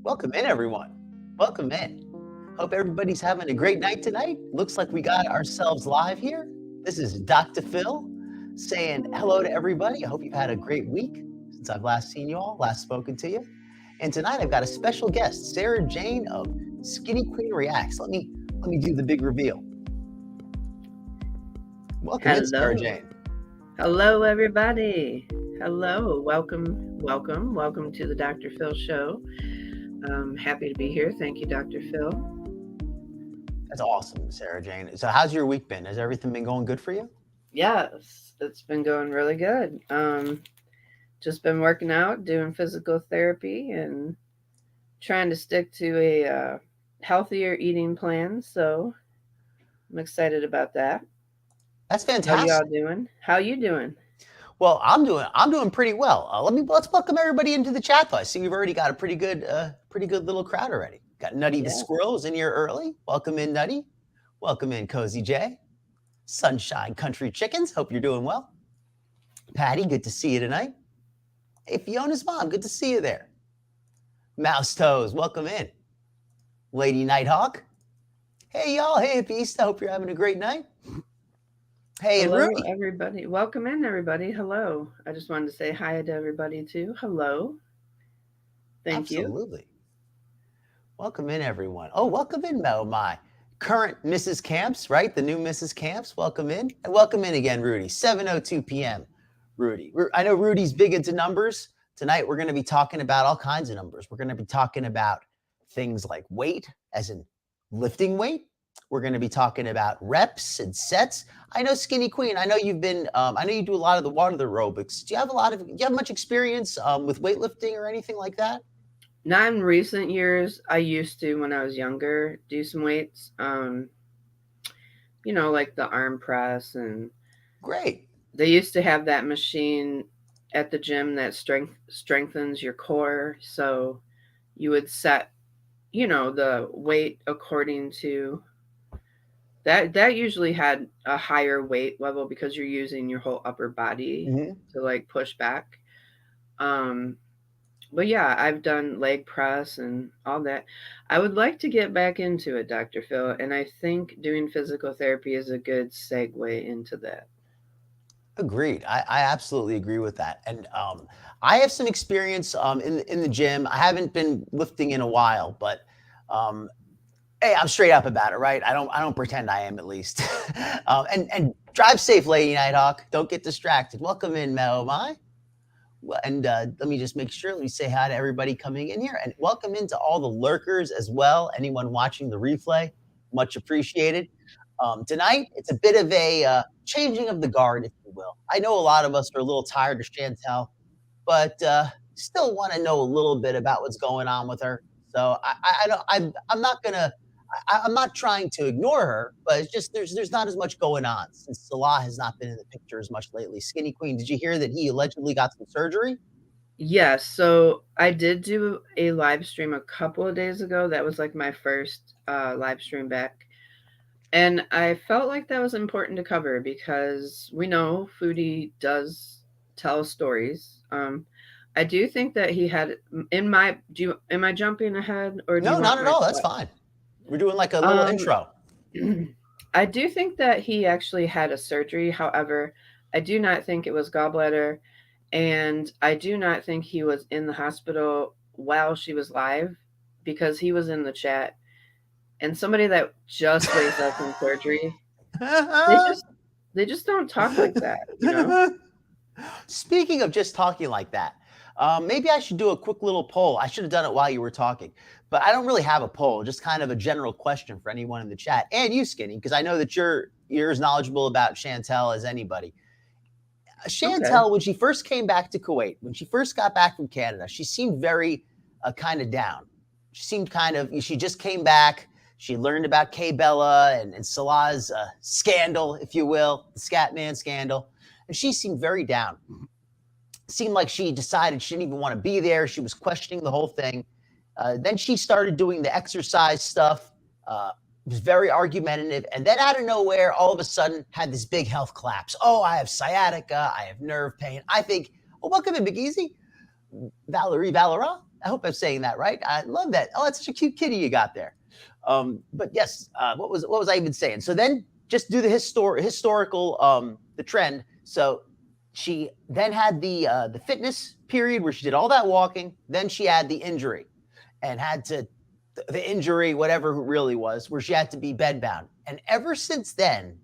Welcome in, everyone. Welcome in. Hope everybody's having a great night tonight. Looks like we got ourselves live here. This is Dr. Phil saying hello to everybody. I hope you've had a great week since I've last seen you all, last spoken to you. And tonight I've got a special guest, SaraJane of Skinny Queen Reacts. Let me do the big reveal. Welcome in, SaraJane. Hello, everybody. Hello. Welcome to the Dr. Phil show. I'm happy to be here. Thank you, Dr. Phil. That's awesome, SaraJane. So how's your week been? Has everything been going good for you? Yes, it's been going really good. Just been working out, doing physical therapy, and trying to stick to a healthier eating plan. So I'm excited about that. That's fantastic. How y'all doing? How you doing? Well, I'm doing pretty well. Let's welcome everybody into the chat though. I see we've already got a pretty good little crowd already. Got Nutty the Squirrel is in here early. Welcome in, Nutty. Welcome in, Cozy J. Sunshine Country Chickens. Hope you're doing well. Patty, good to see you tonight. Hey, Fiona's mom, good to see you there. Mouse Toes, welcome in. Lady Nighthawk. Hey y'all, hey Beast. I hope you're having a great night. Hey, hello, and Rudy. Everybody. Welcome in, everybody. Hello. I just wanted to say hi to everybody, too. Hello. Thank you. Absolutely. Welcome in, everyone. Oh, welcome in, Mel, my current Mrs. Camps, right? The new Mrs. Camps. Welcome in. And welcome in again, Rudy. 7:02 p.m. Rudy. I know Rudy's big into numbers. Tonight, we're going to be talking about all kinds of numbers. We're going to be talking about things like weight, as in lifting weight. We're going to be talking about reps and sets. I know Skinny Queen. I know you've been. I know you do a lot of the water aerobics. Do you have much experience with weightlifting or anything like that? Not in recent years. I used to, when I was younger, do some weights. Like the arm press and. Great. They used to have that machine at the gym that strengthens your core. So you would set, the weight according to. That usually had a higher weight level because you're using your whole upper body to like push back. But yeah, I've done leg press and all that. I would like to get back into it, Dr. Phil, and I think doing physical therapy is a good segue into that. Agreed. I absolutely agree with that. And I have some experience in the gym. I haven't been lifting in a while, but hey, I'm straight up about it, right? I don't pretend I am, at least. And drive safe, Lady Nighthawk. Don't get distracted. Welcome in, Mel. And let me just make sure. Let me say hi to everybody coming in here, and welcome into all the lurkers as well. Anyone watching the replay, much appreciated. Tonight, it's a bit of a changing of the guard, if you will. I know a lot of us are a little tired of Chantel, but still want to know a little bit about what's going on with her. So I'm not trying to ignore her, but it's just there's not as much going on since Salah has not been in the picture as much lately. Skinny Queen, did you hear that he allegedly got some surgery? Yes. So I did do a live stream a couple of days ago. That was like my first live stream back. And I felt like that was important to cover because we know Foodie does tell stories. I do think that he had am I jumping ahead or no, not at all. That's fine. We're doing like a little intro. I do think that he actually had a surgery. However, I do not think it was gallbladder. And I do not think he was in the hospital while she was live because he was in the chat. And somebody that just wakes up from surgery, they just don't talk like that. Speaking of just talking like that, maybe I should do a quick little poll. I should have done it while you were talking, but I don't really have a poll, just kind of a general question for anyone in the chat and you, Skinny, because I know that you're as knowledgeable about Chantel as anybody. Chantel, when she first came back to Kuwait, when she first got back from Canada, she seemed very kind of down. She seemed she just came back. She learned about K-Bella and Salah's scandal, if you will, the Scatman scandal. And she seemed very down. Seemed like she decided she didn't even want to be there. She was questioning the whole thing. Then she started doing the exercise stuff. Was very argumentative. And then out of nowhere, all of a sudden, had this big health collapse. Oh, I have sciatica. I have nerve pain. I think, welcome in, Big Easy. Valera. I hope I'm saying that right. I love that. Oh, that's such a cute kitty you got there. But yes, what was I even saying? So then just do the historical the trend. So she then had the fitness period where she did all that walking. Then she had the injury and had to the injury, whatever it really was, where she had to be bedbound. And ever since then,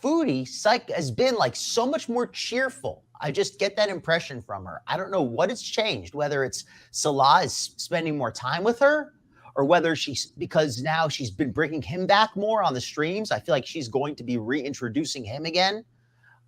Foodie has been like so much more cheerful. I just get that impression from her. I don't know what has changed, whether it's Salah is spending more time with her or whether because now she's been bringing him back more on the streams. I feel like she's going to be reintroducing him again.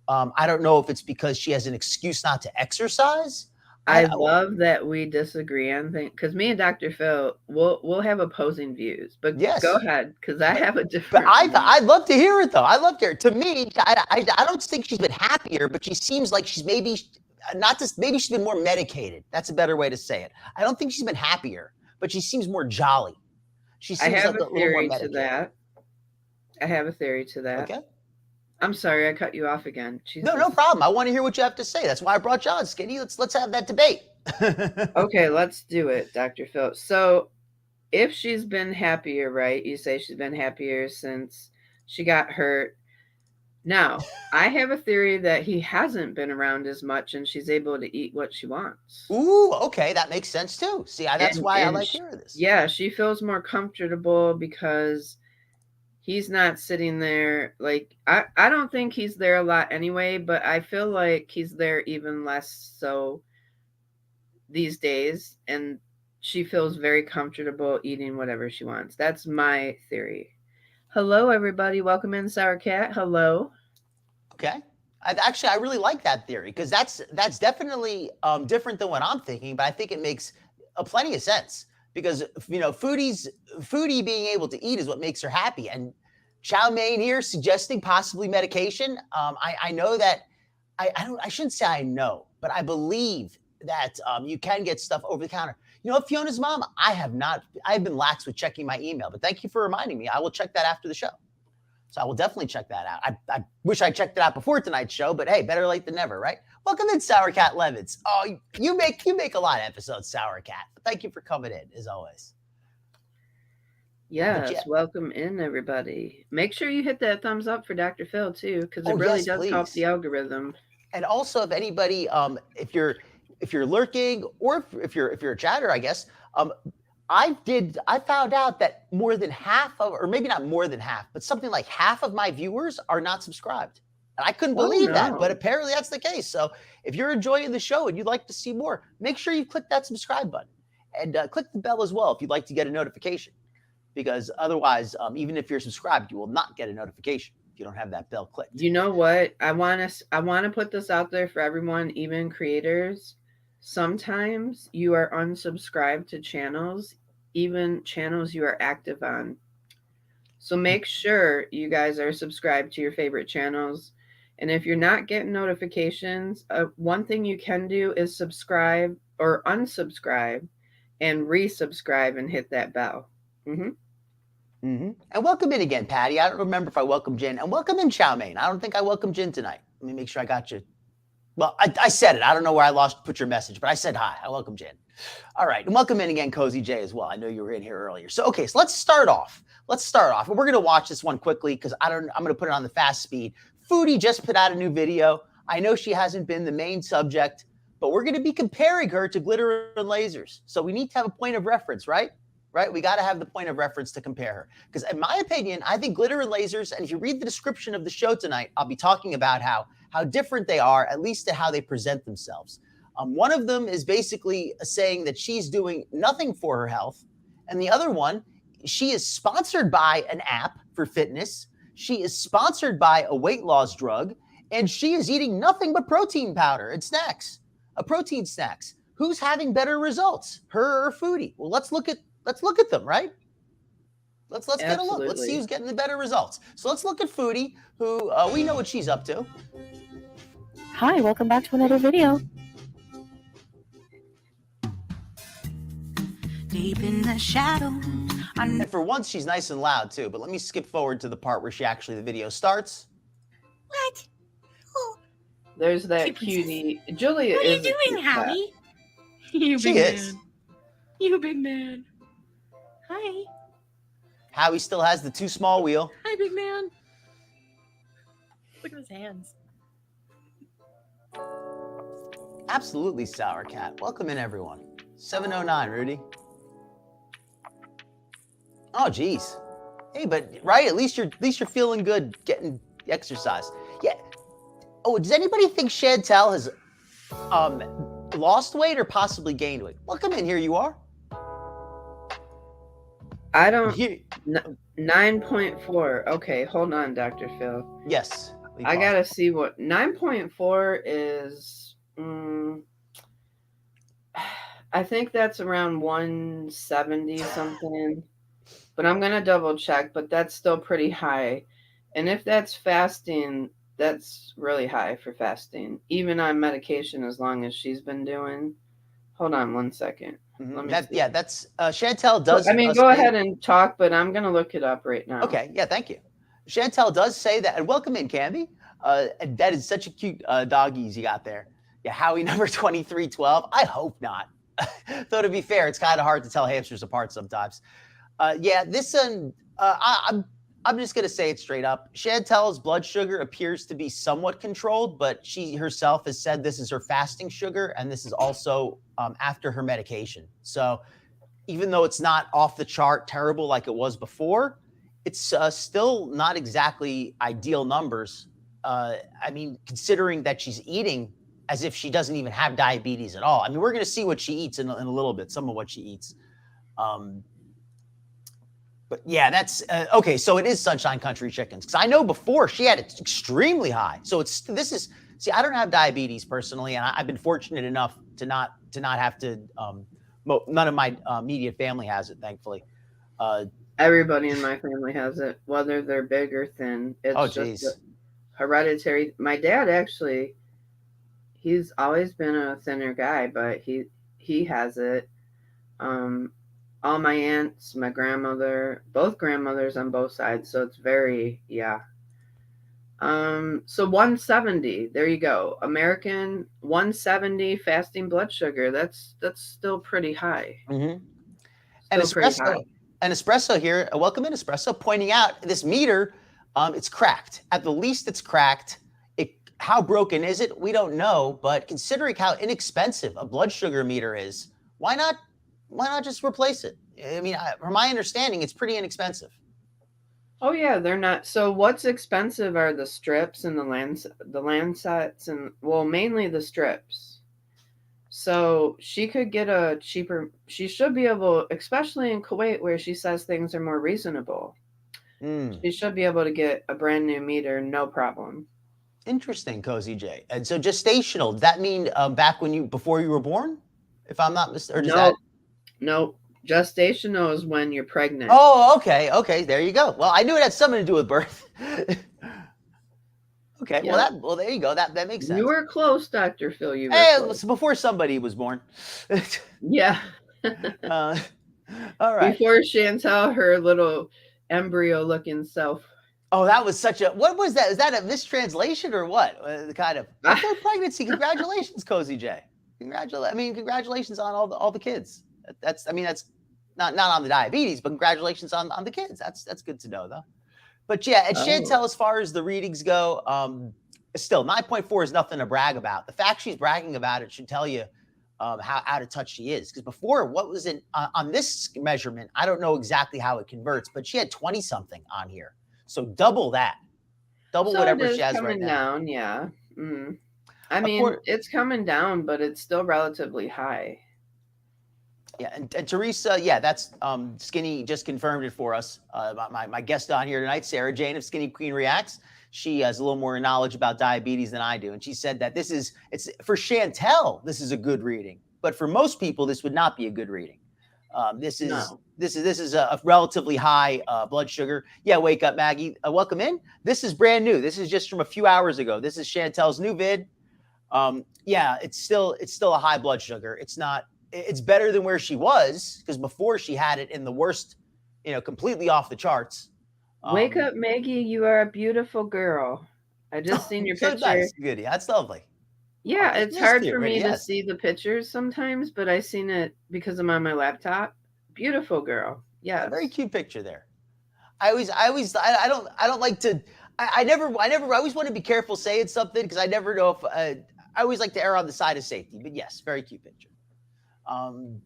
I don't know if it's because she has an excuse not to exercise. I love that we disagree on things because me and Dr. Phil we'll have opposing views. But yes, go ahead, because I have a different. But I'd love to hear it though. I love to hear it. To me, I don't think she's been happier, but she seems like she's maybe maybe she's been more medicated. That's a better way to say it. I don't think she's been happier, but she seems more jolly. She seems like a little more medicated. I have a theory to that. Okay. I'm sorry, I cut you off again. Jesus. No problem. I want to hear what you have to say. That's why I brought you on, Skinny. Let's have that debate. Okay, let's do it, Dr. Phil. So if she's been happier, right? You say she's been happier since she got hurt. Now, I have a theory that he hasn't been around as much and she's able to eat what she wants. Ooh, okay. That makes sense too. See, that's why I like hearing this. Yeah, she feels more comfortable because he's not sitting there. Like, I don't think he's there a lot anyway, but I feel like he's there even less so these days. And she feels very comfortable eating whatever she wants. That's my theory. Hello, everybody. Welcome in, Sour Cat. Hello. Okay. I really like that theory because that's definitely different than what I'm thinking, but I think it makes plenty of sense. Because, Foodie being able to eat is what makes her happy. And Chow Mein here suggesting possibly medication. I know that, I shouldn't say I know, but I believe that you can get stuff over the counter. You know, Fiona's mom, I've been lax with checking my email, but thank you for reminding me. I will check that after the show. So I will definitely check that out. I wish I checked it out before tonight's show, but hey, better late than never, right? Welcome in, Sour Cat Levitz. Oh, you make a lot of episodes, Sour Cat. Thank you for coming in, as always. Yes, welcome in, everybody. Make sure you hit that thumbs up for Dr. Phil too, because it really does help the algorithm. And also, if anybody, if you're lurking or if you're a chatter, I guess, I found out that more than half of, or maybe not more than half, but something like half of my viewers are not subscribed. And I couldn't believe that, but apparently that's the case. So if you're enjoying the show and you'd like to see more, make sure you click that subscribe button and click the bell as well if you'd like to get a notification. Because otherwise, even if you're subscribed, you will not get a notification if you don't have that bell clicked. You know what? I want to put this out there for everyone, even creators. Sometimes you are unsubscribed to channels, even channels you are active on. So make sure you guys are subscribed to your favorite channels. And if you're not getting notifications, one thing you can do is subscribe or unsubscribe and resubscribe and hit that bell. And welcome in again, Patty. I don't remember if I welcomed Jin. And welcome in, Chow Mein. I don't think I welcomed Jin tonight. Let me make sure I got you. Well, I said it. I don't know where I put your message, but I said hi. I welcome Jen. All right. And welcome in again, Cozy J as well. I know you were in here earlier. So, okay. So let's start off. And we're going to watch this one quickly because I'm going to put it on the fast speed. Foodie just put out a new video. I know she hasn't been the main subject, but we're going to be comparing her to Glitter&Lazers. So we need to have a point of reference, right? Right? We got to have the point of reference to compare her. Because in my opinion, I think Glitter&Lazers, and if you read the description of the show tonight, I'll be talking about how different they are, at least to how they present themselves. One of them is basically saying that she's doing nothing for her health. And the other one, she is sponsored by an app for fitness. She is sponsored by a weight loss drug. And she is eating nothing but protein powder and snacks, protein snacks. Who's having better results, her or Foodie? Well, let's look at them, right? Let's get a look. Let's see who's getting the better results. So let's look at Foodie, who we know what she's up to. Hi, welcome back to another video. Deep in the shadows. And for once, she's nice and loud too. But let me skip forward to the part where the video starts. What? Oh. There's that cutie. Julia What are is you doing, Howie? You She big is. man. You big man. Hi. Howie still has the too small wheel. Hi, big man. Look at his hands. Absolutely, Sour Cat. Welcome in, everyone. 709, Rudy. Oh, geez. Hey, but right, at least you're feeling good getting exercise. Yeah. Oh, does anybody think Chantel has lost weight or possibly gained weight? Welcome in. Here you are. I don't. Here, 9.4. Okay, hold on, Dr. Phil. yes. I gotta see what 9.4 is. I think that's around 170 something, but I'm gonna double check. But that's still pretty high, and if that's fasting, that's really high for fasting, even on medication. As long as she's been doing. Hold on 1 second. Let me see. Yeah, that's Chantel does. I mean, go ahead and talk, but I'm gonna look it up right now. Okay, yeah, thank you. Chantel does say that, and welcome in, Canby. That is such a cute doggies you got there. Yeah, Howie number 2312. I hope not. Though to be fair, it's kind of hard to tell hamsters apart sometimes. Yeah, this one, I'm just gonna say it straight up. Chantel's blood sugar appears to be somewhat controlled, but she herself has said this is her fasting sugar, and this is also after her medication. So even though it's not off the chart terrible like it was before, it's still not exactly ideal numbers. I mean, considering that she's eating as if she doesn't even have diabetes at all. I mean, we're going to see what she eats in a little bit, some of what she eats. But yeah, that's okay. So it is Sunshine Country Chickens, because I know before she had it extremely high. So see, I don't have diabetes personally, and I've been fortunate enough to not have to. None of my immediate family has it, thankfully. Everybody in my family has it, whether they're big or thin. It's just hereditary. My dad actually, he's always been a thinner guy, but he has it. All my aunts, my grandmother, both grandmothers on both sides. So it's very, yeah. So 170, there you go. American 170 fasting blood sugar. That's still pretty high. Mm-hmm. And espresso here. Welcome in, Espresso, pointing out this meter. It's cracked. At the least, it's cracked. How broken is it? We don't know. But considering how inexpensive a blood sugar meter is, why not just replace it? I mean, from my understanding, it's pretty inexpensive. Oh yeah, they're not. So what's expensive are the strips and the Lancets, and well, mainly the strips. So she could get a cheaper. She should be able, especially in Kuwait where she says things are more reasonable. She should be able to get a brand new meter, no problem. Interesting, Cozy J. And so gestational, does that mean before you were born? If I'm not mistaken, No. Gestational is when you're pregnant. Oh, okay. There you go. Well, I knew it had something to do with birth. Okay. Yeah. Well, there you go. That makes sense. You were close, Dr. Phil. You were close. Before somebody was born. Yeah. All right. Before Chantel, her little embryo-looking self. Oh, that was what was that? Is that a mistranslation or what? Kind of before pregnancy. Congratulations, Cozy J. Congratulations on all the kids. That's not on the diabetes, but congratulations on the kids. That's good to know though. But yeah, and Chantel, as far as the readings go, still 9.4 is nothing to brag about. The fact she's bragging about it should tell you how out of touch she is. Because before, what was it on this measurement? I don't know exactly how it converts, but she had 20 something on here. So double that, whatever she has right now. Coming down, yeah. Mm-hmm. I mean, it's coming down, but it's still relatively high. Yeah, and Teresa, yeah, that's Skinny just confirmed it for us. My guest on here tonight, SaraJane of Skinny Queen Reacts. She has a little more knowledge about diabetes than I do, and she said that it's for Chantel, this is a good reading, but for most people, this would not be a good reading. This is a relatively high blood sugar. Yeah, wake up, Maggie. Welcome in. This is brand new. This is just from a few hours ago. This is Chantel's new vid. Yeah, it's still a high blood sugar. It's better than where she was, because before she had it in the worst, completely off the charts. Wake up, Maggie. You are a beautiful girl. I just seen your picture. Nice. Good. Yeah, that's lovely. Yeah, That's it's nice hard to for hear, me to yes. see the pictures sometimes, but I seen it because I'm on my laptop. Beautiful girl. A very Yes. cute picture there. I don't like to, I always want to be careful saying something because I never know if, I always like to err on the side of safety, but yes, very cute picture. Um,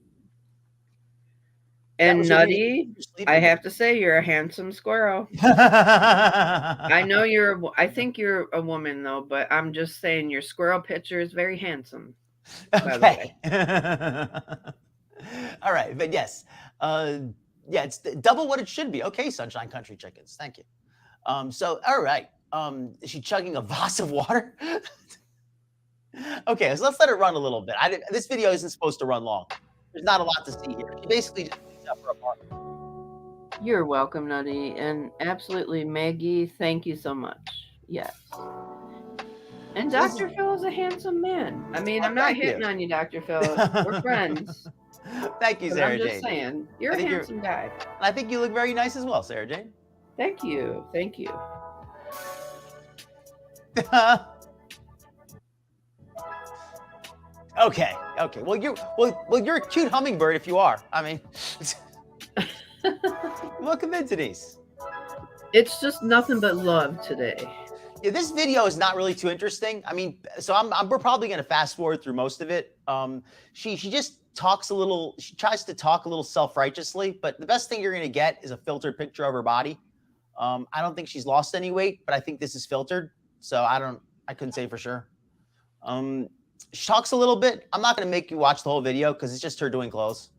that And was your video Nutty, you're I sleeping? have to say you're a handsome squirrel. I know I think you're a woman though, but I'm just saying your squirrel picture is very handsome, by the way. Okay. All right, but yes, uh, yeah, it's double what it should be. Okay, Sunshine Country Chickens, thank you. So all right, is she chugging a vase of water? Okay, so let's let it run a little bit. This video isn't supposed to run long. There's not a lot to see here. She basically just cleans up her apartment. You're welcome, Nutty. And absolutely, Maggie, thank you so much. Yes. And So this is- Dr. Phil is a handsome man. I mean, I'm not thank you. hitting on you, Dr. Phil. We're friends. Thank you, But Sarah I'm just Jane. saying, you're I a think you're- handsome guy. I think you look very nice as well, Sarah Jane. Thank you. Thank you. Okay. Well, you're a cute hummingbird if you are. I mean, welcome into these. It's just nothing but love today. Yeah, this video is not really too interesting. I mean, so we're probably going to fast forward through most of it. She just talks a little. She tries to talk a little self-righteously, but the best thing you're going to get is a filtered picture of her body. I don't think she's lost any weight, but I think this is filtered, so I couldn't say for sure. She talks a little bit. I'm not going to make you watch the whole video because it's just her doing clothes,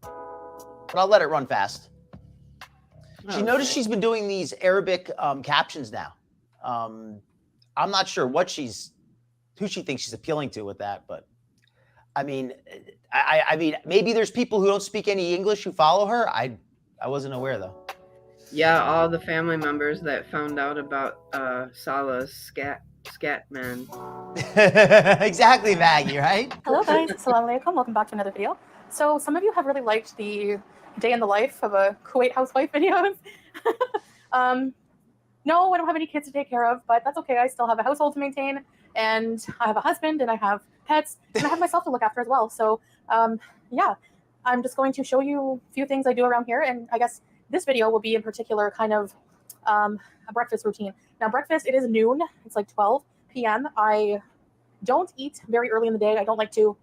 but I'll let it run fast. She noticed she's been doing these Arabic captions now. I'm not sure who she thinks she's appealing to with that, but I mean, I mean, maybe there's people who don't speak any English who follow her. I wasn't aware though. Yeah, all the family members that found out about Salah's scat man. Exactly, Maggie, right? Hello guys, Assalamu alaikum, welcome back to another video. So some of you have really liked the day in the life of a Kuwait housewife videos. No, I don't have any kids to take care of, but that's okay. I still have a household to maintain, and I have a husband, and I have pets, and I have myself to look after as well. So yeah, I'm just going to show you a few things I do around here, and I guess this video will be in particular kind of a breakfast routine. Now breakfast, it is noon, it's like 12 p.m. I don't eat very early in the day. I don't like to.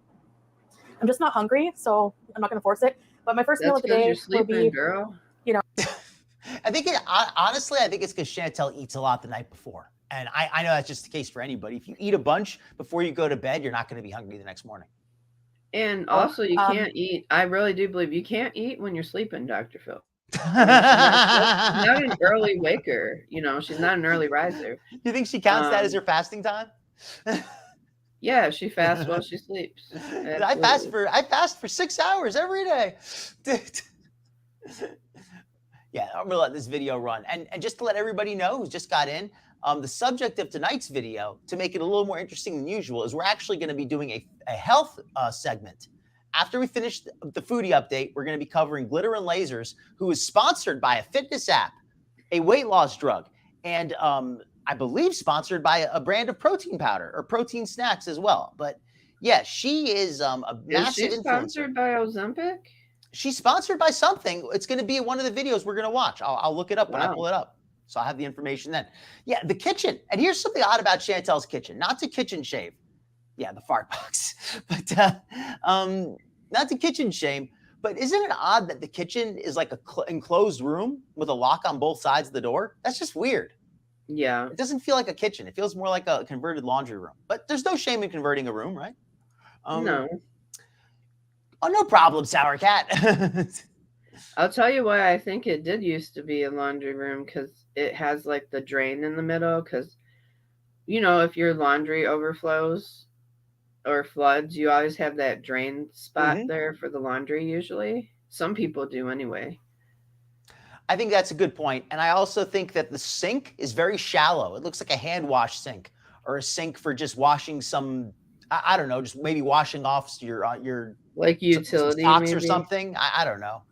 I'm just not hungry, so I'm not going to force it. But my first meal of the day will be, girl. I think honestly, I think it's because Chantel eats a lot the night before. And I know that's just the case for anybody. If you eat a bunch before you go to bed, you're not going to be hungry the next morning. And also, you can't eat. I really do believe you can't eat when you're sleeping, Dr. Phil. She's not an early waker. She's not an early riser. You think she counts that as her fasting time? Yeah, she fasts while she sleeps. I fast for 6 hours every day. Yeah, I'm gonna let this video run. And just to let everybody know who's just got in, the subject of tonight's video, to make it a little more interesting than usual, is we're actually going to be doing a health segment. After we finish the Foodie update, we're going to be covering Glitter&Lazers, who is sponsored by a fitness app, a weight loss drug, and I believe sponsored by a brand of protein powder or protein snacks as well. But yeah, she is a massive Is she sponsored by Ozempic? She's sponsored by something. It's going to be one of the videos we're going to watch. I'll look it up when I pull it up. So I'll have the information then. Yeah, the kitchen. And here's something odd about Chantel's kitchen. Not to kitchen shame. Yeah, the fart box. But not to kitchen shame. But isn't it odd that the kitchen is like a enclosed room with a lock on both sides of the door? That's just weird. Yeah. It doesn't feel like a kitchen. It feels more like a converted laundry room. But there's no shame in converting a room, right? No. Oh, no problem, Sour Cat. I'll tell you why I think it did used to be a laundry room, because it has like the drain in the middle. Because, if your laundry overflows or floods, you always have that drain spot there for the laundry usually. Some people do anyway. I think that's a good point. And I also think that the sink is very shallow. It looks like a hand wash sink or a sink for just washing some, I don't know, just maybe washing off your like utility socks maybe? Or something. I don't know.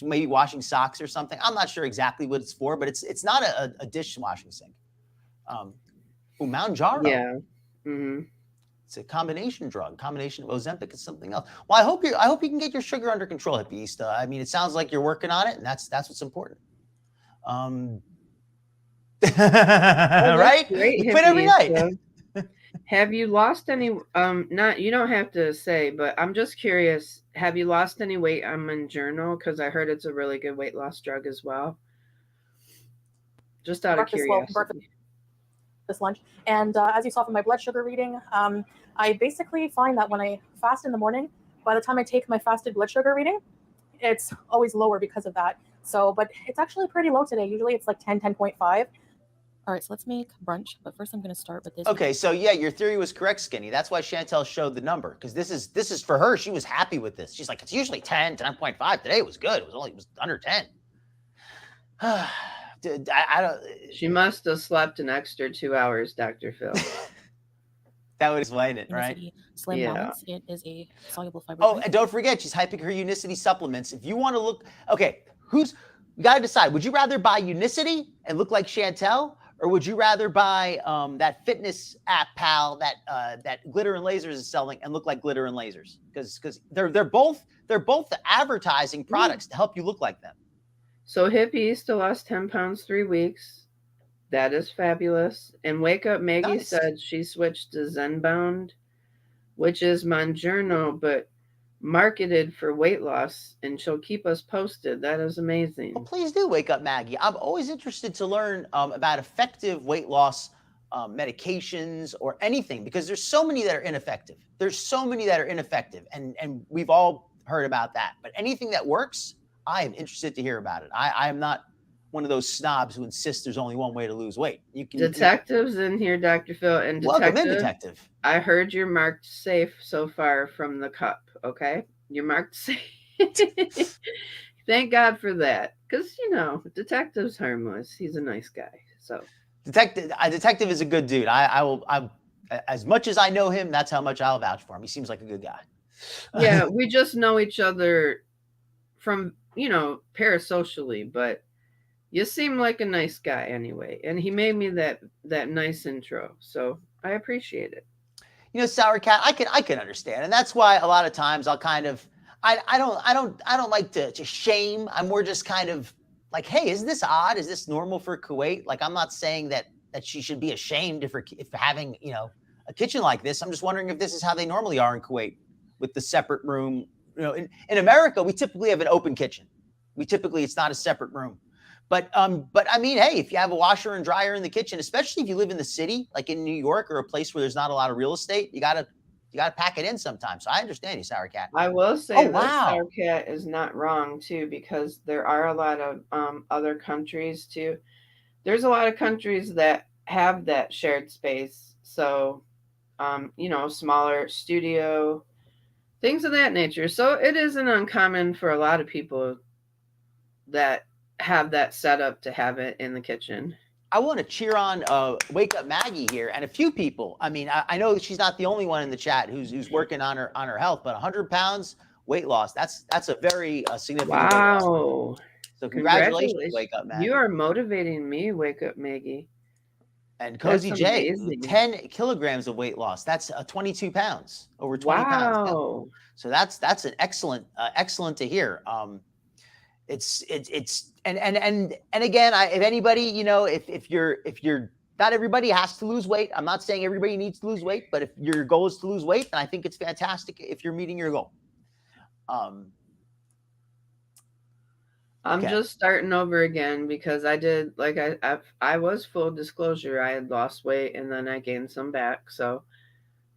Maybe washing socks or something. I'm not sure exactly what it's for, but it's not a dishwashing sink. Manjaro. Yeah. Mm-hmm. It's a combination drug, combination of Ozempic and something else. Well, I hope you can get your sugar under control, Hippieista. I mean, it sounds like you're working on it, and that's what's important. Right? Great, You quit every night. Have you lost any? Not you don't have to say, but I'm just curious. Have you lost any weight on Mounjaro? Because I heard it's a really good weight loss drug as well. Just out of curiosity. This lunch, and as you saw from my blood sugar reading, I basically find that when I fast in the morning, by the time I take my fasted blood sugar reading, it's always lower because of that. So, but it's actually pretty low today. Usually it's like 10.5. All right, so let's make brunch, but first I'm going to start with this. Okay, so yeah, your theory was correct, Skinny. That's why Chantel showed the number, because this is for her. She was happy with this. She's like, it's usually 10.5. Today it was good. It was under 10. Dude, I don't. She must have slept an extra 2 hours, Dr. Phil. That would explain it, right? Slim Balance. It is a soluble fiber. Oh, and don't forget, she's hyping her Unicity supplements. If you want to look, okay, you got to decide. Would you rather buy Unicity and look like Chantel, or would you rather buy that fitness app pal that Glitter&Lazers is selling and look like Glitter&Lazers? Because they're both the advertising products to help you look like them. So Hippieista lost 10 pounds 3 weeks. That is fabulous. And Wake Up Maggie said she switched to Zenbound, which is Mounjaro, but marketed for weight loss, and she'll keep us posted. That is amazing. Well, please do, Wake Up Maggie. I'm always interested to learn about effective weight loss medications or anything, because there's so many that are ineffective. And we've all heard about that. But anything that works, I am interested to hear about it. I am not one of those snobs who insists there's only one way to lose weight. Detectives in here, Dr. Phil, and welcome in, Detective. I heard you're marked safe so far from the cup. Okay, you're marked safe. Thank God for that, because Detective's harmless. He's a nice guy. So Detective is a good dude. I as much as I know him, that's how much I'll vouch for him. He seems like a good guy. Yeah, we just know each other from parasocially, but you seem like a nice guy anyway, and he made me that nice intro, so I appreciate it. Sour Cat, I can understand, and that's why a lot of times I'll kind of I don't like to shame. I'm more just kind of like, hey, is this odd? Is this normal for Kuwait? Like, I'm not saying that she should be ashamed if having a kitchen like this. I'm just wondering if this is how they normally are in Kuwait, with the separate room. In America, we typically have an open kitchen. It's not a separate room. But I mean, hey, if you have a washer and dryer in the kitchen, especially if you live in the city, like in New York or a place where there's not a lot of real estate, you gotta pack it in sometimes. So I understand you, Sour Cat. I will say Sour Cat is not wrong too, because there are a lot of other countries too. There's a lot of countries that have that shared space. So smaller studio, things of that nature. So it isn't uncommon for a lot of people that have that set up to have it in the kitchen. I want to cheer on Wake Up Maggie here and a few people. I mean, I know that she's not the only one in the chat who's working on her health, but 100 pounds weight loss, that's a very significant. Wow. So congratulations, Wake Up Maggie. You are motivating me, Wake Up Maggie. And Cozy J, 10 kilograms of weight loss. That's 22 pounds, over 20 pounds. So that's an excellent to hear. It's and again, if anybody, if you're not everybody has to lose weight. I'm not saying everybody needs to lose weight, but if your goal is to lose weight, then I think it's fantastic if you're meeting your goal. I'm just starting over again, because I did, like, I was full disclosure. I had lost weight and then I gained some back. So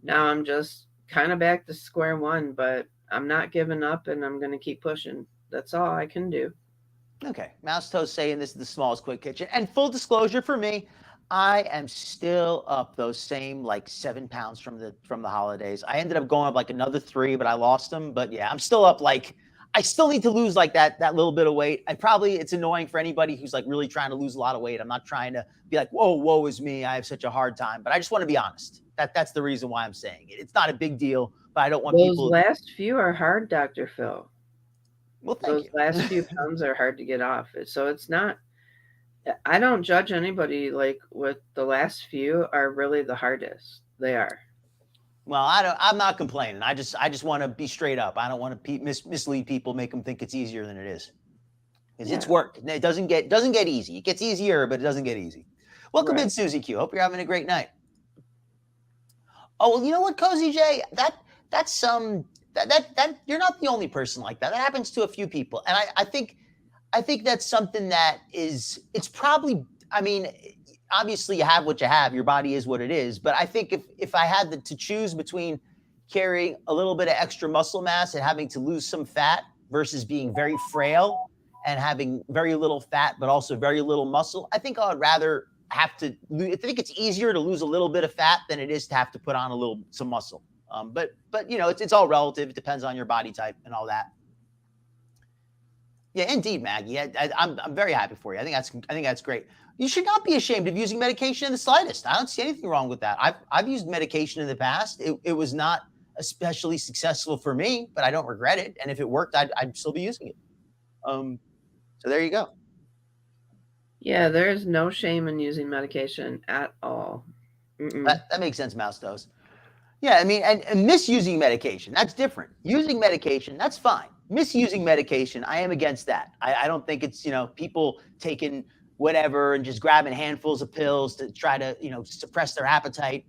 now I'm just kind of back to square one, but I'm not giving up and I'm going to keep pushing. That's all I can do. Okay. Mouse Toast saying this is the smallest quick kitchen. And full disclosure for me, I am still up those same 7 pounds from the holidays. I ended up going up another 3, but I lost them. But yeah, I'm still up I still need to lose that little bit of weight. It's annoying for anybody who's really trying to lose a lot of weight. I'm not trying to be like, whoa, woe is me. I have such a hard time. But I just want to be honest. That's the reason why I'm saying it. It's not a big deal, but I don't want people. Those last few are hard, Dr. Phil. Well, thank you. Those last few pounds are hard to get off. So it's not, I don't judge anybody with the last few are really the hardest. They are. Well, I'm not complaining. I just want to be straight up. I don't want to mislead people, make them think it's easier than it is. Because it's work. It doesn't get easy. It gets easier, but it doesn't get easy. Welcome in, Susie Q. Hope you're having a great night. Oh, well, you know what, Cozy J? That's that you're not the only person like that. That happens to a few people. And I think that's something that it's probably, I mean, obviously you have what you have, your body is what it is. But I think if I had to choose between carrying a little bit of extra muscle mass and having to lose some fat versus being very frail and having very little fat, but also very little muscle, I think I would rather have to, I think it's easier to lose a little bit of fat than it is to have to put on some muscle. But you know, it's all relative. It depends on your body type and all that. Yeah, indeed, Maggie. I'm very happy for you. I think that's great. You should not be ashamed of using medication in the slightest. I don't see anything wrong with that. I've used medication in the past. It was not especially successful for me, but I don't regret it. And if it worked, I'd still be using it. So there you go. Yeah, there's no shame in using medication at all. That makes sense, Mouse Toes. Yeah, I mean, and misusing medication, that's different. Using medication, that's fine. Misusing medication, I am against that. I don't think it's, you know, people taking whatever and just grabbing handfuls of pills to try to, you know, suppress their appetite.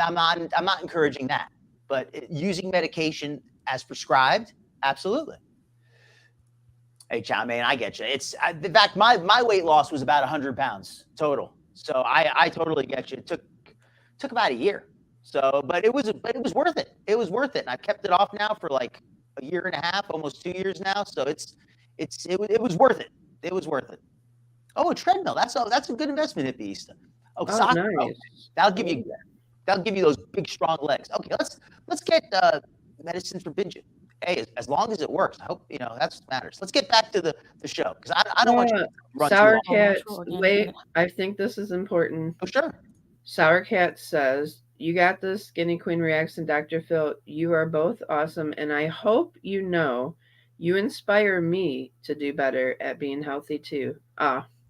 I'm not encouraging that. But using medication as prescribed, absolutely. Hey, Chow Man, I get you. In fact, my weight loss was about 100 pounds total. So I totally get you. It took about a year. So, but it was worth it. It was worth it. And I've kept it off now for like a year and a half, almost 2 years now. So it was worth it. It was worth it. Oh, a treadmill. That's a good investment at Beast. Oh, soccer. Nice. Oh, that'll give you those big, strong legs. Okay, let's get medicine for binging. Hey, as long as it works, I hope, you know, that's what matters. Let's get back to the show, because I don't want you to run Sour too long. Cat, wait, I think this is important. Oh, sure. Sour Cat says, "You got this, Skinny Queen Reacts and Dr. Phil. You are both awesome, and I hope you know you inspire me to do better at being healthy too."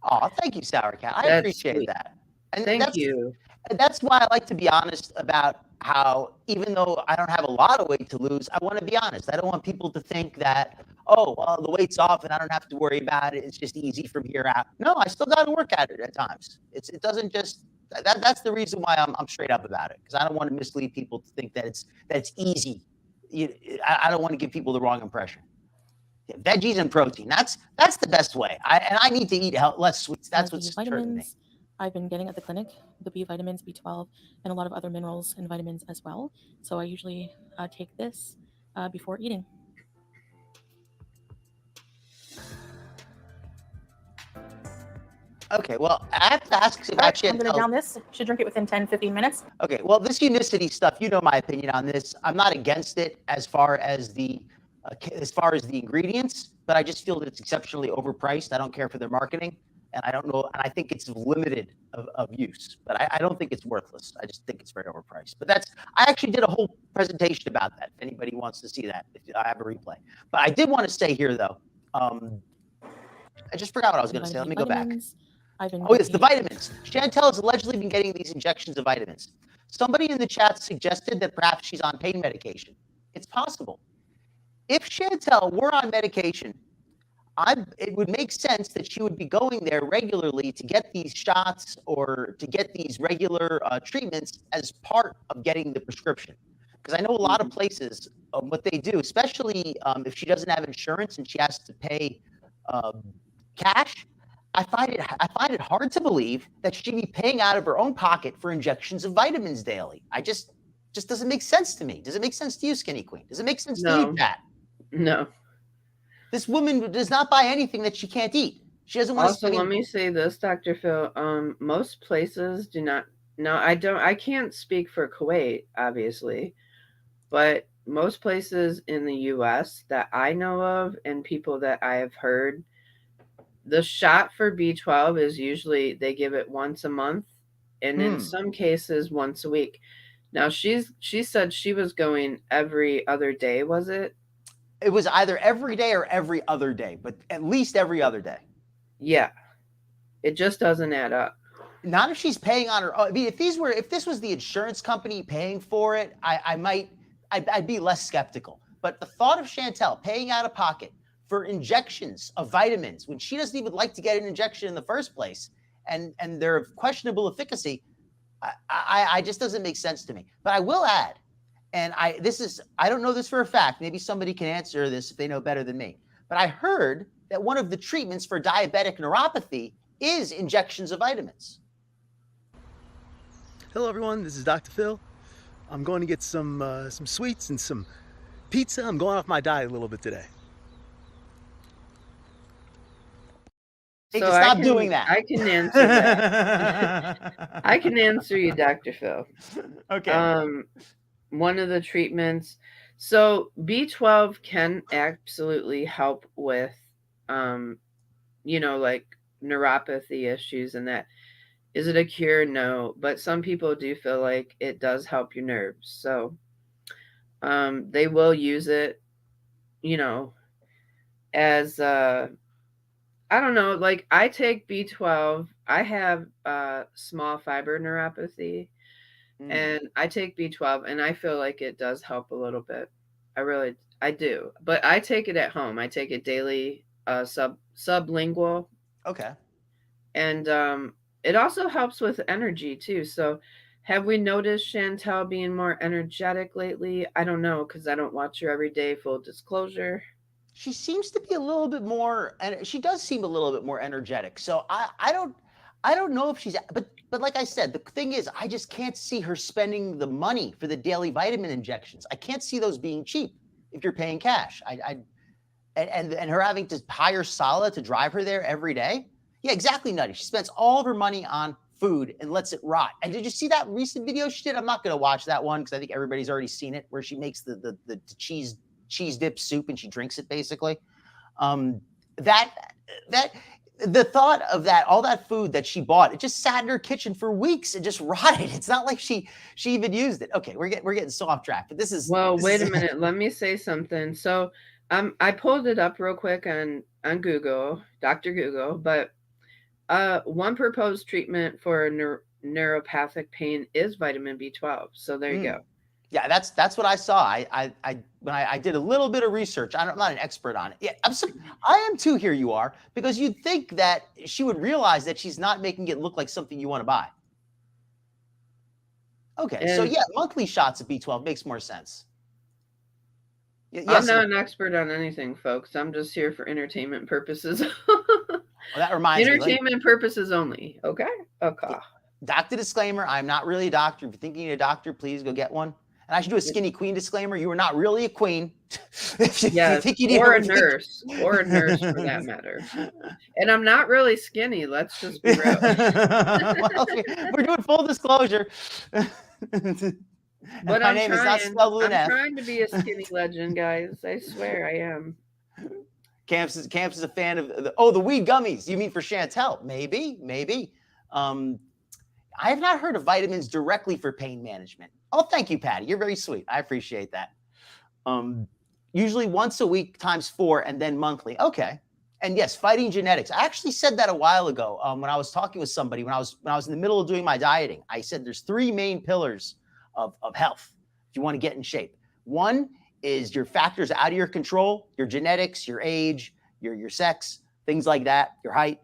Oh, thank you, Sour Cat. I appreciate sweet. that. And Thank you. That's why I like to be honest about how, even though I don't have a lot of weight to lose, I want to be honest. I don't want people to think that, oh, well, the weight's off and I don't have to worry about it. It's just easy from here out. No, I still got to work at it at times. It doesn't just, that's the reason why I'm straight up about it, because I don't want to mislead people to think that it's easy. I don't want to give people the wrong impression. Yeah, veggies and protein. That's the best way. I need to eat less sweets. That's what's hurting me. I've been getting at the clinic, the B vitamins, B12, and a lot of other minerals and vitamins as well. So I usually take this before eating. Okay, well, I have to ask if actually I'm going to down this. Should drink it within 10-15 minutes. Okay, well, this unicity stuff, you know my opinion on this. I'm not against it as far as the ingredients, but I just feel that it's exceptionally overpriced. I don't care for their marketing, and I don't know, and I think it's limited of use, but I don't think it's worthless. I just think it's very overpriced. But I actually did a whole presentation about that. If anybody wants to see that, I have a replay. But I did want to say here, though, I just forgot what I was going to say. Let me go back. Oh, yes, the vitamins. Chantel has allegedly been getting these injections of vitamins. Somebody in the chat suggested that perhaps she's on pain medication. It's possible. If Chantel were on medication, it would make sense that she would be going there regularly to get these shots or to get these regular treatments as part of getting the prescription. Because I know a lot of places, what they do, especially if she doesn't have insurance and she has to pay cash, I find it hard to believe that she'd be paying out of her own pocket for injections of vitamins daily. I just doesn't make sense to me. Does it make sense to you, Skinny Queen? Does it make sense to you, Pat? No. This woman does not buy anything that she can't eat. She doesn't want to. Also, let me say this, Dr. Phil. Most places do not. No, I can't speak for Kuwait, obviously, but most places in the U.S. that I know of and people that I have heard, the shot for B12 is usually they give it once a month, and in some cases once a week. Now she said she was going every other day. Was it? It was either every day or every other day, but at least every other day. Yeah, it just doesn't add up. Not if she's paying on her. I mean, if this was the insurance company paying for it, I'd be less skeptical. But the thought of Chantel paying out of pocket for injections of vitamins when she doesn't even like to get an injection in the first place, and they're of questionable efficacy, I just doesn't make sense to me. But I will add, and I don't know this for a fact. Maybe somebody can answer this if they know better than me. But I heard that one of the treatments for diabetic neuropathy is injections of vitamins. Hello everyone, this is Dr. Phil. I'm going to get some sweets and some pizza. I'm going off my diet a little bit today. Hey, stop doing that. I can answer that. I can answer you, Dr. Phil. Okay. One of the treatments. So B12 can absolutely help with, like neuropathy issues and that. Is it a cure? No, but some people do feel like it does help your nerves. So they will use it, as I don't know, like I take B12. I have small fiber neuropathy and I take B12 and I feel like it does help a little bit. I do. But I take it at home. I take it daily, sublingual. Okay. And it also helps with energy too. So have we noticed Chantel being more energetic lately? I don't know, because I don't watch her every day, full disclosure. She seems to be a little bit more, and she does seem a little bit more energetic. So I don't know if she's, but like I said, the thing is, I just can't see her spending the money for the daily vitamin injections. I can't see those being cheap if you're paying cash. And her having to hire Sala to drive her there every day. Yeah, exactly, Nutty. She spends all of her money on food and lets it rot. And did you see that recent video she did? I'm not going to watch that one because I think everybody's already seen it, where she makes the cheese dip soup and she drinks it basically. The thought of that, all that food that she bought, it just sat in her kitchen for weeks and just rotted. It's not like she even used it. Okay, we're getting so off track, but wait a minute. Let me say something. So I pulled it up real quick on Google, Dr. Google, but one proposed treatment for neuropathic pain is vitamin B12. So there you go. Yeah, that's what I saw. When I did a little bit of research. I'm not an expert on it. Yeah, I am too. Here you are, because you'd think that she would realize that she's not making it look like something you want to buy. Okay, so yeah, monthly shots of B12 makes more sense. Yes, I'm not an expert on anything, folks. I'm just here for entertainment purposes. Well, that reminds me. Entertainment purposes only. Okay. Okay. Doctor disclaimer: I'm not really a doctor. If you're thinking you're a doctor, please go get one. And I should do a skinny queen disclaimer. You are not really a queen. Yes, or a nurse for that matter. And I'm not really skinny. Let's just be real. Well, we're doing full disclosure. But my name is not spelled with an F. I'm trying to be a skinny legend, guys. I swear I am. Camps is a fan of the weed gummies. You mean for Chantel? Maybe. I have not heard of vitamins directly for pain management. Oh, thank you, Patty. You're very sweet. I appreciate that. Usually once a week times 4 and then monthly. Okay. And yes, fighting genetics. I actually said that a while ago when I was talking with somebody, when I was in the middle of doing my dieting. I said there's 3 main pillars of health if you want to get in shape. One is your factors out of your control, your genetics, your age, your sex, things like that, your height.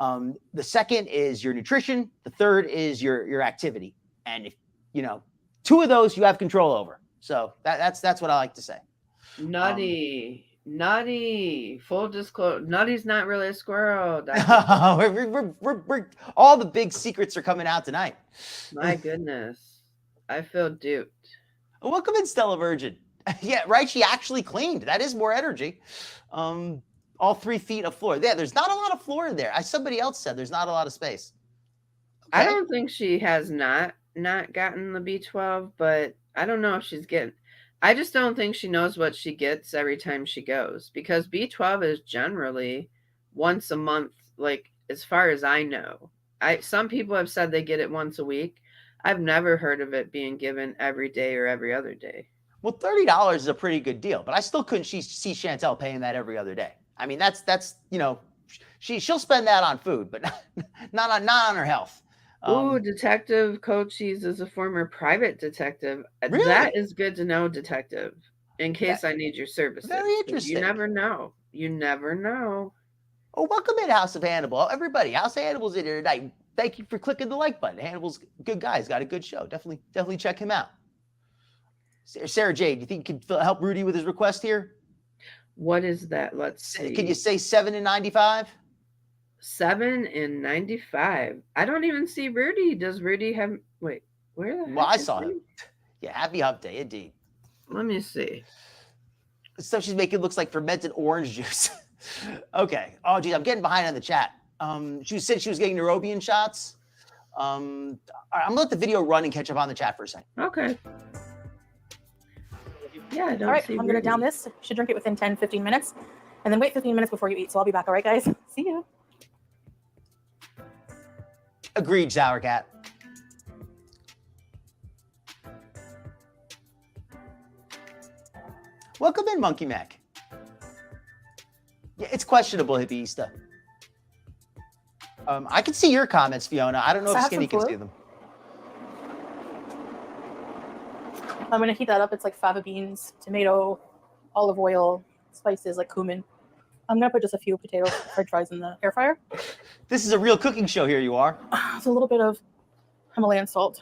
The second is your nutrition. The third is your activity. And if 2 of those you have control over. So that's what I like to say. Nutty. Full disclosure. Nutty's not really a squirrel. we're all the big secrets are coming out tonight. My goodness. I feel duped. Welcome in, Stella Virgin. Yeah, right. She actually cleaned. That is more energy. All 3 feet of floor. There's not a lot of floor in there. As somebody else said, there's not a lot of space. Okay. I don't think she has not gotten the B12, but I don't know if she's getting. I just don't think she knows what she gets every time she goes, because B12 is generally once a month, like as far as I know. Some people have said they get it once a week. I've never heard of it being given every day or every other day. Well, $30 is a pretty good deal, but I still couldn't see Chantel paying that every other day. I mean, that's she'll spend that on food, but not on her health. Ooh, Detective Cochise is a former private detective. Really? That is good to know, Detective, in case I need your services. Very 'cause interesting. You never know. You never know. Oh, welcome in, House of Hannibal. Everybody, House of Hannibal's in here tonight. Thank you for clicking the like button. Hannibal's a good guy. He's got a good show. Definitely check him out. SaraJane, do you think you can help Rudy with his request here? What is that? Let's see. Can you say 7 and 95? 7 and 95. I don't even see Rudy. Does Rudy have? Wait, where the heck? Well, I is saw he? him. Yeah, happy hump day, indeed. Let me see. The stuff she's making looks like fermented orange juice. Okay. Oh, geez, I'm getting behind on the chat. She said she was getting neurobian shots. All right, I'm gonna let the video run and catch up on the chat for a second. Okay. Yeah, I don't All right, see I'm going to Rudy. down this. Should drink it within 10, 15 minutes. And then wait 15 minutes before you eat. So I'll be back. All right, guys? See you. Agreed, Sour Cat. Welcome in, Monkey Mac. Yeah, it's questionable, Hippieista. I can see your comments, Fiona. I don't know So I if have Skinny some can food. see them. I'm going to heat that up. It's like fava beans, tomato, olive oil, spices like cumin. I'm going to put just a few potatoes, french fries in the air fryer. This is a real cooking show here, you are. It's a little bit of Himalayan salt.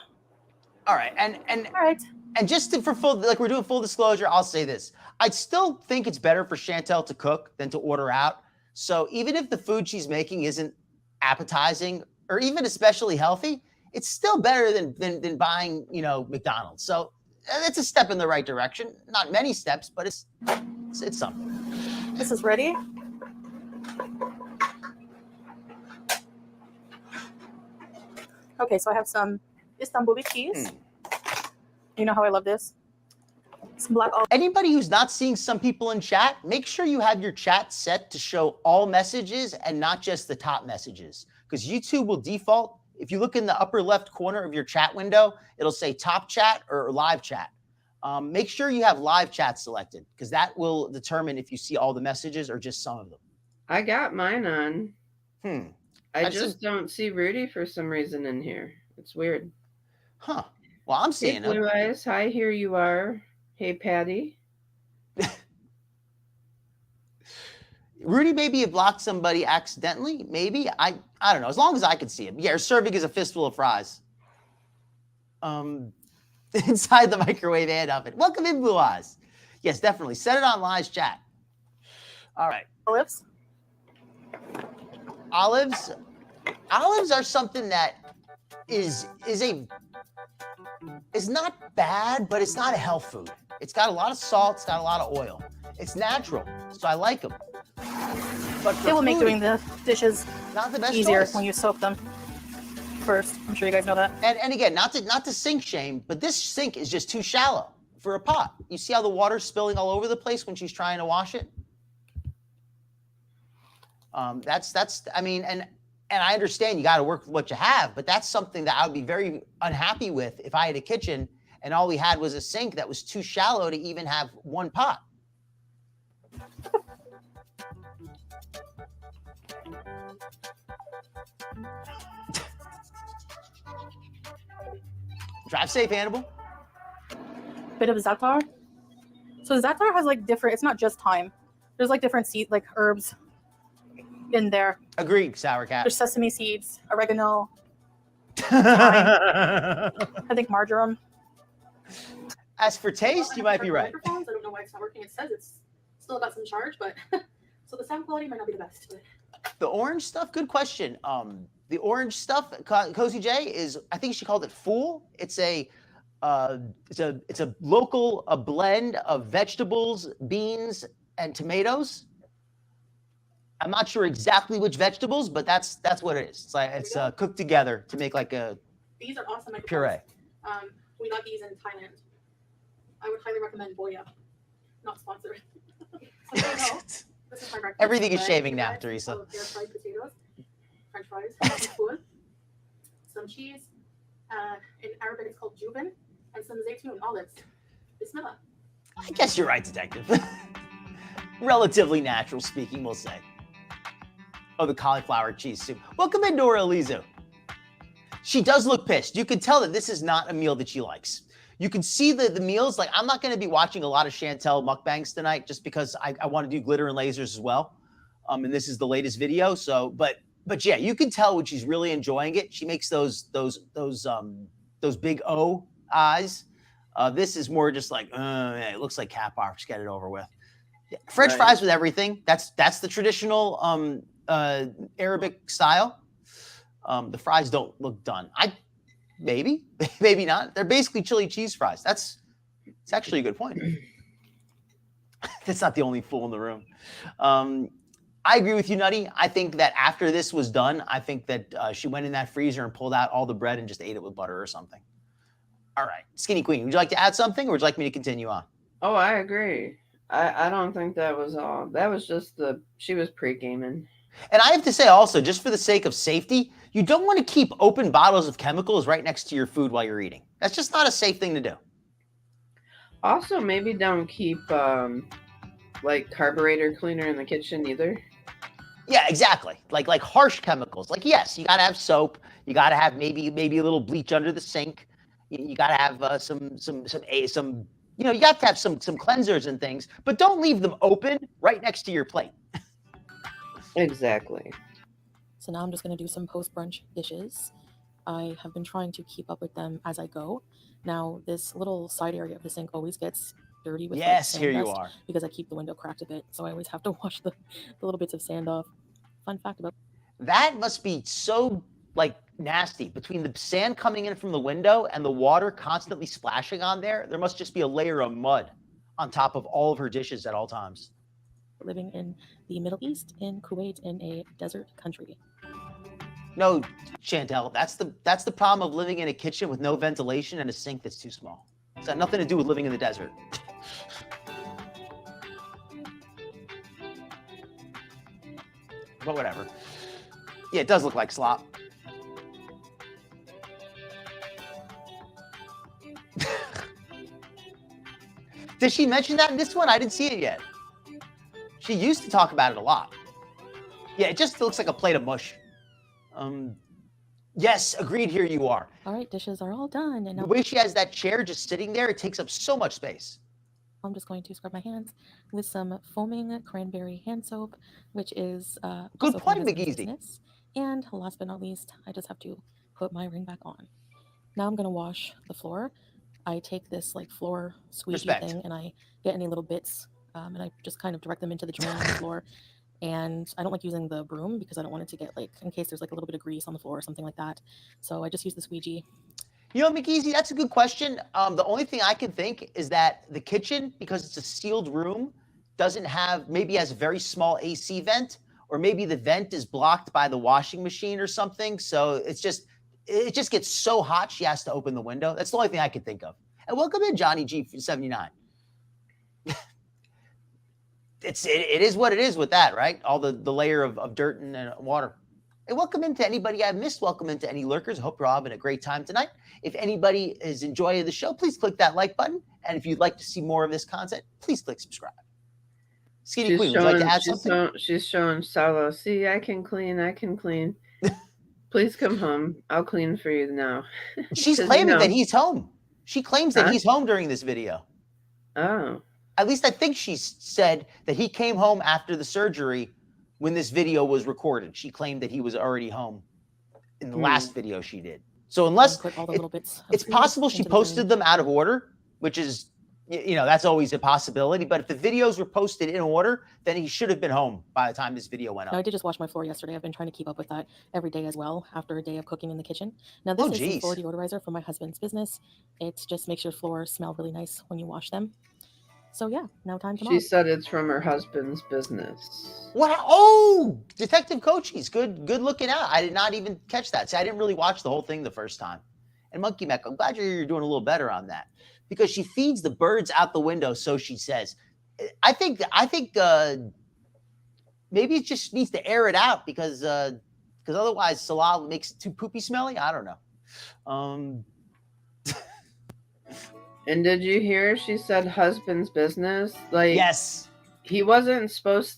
All right, and All right. And just for full, like we're doing full disclosure, I'll say this. I'd still think it's better for Chantel to cook than to order out. So even if the food she's making isn't appetizing or even especially healthy, it's still better than buying, McDonald's. So it's a step in the right direction. Not many steps, but it's something. This is ready. Okay, so I have some Istanbuli cheese. You know how I love this. Some black olive. Anybody who's not seeing some people in chat, make sure you have your chat set to show all messages and not just the top messages. Because YouTube will default. If you look in the upper left corner of your chat window, it'll say top chat or live chat. Make sure you have live chat selected because that will determine if you see all the messages or just some of them. I got mine on. I That's just don't see Rudy for some reason in here. It's weird. Huh. Well, I'm Hey, seeing him. Blue Eyes. Hi, here you are. Hey, Patty. Rudy maybe had blocked somebody accidentally. Maybe. I don't know. As long as I can see him. Yeah, serving is a fistful of fries. Inside the microwave and oven. Welcome in, Blue Eyes. Yes, definitely. Set it on live chat. All right. Olives. Olives are something that is not bad, but it's not a health food. It's got a lot of salt. It's got a lot of oil. It's natural, so I like them. But They will make doing the dishes not the best easier choice. when you soak them first. I'm sure you guys know that. And again, not to sink shame, but this sink is just too shallow for a pot. You see how the water's spilling all over the place when she's trying to wash it? I mean, and I understand you got to work with what you have, but that's something that I would be very unhappy with if I had a kitchen and all we had was a sink that was too shallow to even have one pot. Drive safe, Hannibal. Bit of za'atar. So za'atar has like different. It's not just thyme. There's like different seeds, like herbs in there. Agreed, Sour Cat. There's sesame seeds, oregano, I think marjoram. As for taste, you might be right. Microphones. I don't know why it's not working. It says it's still got some charge, but so the sound quality might not be the best. But The orange stuff, good question. The orange stuff, Cozy J is, I think she called it Fool. It's a local blend of vegetables, beans, and tomatoes. I'm not sure exactly which vegetables, but that's what it is. It's like it's cooked together to make like a these are awesome microphones. puree. We got these in Thailand. I would highly recommend Boya. Not sponsored. So you know, this is my breakfast. Everything is Bread, shaving two now, breads, Teresa. Air fried potatoes, French fries, some food, some cheese. In Arabic, it's called jubin, and some zaytun olives. Bismillah. I guess you're right, detective. Relatively natural speaking, we'll say. Oh, the cauliflower cheese soup. Welcome in, Nora Elizu. She does look pissed. You can tell that this is not a meal that she likes. You can see the meals. Like, I'm not going to be watching a lot of Chantel mukbangs tonight just because I want to do glitter and lasers as well. And this is the latest video. So, but yeah, you can tell when she's really enjoying it. She makes those big O eyes. This is more just like, yeah, it looks like cat bar. Just get it over with. Yeah. French fries with everything. That's the traditional Arabic style. The fries don't look done. Maybe not. They're basically chili cheese fries. It's actually a good point. That's not the only fool in the room. I agree with you, Nutty. I think that after this was done, I think that she went in that freezer and pulled out all the bread and just ate it with butter or something. All right, Skinny Queen, would you like to add something, or would you like me to continue on? Oh, I agree. I don't think that was all. That was just she was pre-gaming. And I have to say also, just for the sake of safety, you don't want to keep open bottles of chemicals right next to your food while you're eating. That's just not a safe thing to do. Also, maybe don't keep like carburetor cleaner in the kitchen either. Yeah, exactly. Like harsh chemicals. Like, yes, you got to have soap. You got to have maybe a little bleach under the sink. You got to have some you know, you got to have some cleansers and things, but don't leave them open right next to your plate. Exactly. So now I'm just going to do some post-brunch dishes. I have been trying to keep up with them as I go. Now, this little side area of the sink always gets dirty with Yes, sand here you dust are. because I keep the window cracked a bit. So I always have to wash the little bits of sand off. Fun fact about That must be so nasty between the sand coming in from the window and the water constantly splashing on there. There must just be a layer of mud on top of all of her dishes at all times. living in the Middle East, in Kuwait, in a desert country. No, Chantel, that's the problem of living in a kitchen with no ventilation and a sink that's too small. It's got nothing to do with living in the desert. But whatever. Yeah, it does look like slop. Did she mention that in this one? I didn't see it yet. She used to talk about it a lot. Yeah, it just looks like a plate of mush. Yes, agreed, here you are. All right, dishes are all done. And now The way she has that chair just sitting there, it takes up so much space. I'm just going to scrub my hands with some foaming cranberry hand soap, which is Good also point, kind of McGeezy. business. And last but not least, I just have to put my ring back on. Now I'm going to wash the floor. I take this floor squeegee Respect. thing and I get any little bits and I just kind of direct them into the drain on the floor. And I don't like using the broom because I don't want it to get in case there's a little bit of grease on the floor or something like that. So I just use the squeegee. You know, McGeezy, that's a good question. The only thing I can think is that the kitchen, because it's a sealed room, maybe has a very small AC vent, or maybe the vent is blocked by the washing machine or something. So it just gets so hot she has to open the window. That's the only thing I can think of. And welcome in, Johnny G79. It is what it is with that, right? All the layer of dirt and water. And welcome into anybody I've missed. Welcome into any lurkers. I hope you're all having a great time tonight. If anybody is enjoying the show, please click that like button. And if you'd like to see more of this content, please click subscribe. Skinny Queen, would you like to add something? She's showing Salo. See, I can clean. Please come home. I'll clean for you now. She's claiming that he's home. She claims that he's home during this video. Oh. At least I think she said that he came home after the surgery when this video was recorded. She claimed that he was already home in the last video she did. So unless All the little bits it's possible she posted them out of order, which is, that's always a possibility. But if the videos were posted in order, then he should have been home by the time this video went Now, I up. did just wash my floor yesterday. I've been trying to keep up with that every day as well after a day of cooking in the kitchen. Now, this is the floor deodorizer from my husband's business. It just makes your floors smell really nice when you wash them. So yeah, now time to mop. She said it's from her husband's business. What? Oh, Detective Cochise, good looking out. I did not even catch that. See, I didn't really watch the whole thing the first time. And Monkey Mech, I'm glad you're doing a little better on that, because she feeds the birds out the window, so she says. I think maybe it just needs to air it out because otherwise Salah makes it too poopy smelly. I don't know. And did you hear she said husband's business? Yes. He wasn't supposed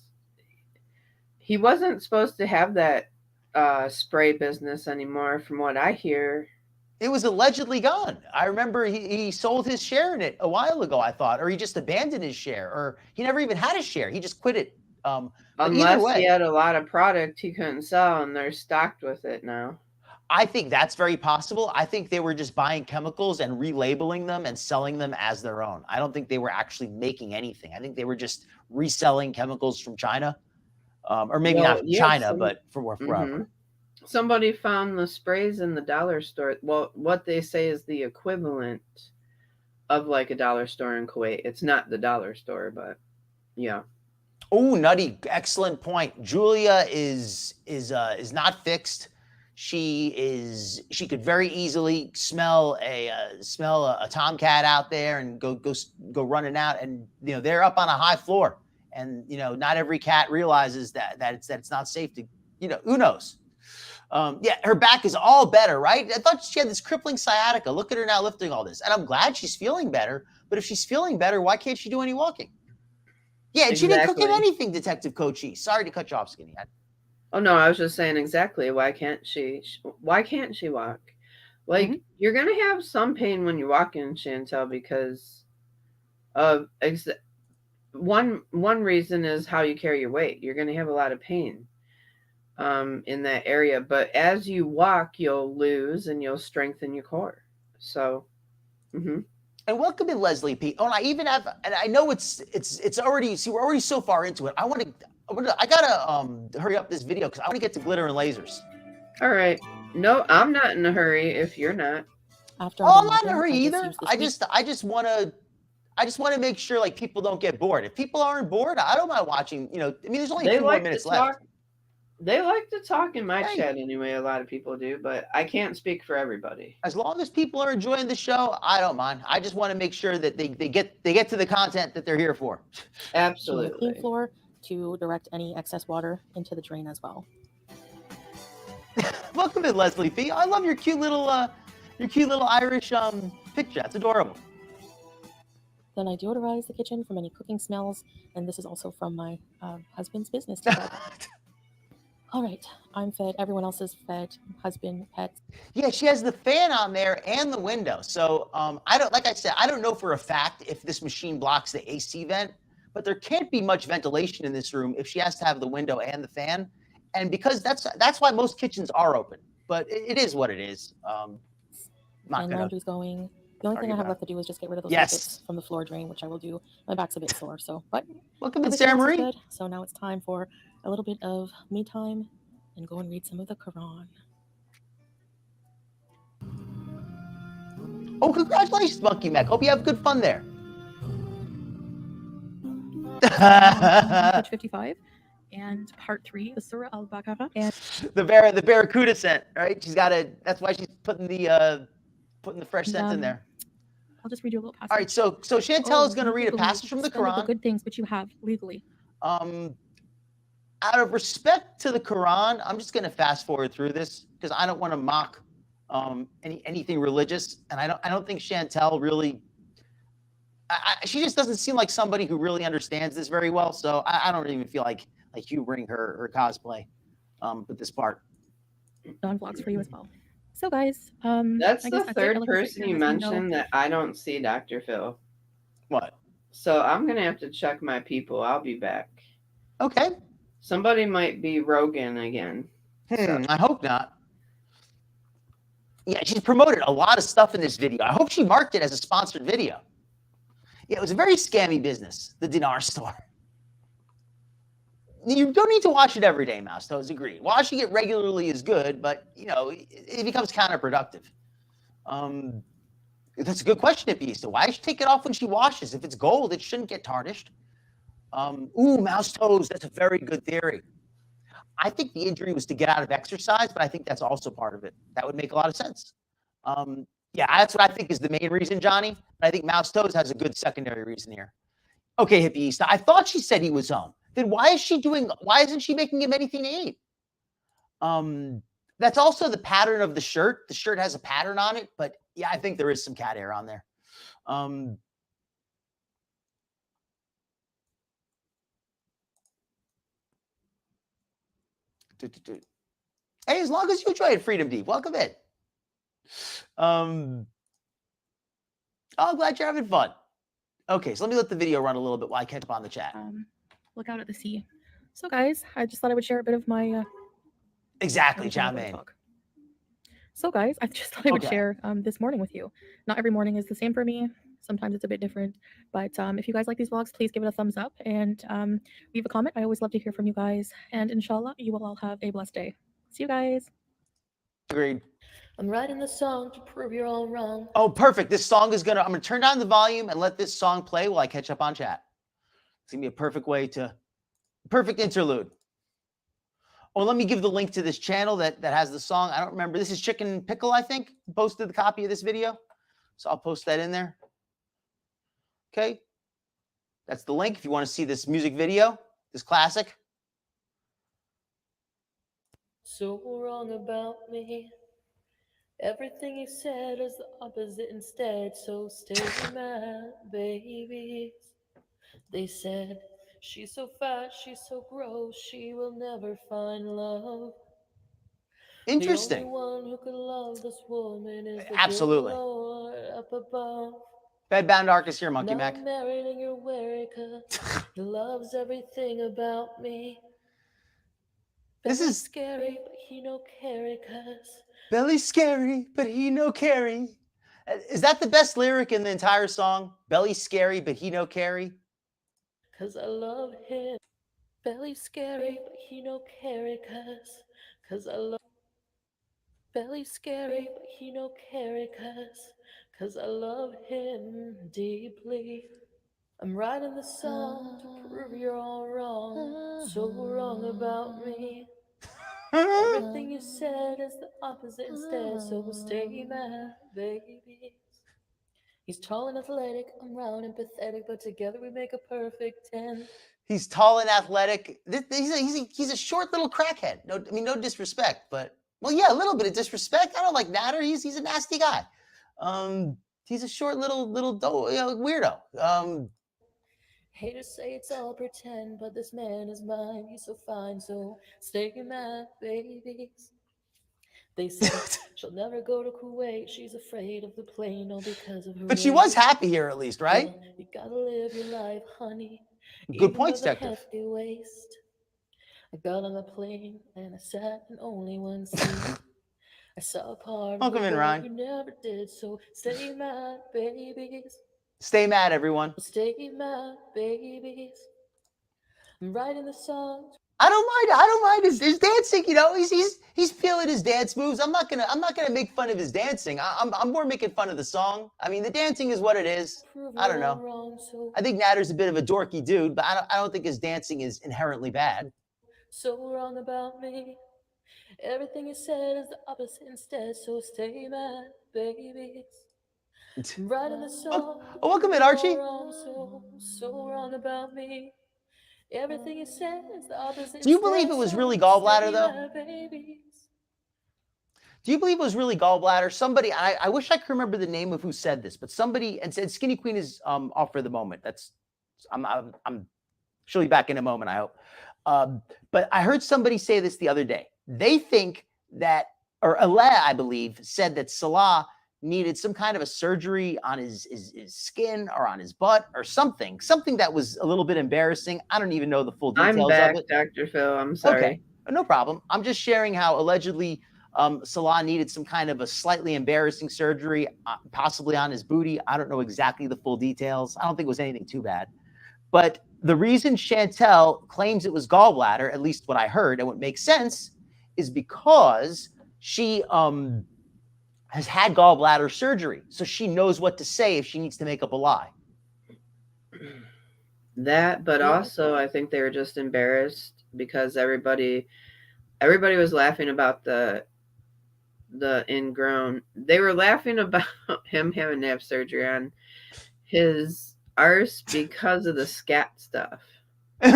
to have that spray business anymore, from what I hear. It was allegedly gone. I remember he sold his share in it a while ago, I thought, or he just abandoned his share, or he never even had a share. He just quit it. But either Unless way, he had a lot of product he couldn't sell, and they're stocked with it now. I think that's very possible. I think they were just buying chemicals and relabeling them and selling them as their own. I don't think they were actually making anything. I think they were just reselling chemicals from China, or maybe not from China, but from wherever. Somebody found the sprays in the dollar store. Well, what they say is the equivalent of like a dollar store in Kuwait. It's not the dollar store, but yeah. Oh, Nutty, excellent point. Julia is not fixed. She could very easily smell a tomcat out there and go running out, and they're up on a high floor, and not every cat realizes that it's not safe to, who knows. Yeah, her back is all better, right? I thought she had this crippling sciatica. Look at her now lifting all this, and I'm glad she's feeling better. But if she's feeling better, why can't she do any walking? Yeah, and she didn't cook him anything, Detective Coachy. Sorry to cut you off, Skinny. Oh no, I was just saying exactly. Why can't she walk? Like, you're gonna have some pain when you're walking, Chantel, because of one reason is how you carry your weight. You're gonna have a lot of pain in that area, but as you walk, you'll lose and you'll strengthen your core. So. And welcome in, Leslie P. Oh, and I even have, and I know it's already, see, we're already so far into it. I gotta hurry up this video because I want to get to Glitter and Lasers. All right. No, I'm not in a hurry if you're not. I'm not in a hurry either. I just want to make sure like people don't get bored. If people aren't bored, I don't mind watching. I mean, there's only a few more minutes left. They like to talk in my chat anyway. A lot of people do, but I can't speak for everybody. As long as people are enjoying the show, I don't mind. I just want to make sure that they get to the content that they're here for. Absolutely. Clean floor to direct any excess water into the drain as well. Welcome in, Leslie P. I love your cute little Irish picture. That's adorable. Then I deodorize the kitchen from any cooking smells, and this is also from my husband's business. All right, I'm fed. Everyone else is fed. Husband, pets. Yeah, she has the fan on there and the window. So I don't know for a fact if this machine blocks the AC vent, but there can't be much ventilation in this room if she has to have the window and the fan. And because that's why most kitchens are open. But it is what it is. And laundry's going. The only thing I have left to do is just get rid of those buckets from the floor drain, which I will do. My back's a bit sore, so. But welcome in, Sarah Marie. Good. So now it's time for a little bit of me time and go and read some of the Quran. Oh, congratulations, Monkey Mac. Hope you have good fun there. Page 55 and part 3 of Surah Al-Baqarah. And the Barracuda scent, right? That's why she's putting the fresh scent in there. I'll just read you a little passage. All right, so Chantel is going to read a passage from the Quran. The good things which you have legally. Out of respect to the Quran, I'm just going to fast forward through this because I don't want to mock anything religious, and I don't think Chantel really. She just doesn't seem like somebody who really understands this very well. So I don't even feel like humoring her cosplay with this part. On vlogs for you as well. So guys, that's the third person you mentioned that I don't see, Dr. Phil. What? So I'm gonna have to check my people. I'll be back. Okay. Somebody might be Rogan again. I hope not. Yeah, she's promoted a lot of stuff in this video. I hope she marked it as a sponsored video. Yeah, it was a very scammy business, the dinar store. You don't need to watch it every day, Mouse Toes, agreed. Watching it regularly is good, but, it becomes counterproductive. That's a good question, Ipista. Why does she take it off when she washes? If it's gold, it shouldn't get tarnished. Mouse Toes, that's a very good theory. I think the injury was to get out of exercise, but I think that's also part of it. That would make a lot of sense. Yeah, that's what I think is the main reason, Johnny. But I think Mouse Toes has a good secondary reason here. Okay, Hippieista, I thought she said he was home. Then why isn't she making him anything to eat? That's also the pattern of the shirt. The shirt has a pattern on it, but yeah, I think there is some cat hair on there. Hey, as long as you enjoy it, Freedom Deep, welcome in. Oh, I'm glad you're having fun. Okay, so let me let the video run a little bit while I catch up on the chat. Look out at the sea. So, guys, I just thought I would share a bit of my exactly, Chow Man. So, guys, I just thought I would share this morning with you. Not every morning is the same for me. Sometimes it's a bit different. But if you guys like these vlogs, please give it a thumbs up and leave a comment. I always love to hear from you guys. And inshallah, you will all have a blessed day. See you guys. Agreed. I'm writing the song to prove you're all wrong. Oh, perfect. This song is I'm gonna turn down the volume and let this song play while I catch up on chat. It's gonna be a perfect interlude. Oh, let me give the link to this channel that has the song. I don't remember. This is Chicken Pickle, I think, posted the copy of this video. So I'll post that in there. Okay. That's the link if you want to see this music video, this classic. So wrong about me. Everything you said is the opposite instead. So stay mad, babies. They said, she's so fat, she's so gross, she will never find love. Interesting. The only one who can love this woman is the absolutely good Lord up above. Bedbound Ark is here, Monkey now Mac. I'm married and you're weary 'cause he loves everything about me. This is scary, but he no carry 'cause Belly's scary, but he no carry. Is that the best lyric in the entire song? Belly's scary, but he no carry. 'Cause I love him. Belly's scary, but he no carry 'cause I love. Belly's scary, but he no carry 'cause I love him deeply. I'm writing the song to prove you're all wrong, so wrong about me. Everything you said is the opposite instead, so stay mad, babies. He's tall and athletic, I'm round and pathetic, but together we make a perfect 10. He's tall and athletic. He's a short little crackhead. No, I mean, no disrespect, but well, yeah, a little bit of disrespect. I don't like Natter. He's a nasty guy. He's a short little weirdo. Haters say it's all pretend, but this man is mine. He's so fine, so stay mad, babies. They said she'll never go to Kuwait. She's afraid of the plane, all because of her. But she was happy here, at least, right? Well, you gotta live your life, honey. Good points, Doctor. Hefty waist. I got on the plane and I sat in only one seat. I saw a part Welcome in, Ryan. You never did, so stay mad, babies. Stay mad, everyone. Stay mad, babies. I'm writing the songs. I don't mind his dancing. You know, he's feeling his dance moves. I'm not gonna make fun of his dancing. I'm more making fun of the song. I mean, the dancing is what it is. I don't know. I think Natter's a bit of a dorky dude, but I don't think his dancing is inherently bad. So wrong about me. Everything you said is the opposite instead. So stay mad, babies. I'm writing the song. Oh, welcome in, Archie. So wrong about me. Everything you said is the opposite. Do you believe it was really gallbladder, though? Do you believe it was really gallbladder? Somebody, I wish I could remember the name of who said this, but somebody, and said Skinny Queen is off for the moment. She'll be back in a moment, I hope. But I heard somebody say this the other day. They think that, or Allah, I believe, said that Salah needed some kind of a surgery on his skin or on his butt or something that was a little bit embarrassing. I don't even know the full details I'm back, of it. Dr. Phil. I'm sorry. Okay, no problem. I'm just sharing how allegedly Salah needed some kind of a slightly embarrassing surgery, possibly on his booty. I don't know exactly the full details. I don't think it was anything too bad. But the reason Chantel claims it was gallbladder, at least what I heard, and what makes sense, is because she has had gallbladder surgery. So she knows what to say if she needs to make up a lie. That, but also I think they were just embarrassed because everybody was laughing about the ingrown. They were laughing about him having to have surgery on his arse because of the scat stuff. They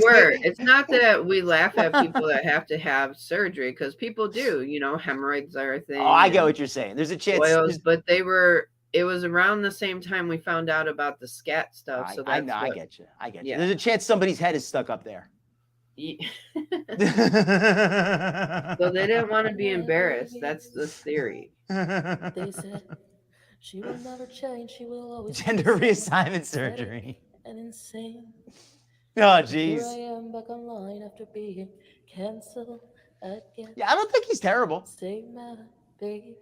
were. It's not that we laugh at people that have to have surgery, because people do, hemorrhoids are a thing. Oh, I get what you're saying. There's a chance. Oils, but it was around the same time we found out about the scat stuff. So I get you. There's a chance somebody's head is stuck up there. So they didn't want to be embarrassed. That's the theory. They said she will never change. She will always Gender reassignment surgery. And insane. Oh, Here I jeez. am back online after being canceled again. Yeah, I don't think he's terrible. Save my babies.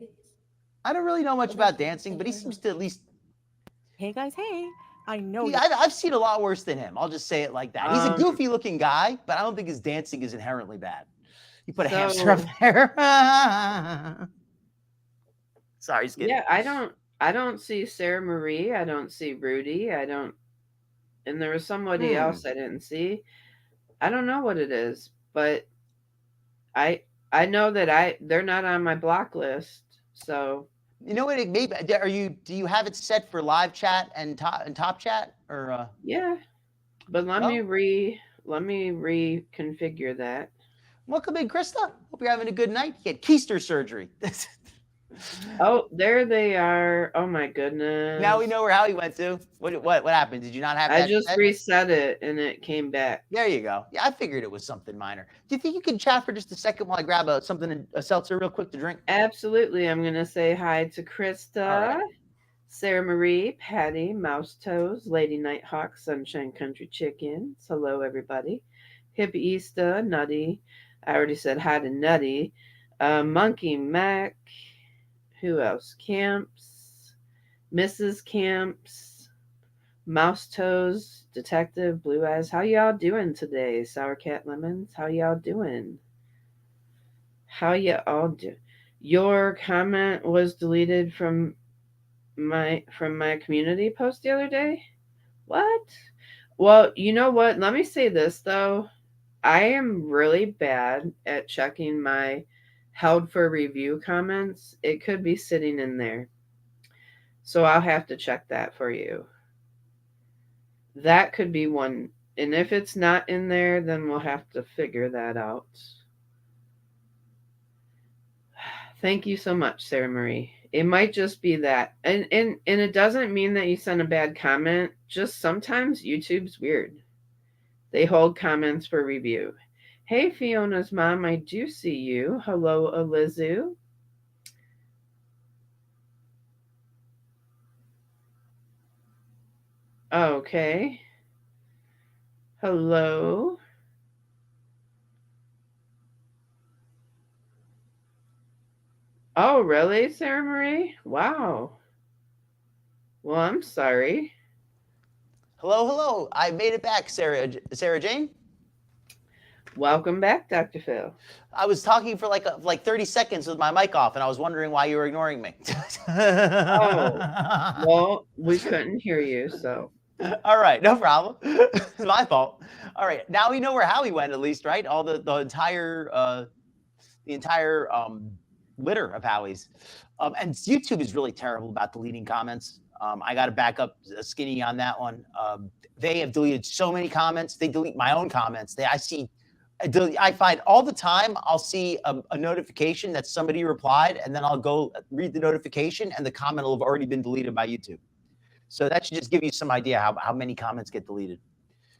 I don't really know much about dancing, but he seems to at least. Hey guys, hey. I know. Yeah, I've seen a lot worse than him. I'll just say it like that. He's a goofy looking guy, but I don't think his dancing is inherently bad. You put a hamster up there. Sorry, Skinny. Yeah, I don't see Sarah Marie. I don't see Rudy. And there was somebody else I didn't see. I don't know what it is, but I know that they're not on my block list. So you know what? Maybe do you have it set for live chat and top chat or? Yeah, but let me reconfigure that. Welcome in, Krista. Hope you're having a good night. You had keister surgery. Oh, there they are. Oh my goodness. Now we know where Howie went to. What happened? Did you not have? I just reset it and it came back. There you go. Yeah, I figured it was something minor. Do you think you can chat for just a second while I grab a seltzer real quick to drink? Absolutely. I'm gonna say hi to Krista, Sarah Marie, Patty, Mouse Toes, Lady Nighthawk, Sunshine Country Chickens. Hello, everybody. Hippie Easter, Nutty. I already said hi to Nutty. Monkey Mac. Who else? Camps, Mrs. Camps, Mouse Toes, Detective, Blue Eyes. How y'all doing today? Sour Cat Lemons. How y'all doing? How y'all do? Your comment was deleted from my community post the other day. What? Well, you know what? Let me say this though. I am really bad at checking my held for review comments. It could be sitting in there. So I'll have to check that for you. That could be one. And if it's not in there, then we'll have to figure that out. Thank you so much, Sarah Marie. It might just be that. And it doesn't mean that you send a bad comment. Just sometimes YouTube's weird. They hold comments for review. Hey, Fiona's mom, I do see you. Hello, Elizu. Okay. Hello. Oh, really, Sarah Marie? Wow. Well, I'm sorry. Hello. I made it back, SaraJane. Welcome back, Dr. Phil. I was talking for like 30 seconds with my mic off, and I was wondering why you were ignoring me. Oh, well, we couldn't hear you, so. All right, no problem. It's my fault. All right, now we know where Howie went, at least, right? All the entire litter of Howies. And YouTube is really terrible about deleting comments. I got to back up Skinny on that one. They have deleted so many comments. They delete my own comments. I find all the time I'll see a notification that somebody replied, and then I'll go read the notification, and the comment will have already been deleted by YouTube. So that should just give you some idea how many comments get deleted.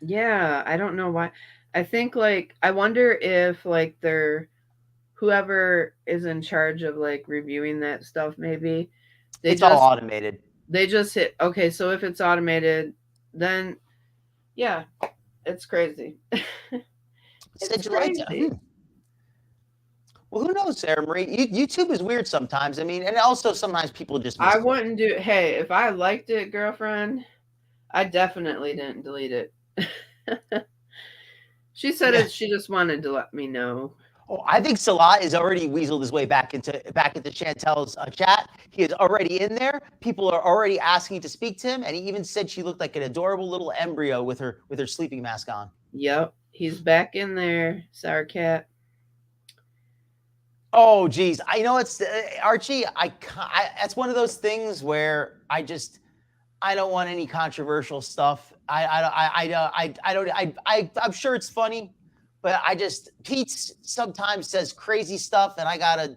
Yeah, I don't know why. I think I wonder if they're whoever is in charge of reviewing that stuff, maybe it's all automated. They just hit okay. So if it's automated, then yeah, it's crazy. It's crazy. Well, who knows, Sarah Marie? YouTube is weird sometimes. I mean, and also sometimes people just. I wouldn't do. Hey, if I liked it, girlfriend, I definitely didn't delete it. She said she just wanted to let me know. Oh, I think Salah is already weaseled his way back into Chantel's chat. He is already in there. People are already asking to speak to him, and he even said she looked like an adorable little embryo with her sleeping mask on. Yep, he's back in there, Sour Cat. Oh, geez, I know it's Archie. That's one of those things where I don't want any controversial stuff. I'm sure it's funny. But Pete sometimes says crazy stuff, and I gotta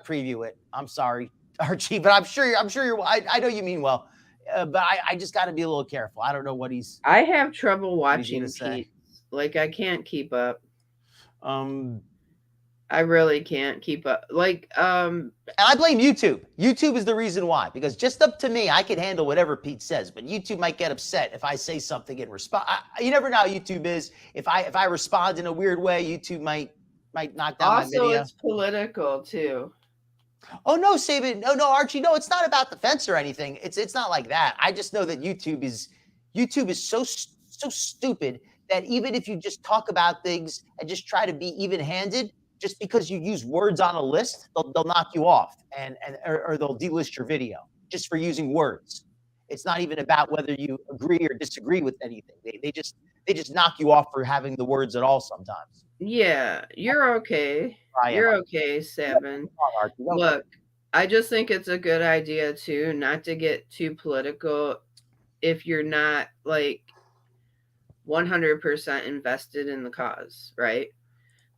preview it. I'm sorry, Archie, but I'm sure you're. I know you mean well, but I just got to be a little careful. I don't know what he's. I have trouble watching Pete. I can't keep up. I really can't keep up. And I blame YouTube. YouTube is the reason why, because just up to me, I can handle whatever Pete says, but YouTube might get upset if I say something in response. You never know how YouTube is. If I respond in a weird way, YouTube might knock down my video. Also, it's political too. Oh no, Saban. No, Archie. No, it's not about the fence or anything. It's not like that. I just know that YouTube is so stupid that even if you just talk about things and just try to be even-handed, just because you use words on a list, they'll knock you off or they'll delist your video just for using words. It's not even about whether you agree or disagree with anything. They just knock you off for having the words at all sometimes. Yeah, you're okay. You're okay, Seven. Look, I just think it's a good idea too, not to get too political if you're not like 100% invested in the cause, right?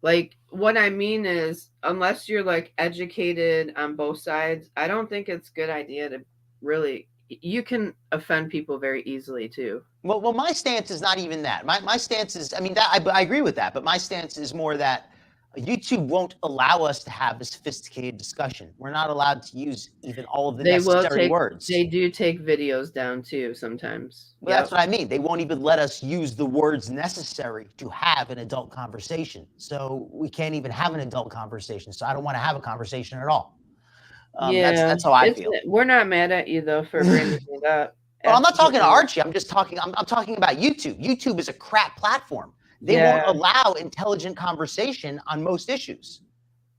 Like, what I mean is, unless you're like educated on both sides, I don't think it's a good idea to really, you can offend people very easily too. Well, my stance is not even that. My stance is, I mean, that I agree with that, but my stance is more that YouTube won't allow us to have a sophisticated discussion. We're not allowed to use even all of the necessary words. They do take videos down too sometimes. Well, that's what I mean. They won't even let us use the words necessary to have an adult conversation. So we can't even have an adult conversation. So I don't want to have a conversation at all. That's how I feel. We're not mad at you though for bringing it up. Well, I'm not talking to Archie. I'm talking about YouTube. YouTube is a crap platform. They won't allow intelligent converswhen on most issues.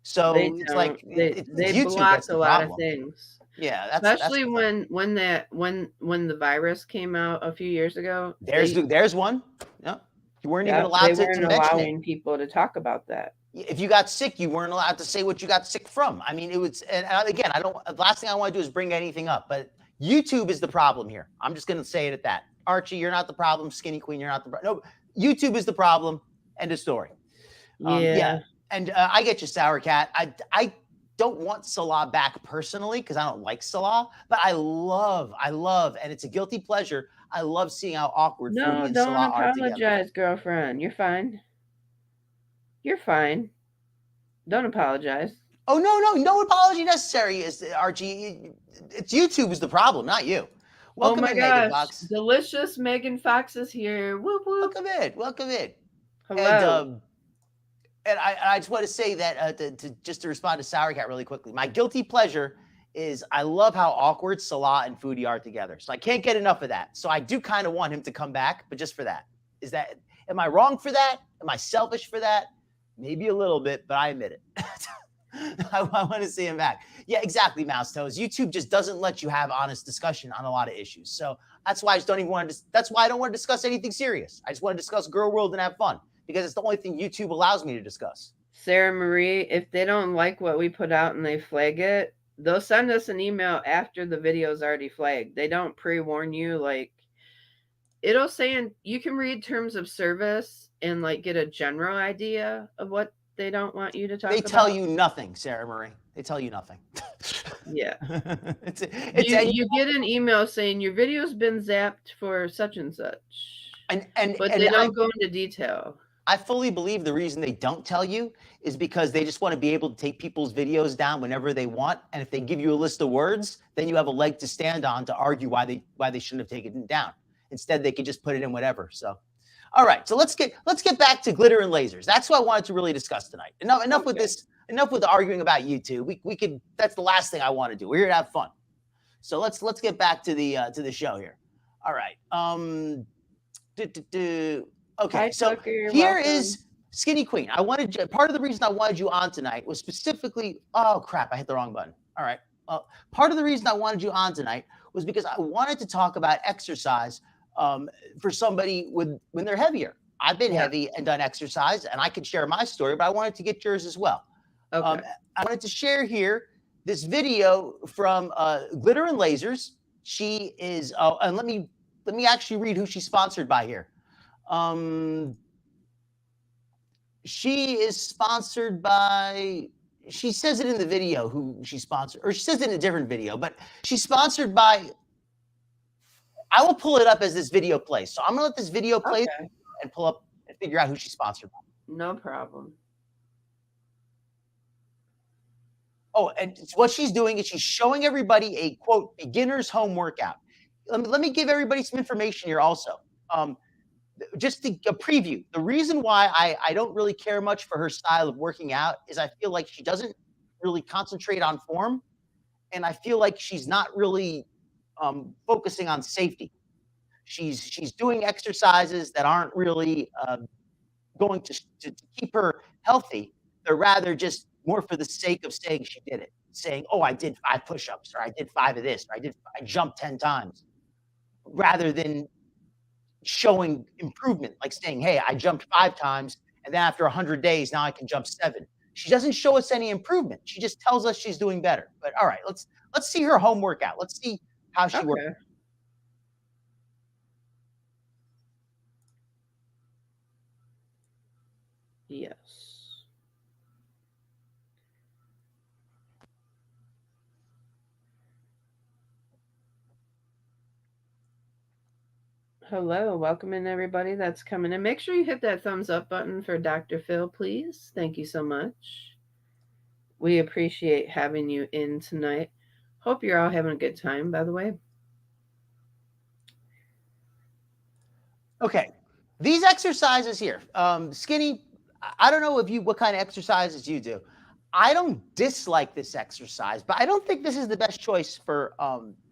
So it's like they block a lot of things. Yeah, especially when the virus came out a few years ago. There's one. No, you weren't even allowed to allowing people to talk about that. If you got sick, you weren't allowed to say what you got sick from. I mean, it was. And again, the last thing I want to do is bring anything up, but YouTube is the problem here. I'm just going to say it at that. Archie, you're not the problem. Skinny Queen, you're not the problem. No. YouTube is the problem. End of story. Yeah. And I get you, Sour Cat. I don't want Salah back personally because I don't like Salah, but I love, and it's a guilty pleasure. I love seeing how awkward Foodie and Salah are together. Don't apologize, girlfriend. You're fine. You're fine. Don't apologize. Oh, no apology necessary, Archie. It's YouTube is the problem, not you. Welcome in, Megan Fox. Delicious Megan Fox is here. Whoop, whoop. Welcome in. Hello. And I just want to say that to respond to Sour Cat really quickly. My guilty pleasure is I love how awkward Salah and Foodie are together. So I can't get enough of that. So I do kind of want him to come back, but just for that. Am I wrong for that? Am I selfish for that? Maybe a little bit, but I admit it. I want to see him back. Yeah, exactly, Mouse Toes. YouTube just doesn't let you have honest discussion on a lot of issues. So that's why I just don't even want to. That's why I don't want to discuss anything serious. I just want to discuss Girl World and have fun because it's the only thing YouTube allows me to discuss. Sarah Marie, if they don't like what we put out and they flag it, they'll send us an email after the video is already flagged. They don't pre-warn you. Like, it'll say you can read terms of service and like get a general idea of what they don't want you to talk about. They tell you nothing, Sarah Marie. They tell you nothing. Yeah. You get an email saying your video's been zapped but they don't go into detail. I fully believe the reason they don't tell you is because they just want to be able to take people's videos down whenever they want. And if they give you a list of words, then you have a leg to stand on to argue why they shouldn't have taken it down. Instead, they can just put it in whatever. So, all right. So let's get back to Glitter and Lasers. That's what I wanted to really discuss tonight. Enough with this. Enough with the arguing about YouTube. We could. That's the last thing I want to do. We're here to have fun. So let's get back to the show here. All right. Okay, so here is Skinny Queen. Part of the reason I wanted you on tonight was specifically, oh crap, I hit the wrong button. All right. Part of the reason I wanted you on tonight was because I wanted to talk about exercise for somebody when they're heavier. I've been heavy and done exercise, and I could share my story, but I wanted to get yours as well. Okay. I wanted to share here this video from Glitter and Lasers. She is, and let me actually read who she's sponsored by here. She is sponsored by, she says it in the video who she's sponsored, or she says it in a different video, but she's sponsored by, I will pull it up as this video plays. So I'm gonna let this video play and pull up and figure out who she's sponsored by. No problem. Oh, and what she's doing is she's showing everybody a, quote, beginner's home workout. Let me give everybody some information here also. Just a preview. The reason why I don't really care much for her style of working out is I feel like she doesn't really concentrate on form, and I feel like she's not really focusing on safety. She's doing exercises that aren't really going to keep her healthy. They're rather just more for the sake of saying she did it, saying, "Oh, I did 5 push-ups, or I did 5 of this, or I jumped 10 times," rather than showing improvement, like saying, "Hey, I jumped 5 times, and then after 100 days, now I can jump 7." She doesn't show us any improvement. She just tells us she's doing better. But all right, let's see her home workout. Let's see how she works. Yes. Hello, welcome in everybody that's coming in. Make sure you hit that thumbs up button for Dr. Phil, please. Thank you so much. We appreciate having you in tonight. Hope you're all having a good time, by the way. Okay, these exercises here, Skinny, I don't know what kind of exercises you do. I don't dislike this exercise, but I don't think this is the best choice for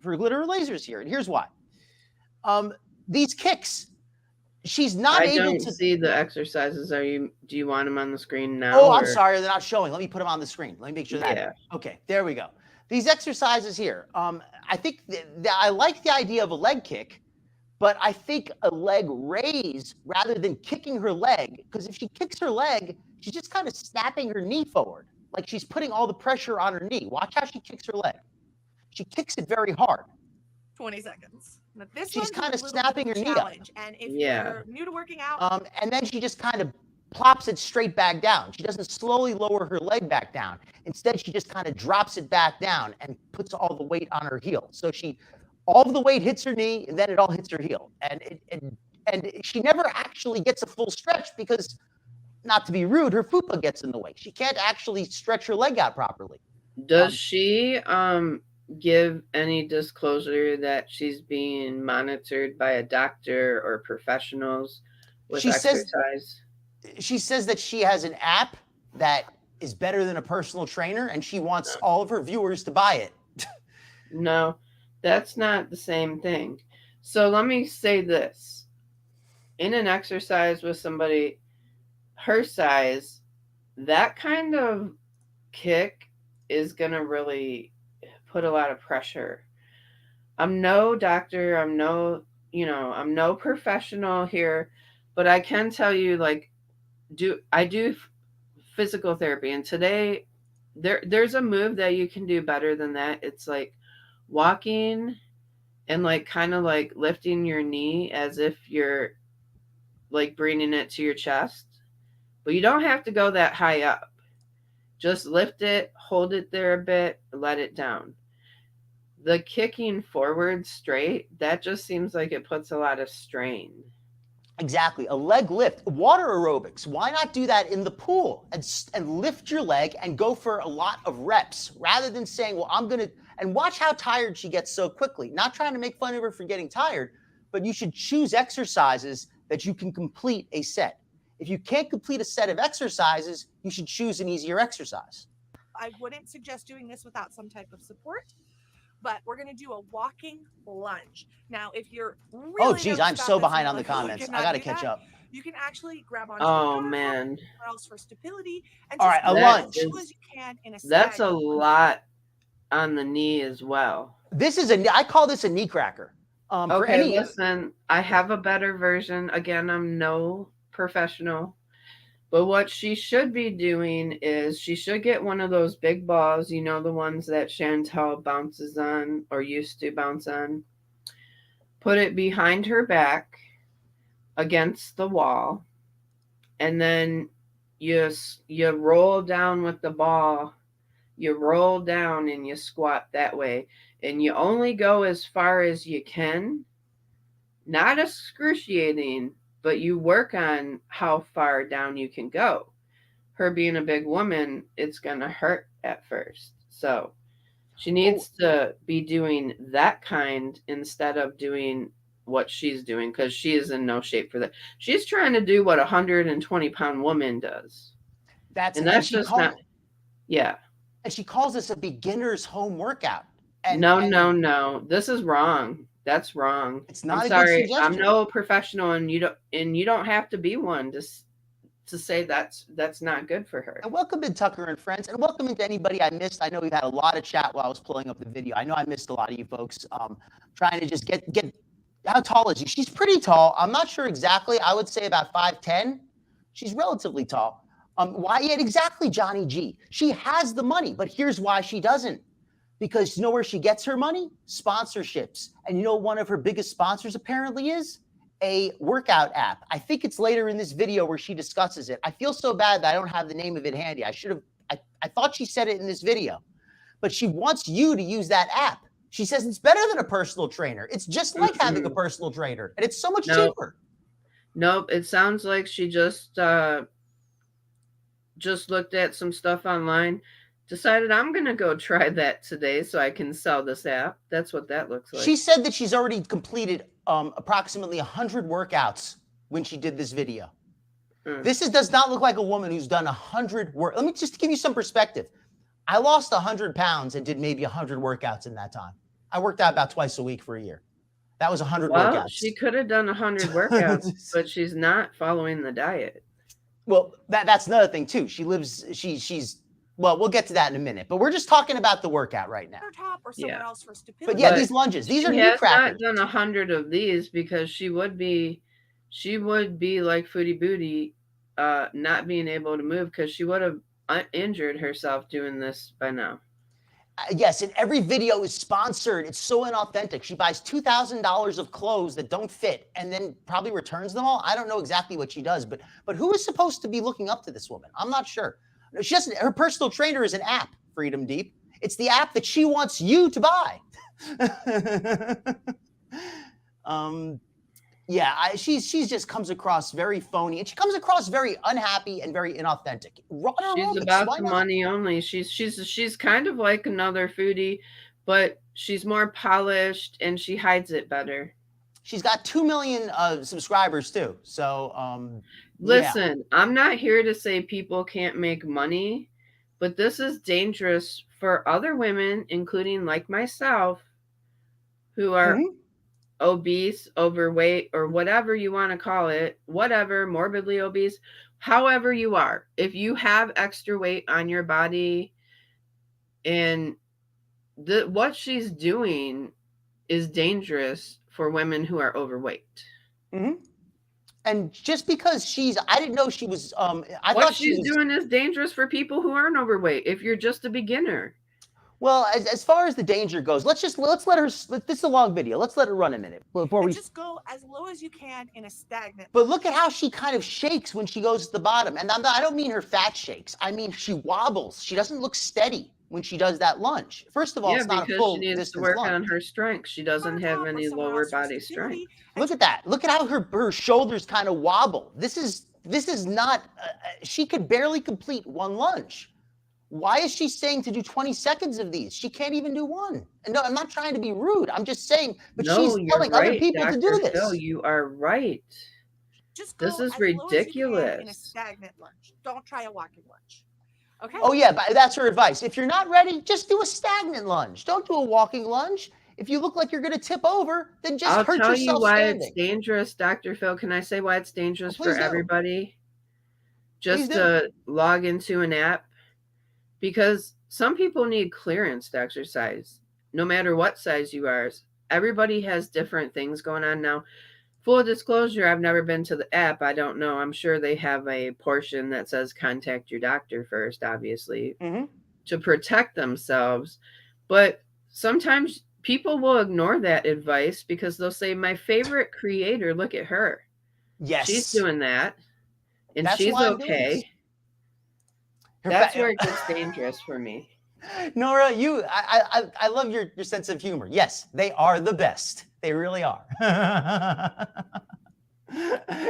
Glitter&Lazers here, and here's why. These kicks, she's not able to see the exercises. Do you want them on the screen now? Oh, I'm sorry, they're not showing. Let me put them on the screen. Let me make sure that. Yeah. Okay, there we go. These exercises here, I think I like the idea of a leg kick, but I think a leg raise rather than kicking her leg, because if she kicks her leg, she's just kind of snapping her knee forward, like she's putting all the pressure on her knee. Watch how she kicks her leg. She kicks it very hard. 20 seconds. Now, this she's kind of a snapping her knee up. And if you're new to working out, and then she just kind of plops it straight back down. She doesn't slowly lower her leg back down. Instead, she just kind of drops it back down and puts all the weight on her heel. So all of the weight hits her knee, and then it all hits her heel. And she never actually gets a full stretch because, not to be rude, her fupa gets in the way. She can't actually stretch her leg out properly. Does she give any disclosure that she's being monitored by a doctor or professionals with exercise? She says that she has an app that is better than a personal trainer, and she wants all of her viewers to buy it. No, that's not the same thing. So let me say this. In an exercise with somebody her size, that kind of kick is going to really put a lot of pressure. I'm no doctor, I'm no professional here, but I can tell you, like, I do physical therapy, and today there's a move that you can do better than that. It's like walking and like kind of like lifting your knee as if you're like bringing it to your chest, but you don't have to go that high up. Just lift it, hold it there a bit, let it down. The kicking forward straight, that just seems like it puts a lot of strain. Exactly. A leg lift, water aerobics. Why not do that in the pool and lift your leg and go for a lot of reps rather than saying, well, I'm going to, and watch how tired she gets so quickly. Not trying to make fun of her for getting tired, but you should choose exercises that you can complete a set. If you can't complete a set of exercises, you should choose an easier exercise. I wouldn't suggest doing this without some type of support, but we're going to do a walking lunge. Now, if you're really oh, geez, I'm so behind on the comments. I got to catch up. You can actually grab onto man. or else for stability. And all right, a lunge. As you can in a that's a lot on the knee as well. This is I call this a knee cracker. Okay, listen, I have a better version. Again, I'm no professional, but what she should be doing is she should get one of those big balls, the ones that Chantel bounces on or used to bounce on, put it behind her back against the wall, and then you roll down with the ball. You roll down and you squat that way, and you only go as far as you can. Not excruciating, but you work on how far down you can go. Her being a big woman, it's going to hurt at first. So she needs to be doing that kind instead of doing what she's doing, because she is in no shape for that. She's trying to do what a 120-pound woman does. That's just not. Yeah. And she calls this a beginner's home workout. No. This is wrong. That's wrong. It's not. I'm sorry. I'm no professional, and you don't have to be one to say that's not good for her. And welcome to Tucker and Friends, and welcome into anybody I missed. I know we've had a lot of chat while I was pulling up the video. I know I missed a lot of you folks. Trying to just get. How tall is she? She's pretty tall. I'm not sure exactly. I would say about 5'10". She's relatively tall. Why? Yeah, exactly, Johnny G. She has the money, but here's why she doesn't. Because you know where she gets her money? Sponsorships. And you know one of her biggest sponsors apparently is? A workout app. I think it's later in this video where she discusses it. I feel so bad that I don't have the name of it handy. I thought she said it in this video. But she wants you to use that app. She says it's better than a personal trainer. It's just like having a personal trainer. And it's so much cheaper. Nope. It sounds like she just looked at some stuff online, decided I'm going to go try that today so I can sell this app. That's what that looks like. She said that she's already completed approximately 100 workouts when she did this video. This does not look like a woman who's done 100 work. Let me just give you some perspective. I lost 100 pounds and did maybe 100 workouts in that time. I worked out about twice a week for a year. That was 100 workouts. She could have done 100 workouts, but she's not following the diet. Well, that's another thing too. Well, we'll get to that in a minute, but we're just talking about the workout right now. Or somewhere else for stupidity. But yeah, these lunges, these are new crackers. She has not done 100 of these because she would be like Foodie Booty, not being able to move, because she would have injured herself doing this by now. Yes, and every video is sponsored. It's so inauthentic. She buys $2,000 of clothes that don't fit and then probably returns them all. I don't know exactly what she does, but who is supposed to be looking up to this woman? I'm not sure. She doesn't. Her personal trainer is an app, Freedom Deep. It's the app that she wants you to buy. She just comes across very phony, and she comes across very unhappy and very inauthentic. She's about the money only. She's kind of like another Foodie, but she's more polished and she hides it better. She's got 2 million subscribers too. So listen, I'm not here to say people can't make money, but this is dangerous for other women, including like myself, who are obese, overweight, or whatever you want to call it, whatever, morbidly obese, however you are. If you have extra weight on your body, and what she's doing is dangerous for women who are overweight. And just because I didn't know she was, what she's doing is dangerous for people who aren't overweight. If you're just a beginner. Well, as far as the danger goes, let's let her. This is a long video. Let's let her run a minute before we just go as low as you can in a stagnant. But look at how she kind of shakes when she goes to the bottom, and I don't mean her fat shakes. I mean she wobbles. She doesn't look steady when she does that lunge. First of all, it's not a full she needs to work on her strength. She doesn't have any lower body strength. Look at that. Look at how her shoulders kind of wobble. This is not. She could barely complete one lunge. Why is she saying to do 20 seconds of these? She can't even do one. And no, I'm not trying to be rude. I'm just saying, but she's telling other people to do this. No, you are right. This is ridiculous. In a stagnant lunge. Don't try a walking lunge. Okay? Oh yeah, but that's her advice. If you're not ready, just do a stagnant lunge. Don't do a walking lunge. If you look like you're going to tip over, then just hurt yourself standing. I'll tell you why it's dangerous, Dr. Phil. Can I say why it's dangerous for everybody? Just to log into an app. Because some people need clearance to exercise, no matter what size you are. Everybody has different things going on now. Full disclosure, I've never been to the app. I don't know. I'm sure they have a portion that says contact your doctor first, obviously, to protect themselves. But sometimes people will ignore that advice because they'll say, my favorite creator, look at her. Yes. She's doing that. And she's okay. That's where it gets dangerous for me. Nora, I love your sense of humor. Yes, they are the best. They really are.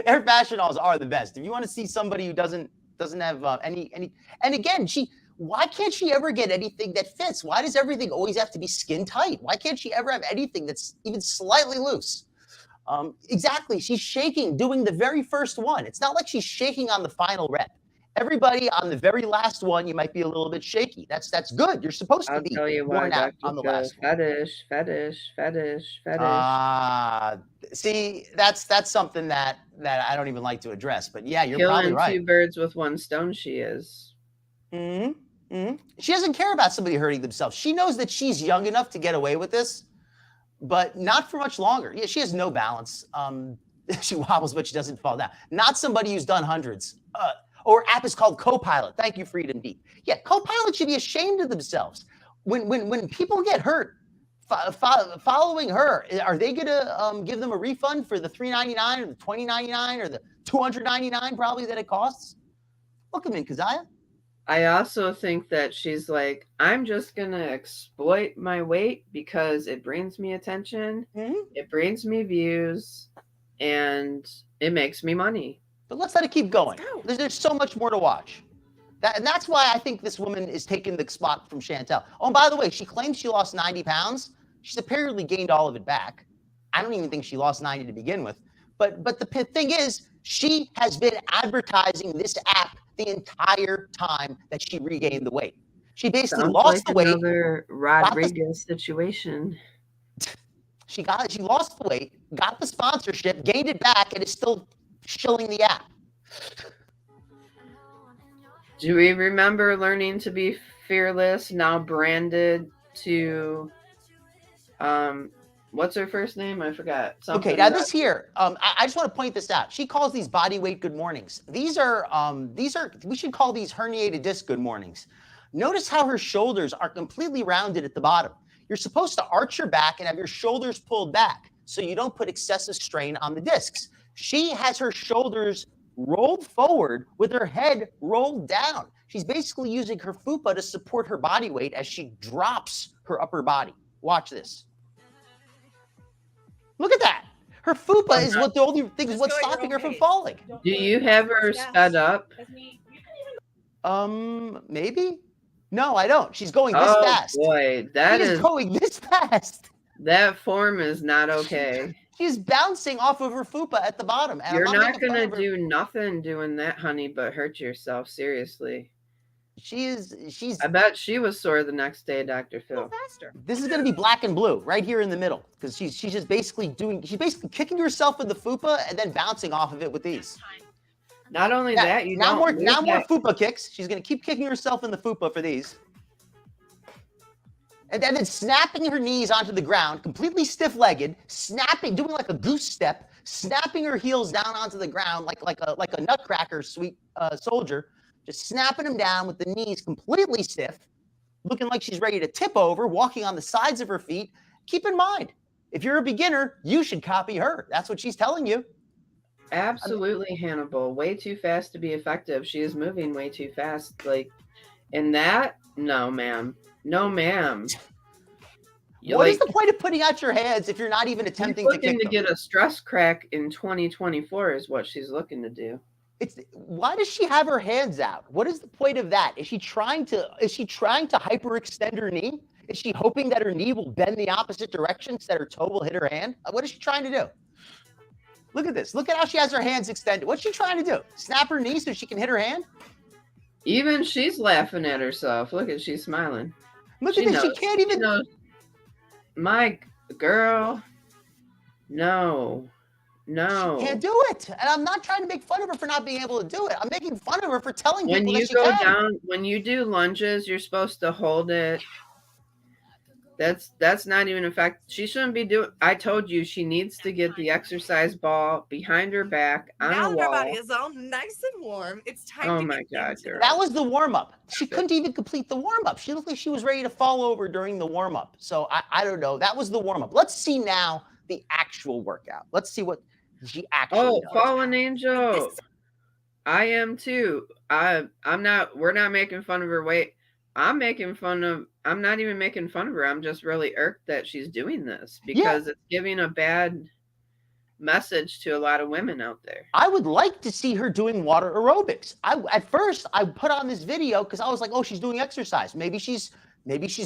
Air fashion dolls are the best. If you want to see somebody who doesn't have any, and again, why can't she ever get anything that fits? Why does everything always have to be skin tight? Why can't she ever have anything that's even slightly loose? Exactly. She's shaking doing the very first one. It's not like she's shaking on the final rep. Everybody on the very last one, you might be a little bit shaky. That's good. You're supposed to be worn out on the last one. Fetish. See, that's something that I don't even like to address. But yeah, you're Killing probably right. 2 birds with 1 stone. She is. She doesn't care about somebody hurting themselves. She knows that she's young enough to get away with this, but not for much longer. Yeah, she has no balance. She wobbles, but she doesn't fall down. Not somebody who's done hundreds. Or app is called Copilot. Thank you, Freedom Deep. Yeah, Copilot should be ashamed of themselves. When people get hurt following her, are they gonna give them a refund for the $3.99 or the $20.99 or the $299 probably that it costs? Look at me, Keziah. I also think that she's like, I'm just gonna exploit my weight because it brings me attention, it brings me views, and it makes me money. But let's let it keep going. There's so much more to watch. And that's why I think this woman is taking the spot from Chantel. Oh, and by the way, she claims she lost 90 pounds. She's apparently gained all of it back. I don't even think she lost 90 to begin with. But the thing is, she has been advertising this app the entire time that she regained the weight. She basically lost the weight. Another Rodriguez situation. She lost the weight, got the sponsorship, gained it back, and is still shilling the app. Do we remember learning to be fearless? Now branded to, what's her first name? I forgot. Okay, now this here, I just want to point this out. She calls these body weight good mornings. These are, we should call these herniated disc good mornings. Notice how her shoulders are completely rounded at the bottom. You're supposed to arch your back and have your shoulders pulled back so you don't put excessive strain on the discs. She has her shoulders rolled forward with her head rolled down. She's basically using her fupa to support her body weight as she drops her upper body. Watch this. Look at that. Her fupa is what the only thing is what's stopping her from falling. Do you have her sped up? Maybe. No, I don't. She's going this fast. Oh boy, she is going this fast. That form is not okay. She's bouncing off of her fupa at the bottom. And you're not gonna do nothing doing that, honey, but hurt yourself. Seriously. She's. I bet she was sore the next day, Dr. Phil. Faster. This is gonna be black and blue right here in the middle because she's just basically kicking herself with the fupa and then bouncing off of it with these. Not only that, now more fupa kicks. She's gonna keep kicking herself in the fupa for these. And then snapping her knees onto the ground, completely stiff-legged, doing like a goose step, snapping her heels down onto the ground like a nutcracker sweet soldier, just snapping them down with the knees completely stiff, looking like she's ready to tip over, walking on the sides of her feet. Keep in mind, if you're a beginner, you should copy her. That's what she's telling you. Absolutely, Hannibal. Way too fast to be effective. She is moving way too fast. Like, in that, no, ma'am. No, ma'am. What is the point of putting out your hands if you're not even attempting to kick them? Looking to get a stress crack in 2024 is what she's looking to do. Why does she have her hands out? What is the point of that? Is she trying to hyperextend her knee? Is she hoping that her knee will bend the opposite direction so that her toe will hit her hand? What is she trying to do? Look at this. Look at how she has her hands extended. What's she trying to do? Snap her knee so she can hit her hand? Even she's laughing at herself. Look at she's smiling. Look at this. She can't even. My girl. No. She can't do it. And I'm not trying to make fun of her for not being able to do it. I'm making fun of her for telling people that she can. When you go down, when you do lunges, you're supposed to hold it. That's not even a fact. She shouldn't be doing. I told you she needs to get the exercise ball behind her back on a wall. Now her body is all nice and warm. It's time. Oh my God, girl. That was the warm up. She couldn't even complete the warm up. She looked like she was ready to fall over during the warm up. So I don't know. That was the warm up. Let's see now the actual workout. Let's see what she actually does. Fallen angel. I am too. I'm not. We're not making fun of her weight. I'm not even making fun of her. I'm just really irked that she's doing this because it's giving a bad message to a lot of women out there. I would like to see her doing water aerobics. At first I put on this video because I was like, oh, she's doing exercise. Maybe she's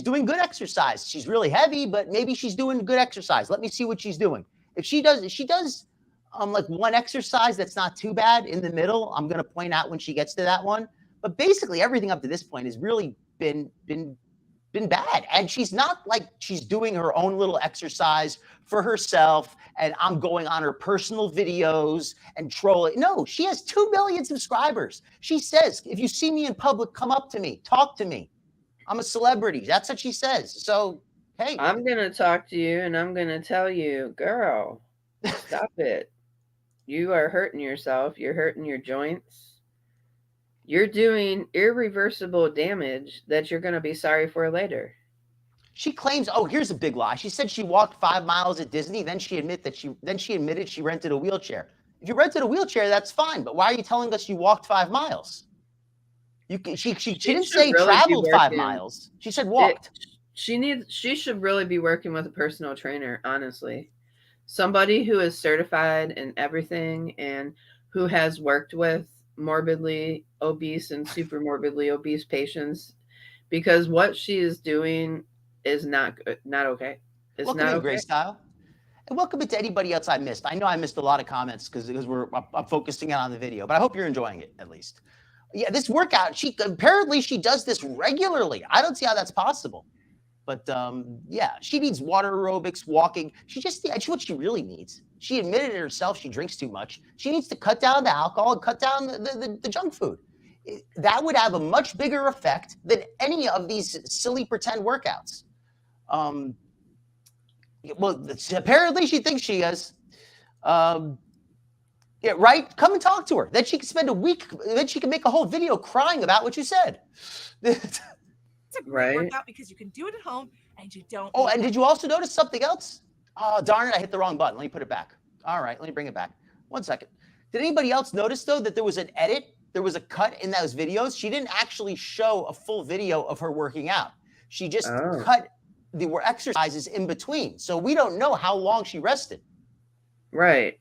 doing good exercise. She's really heavy, but maybe she's doing good exercise. Let me see what she's doing. If she does like one exercise that's not too bad in the middle, I'm gonna point out when she gets to that one. But basically everything up to this point has really been bad. And she's not like she's doing her own little exercise for herself and I'm going on her personal videos and trolling. No, she has 2 million subscribers. She says, if you see me in public, come up to me, talk to me. I'm a celebrity. That's what she says. So, hey. I'm going to talk to you and I'm going to tell you, girl, stop it. You are hurting yourself. You're hurting your joints. You're doing irreversible damage that you're going to be sorry for later. She claims, oh, here's a big lie. She said she walked 5 miles at Disney. Then she admitted she rented a wheelchair. If you rented a wheelchair, that's fine. But why are you telling us you walked 5 miles? She didn't say really traveled 5 miles. She said walked. She should really be working with a personal trainer, honestly. Somebody who is certified in everything and who has worked with morbidly obese and super morbidly obese patients, because what she is doing is not okay. It's welcome not in, okay. Gray Style. And welcome to anybody else I missed. I know I missed a lot of comments because I'm focusing on the video, but I hope you're enjoying it at least. Yeah, this workout, apparently she does this regularly. I don't see how that's possible. But yeah, she needs water aerobics, walking. That's what she really needs. She admitted it herself. She drinks too much. She needs to cut down the alcohol and cut down the junk food. That would have a much bigger effect than any of these silly pretend workouts. Well, apparently she thinks she is. Yeah, right? Come and talk to her. Then she can spend a week. Then she can make a whole video crying about what you said. It's a great workout because you can do it at home and you don't. Oh, and did you also notice something else? Oh, darn it, I hit the wrong button. Let me put it back. All right, let me bring it back. 1 second. Did anybody else notice, though, that there was an edit? There was a cut in those videos. She didn't actually show a full video of her working out. She just cut the exercises in between. So we don't know how long she rested. Right.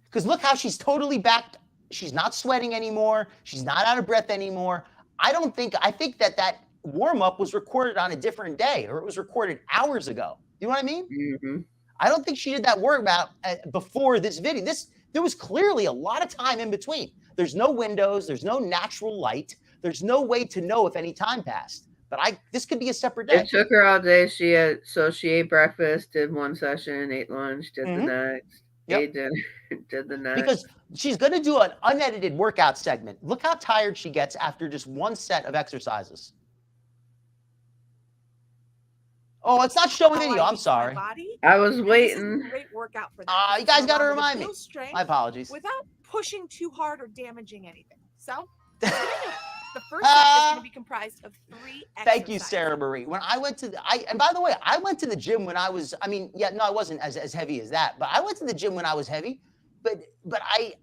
Because look how she's totally backed. She's not sweating anymore. She's not out of breath anymore. I think that warm-up was recorded on a different day, or it was recorded hours ago. You know what I mean? Mm-hmm. I don't think she did that workout before this video. There was clearly a lot of time in between. There's no windows. There's no natural light. There's no way to know if any time passed. But this could be a separate day. It took her all day. She ate breakfast, did one session, ate lunch, did the next, ate dinner, did the next. Because she's going to do an unedited workout segment. Look how tired she gets after just one set of exercises. Oh, it's not showing video. I'm sorry. I was waiting. This is a great workout for that. You guys got to remind me. My apologies. Without pushing too hard or damaging anything. So the first set is going to be comprised of 3 exercises. Thank you, Sarah Marie. When I went to and by the way, I went to the gym when I was, I wasn't as heavy as that, but I went to the gym when I was heavy, but I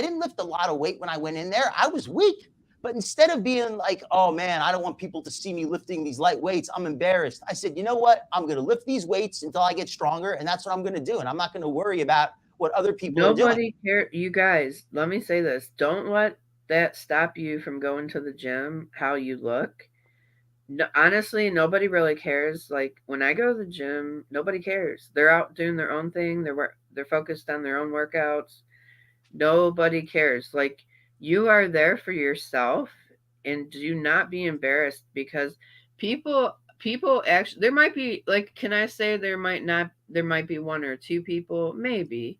didn't lift a lot of weight when I went in there. I was weak. But instead of being like, oh man, I don't want people to see me lifting these light weights, I'm embarrassed. I said, you know what? I'm going to lift these weights until I get stronger. And that's what I'm going to do. And I'm not going to worry about what other people are doing. Nobody cares. You guys, let me say this. Don't let that stop you from going to the gym, how you look. No, honestly, nobody really cares. Like when I go to the gym, nobody cares. They're out doing their own thing. They're focused on their own workouts. Nobody cares. Like, you are there for yourself, and do not be embarrassed, because people actually, there might be, like, can I say there might be 1 or 2 people maybe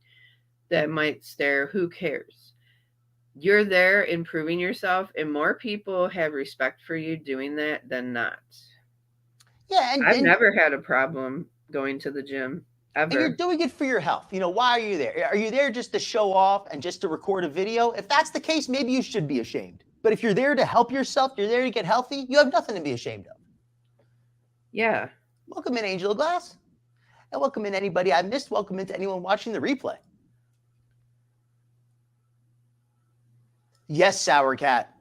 that might stare. Who cares? You're there improving yourself, and more people have respect for you doing that than not. Yeah, I've never had a problem going to the gym. Ever. And you're doing it for your health. Why are you there? Are you there just to show off and just to record a video? If that's the case, maybe you should be ashamed. But if you're there to help yourself, you're there to get healthy, you have nothing to be ashamed of. Yeah. Welcome in, Angel of Glass. And welcome in anybody I missed. Welcome into anyone watching the replay. Yes, Sour Cat.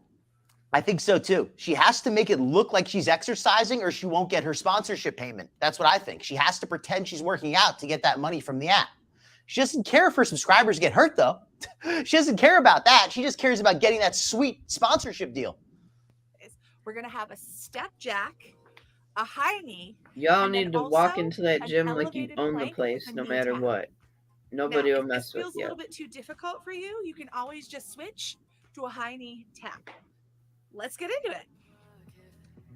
I think so too. She has to make it look like she's exercising or she won't get her sponsorship payment. That's what I think. She has to pretend she's working out to get that money from the app. She doesn't care if her subscribers get hurt, though. She doesn't care about that. She just cares about getting that sweet sponsorship deal. We're going to have a step jack, a high knee. Y'all need to walk into that gym like you own the place, no matter what. Nobody will mess with you. If this feels a little bit too difficult for you, you can always just switch to a high knee tap. Let's get into it.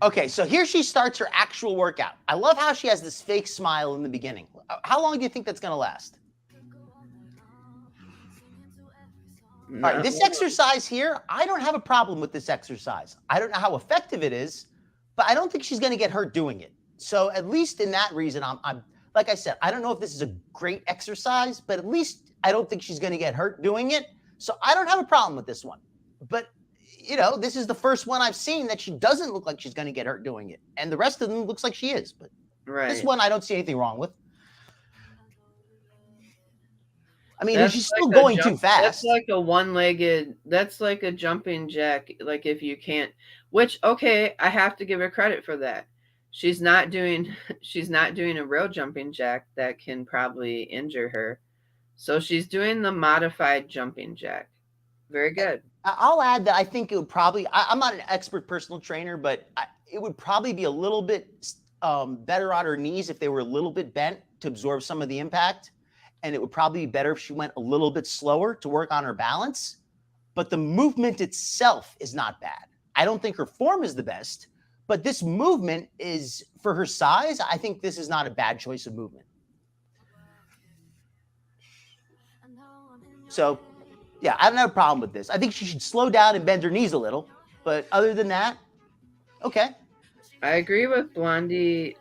Okay, so here she starts her actual workout. I love how she has this fake smile in the beginning. How long do you think that's going to last? All right, this exercise here, I don't have a problem with this exercise. I don't know how effective it is, but I don't think she's going to get hurt doing it. So at least in that reason, I'm like I said, I don't know if this is a great exercise, but at least I don't think she's going to get hurt doing it. So I don't have a problem with this one. But, you know, this is the first one I've seen that she doesn't look like she's going to get hurt doing it. And the rest of them looks like she is. But this one I don't see anything wrong with. I mean, she's still going too fast. That's like a one-legged, that's like a jumping jack. Like if you can't, which, okay, I have to give her credit for that. She's not doing a real jumping jack that can probably injure her. So she's doing the modified jumping jack. Very good. I'll add that I think it would probably, I'm not an expert personal trainer, but it would probably be a little bit better on her knees if they were a little bit bent to absorb some of the impact. And it would probably be better if she went a little bit slower to work on her balance. But the movement itself is not bad. I don't think her form is the best, but this movement is, for her size, I think this is not a bad choice of movement. So, yeah, I don't have a problem with this. I think she should slow down and bend her knees a little. But other than that, okay. I agree with Blondie.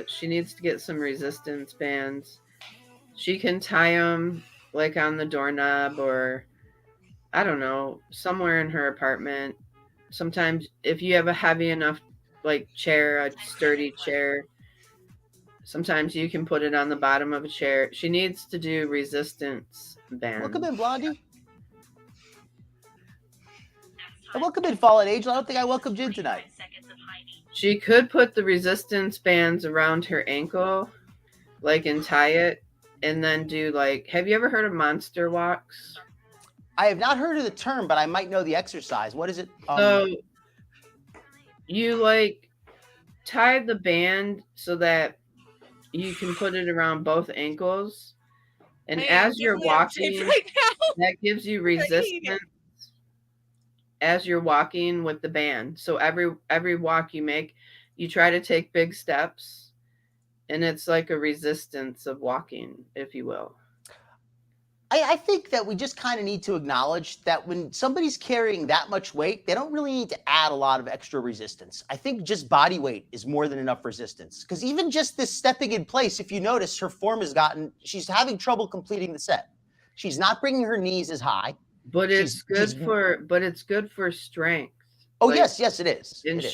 She needs to get some resistance bands. She can tie them like on the doorknob or, I don't know, somewhere in her apartment. Sometimes if you have a heavy enough like chair, a sturdy chair, sometimes you can put it on the bottom of a chair. She needs to do resistance bands. Welcome in, Blondie. And welcome in, Fallen Angel. I don't think I welcomed you in tonight. She could put the resistance bands around her ankle, like, and tie it. And then do like, have you ever heard of monster walks? I have not heard of the term, but I might know the exercise. What is it? So you like tie the band so that you can put it around both ankles. And as you're walking, that gives you resistance as you're walking with the band. So every walk you make, you try to take big steps. And it's like a resistance of walking, if you will. I think that we just kind of need to acknowledge that when somebody's carrying that much weight, they don't really need to add a lot of extra resistance. I think just body weight is more than enough resistance. Because even just this stepping in place, if you notice, her form has gotten, she's having trouble completing the set. She's not bringing her knees as high. But it's good for strength. Oh, like, yes, it is. And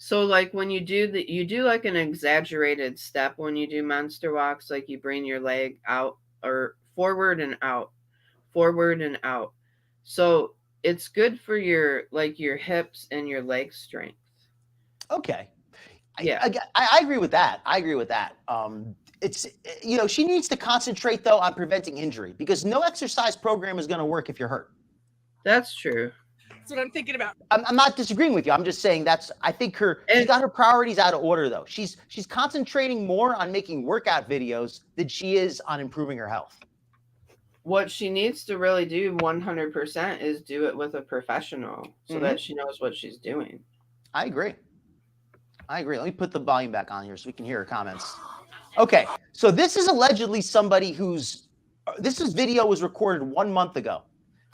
so like when you do like an exaggerated step when you do monster walks, like you bring your leg out or forward and out. So it's good for your hips and your leg strength. Okay. Yeah. I agree with that. It's, you know, she needs to concentrate though on preventing injury because no exercise program is going to work if you're hurt. That's true. That's what I'm thinking about. I'm not disagreeing with you. I'm just saying I think she's got her priorities out of order though. She's concentrating more on making workout videos than she is on improving her health. What she needs to really do 100% is do it with a professional so that she knows what she's doing. I agree. Let me put the volume back on here so we can hear her comments. Okay. So this is allegedly somebody this video was recorded 1 month ago.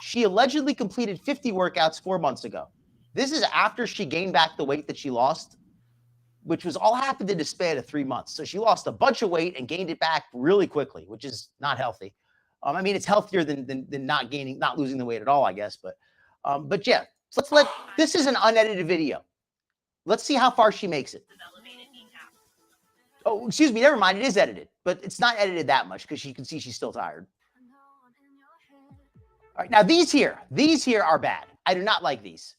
She allegedly completed 50 workouts 4 months ago. This is after she gained back the weight that she lost, which was all happened in a span of 3 months. So she lost a bunch of weight and gained it back really quickly, which is not healthy. I mean, it's healthier than not losing the weight at all, I guess. But yeah, so this is an unedited video. Let's see how far she makes it. Oh, excuse me, never mind. It is edited, but it's not edited that much because you can see she's still tired. All right, now these here are bad. I do not like these.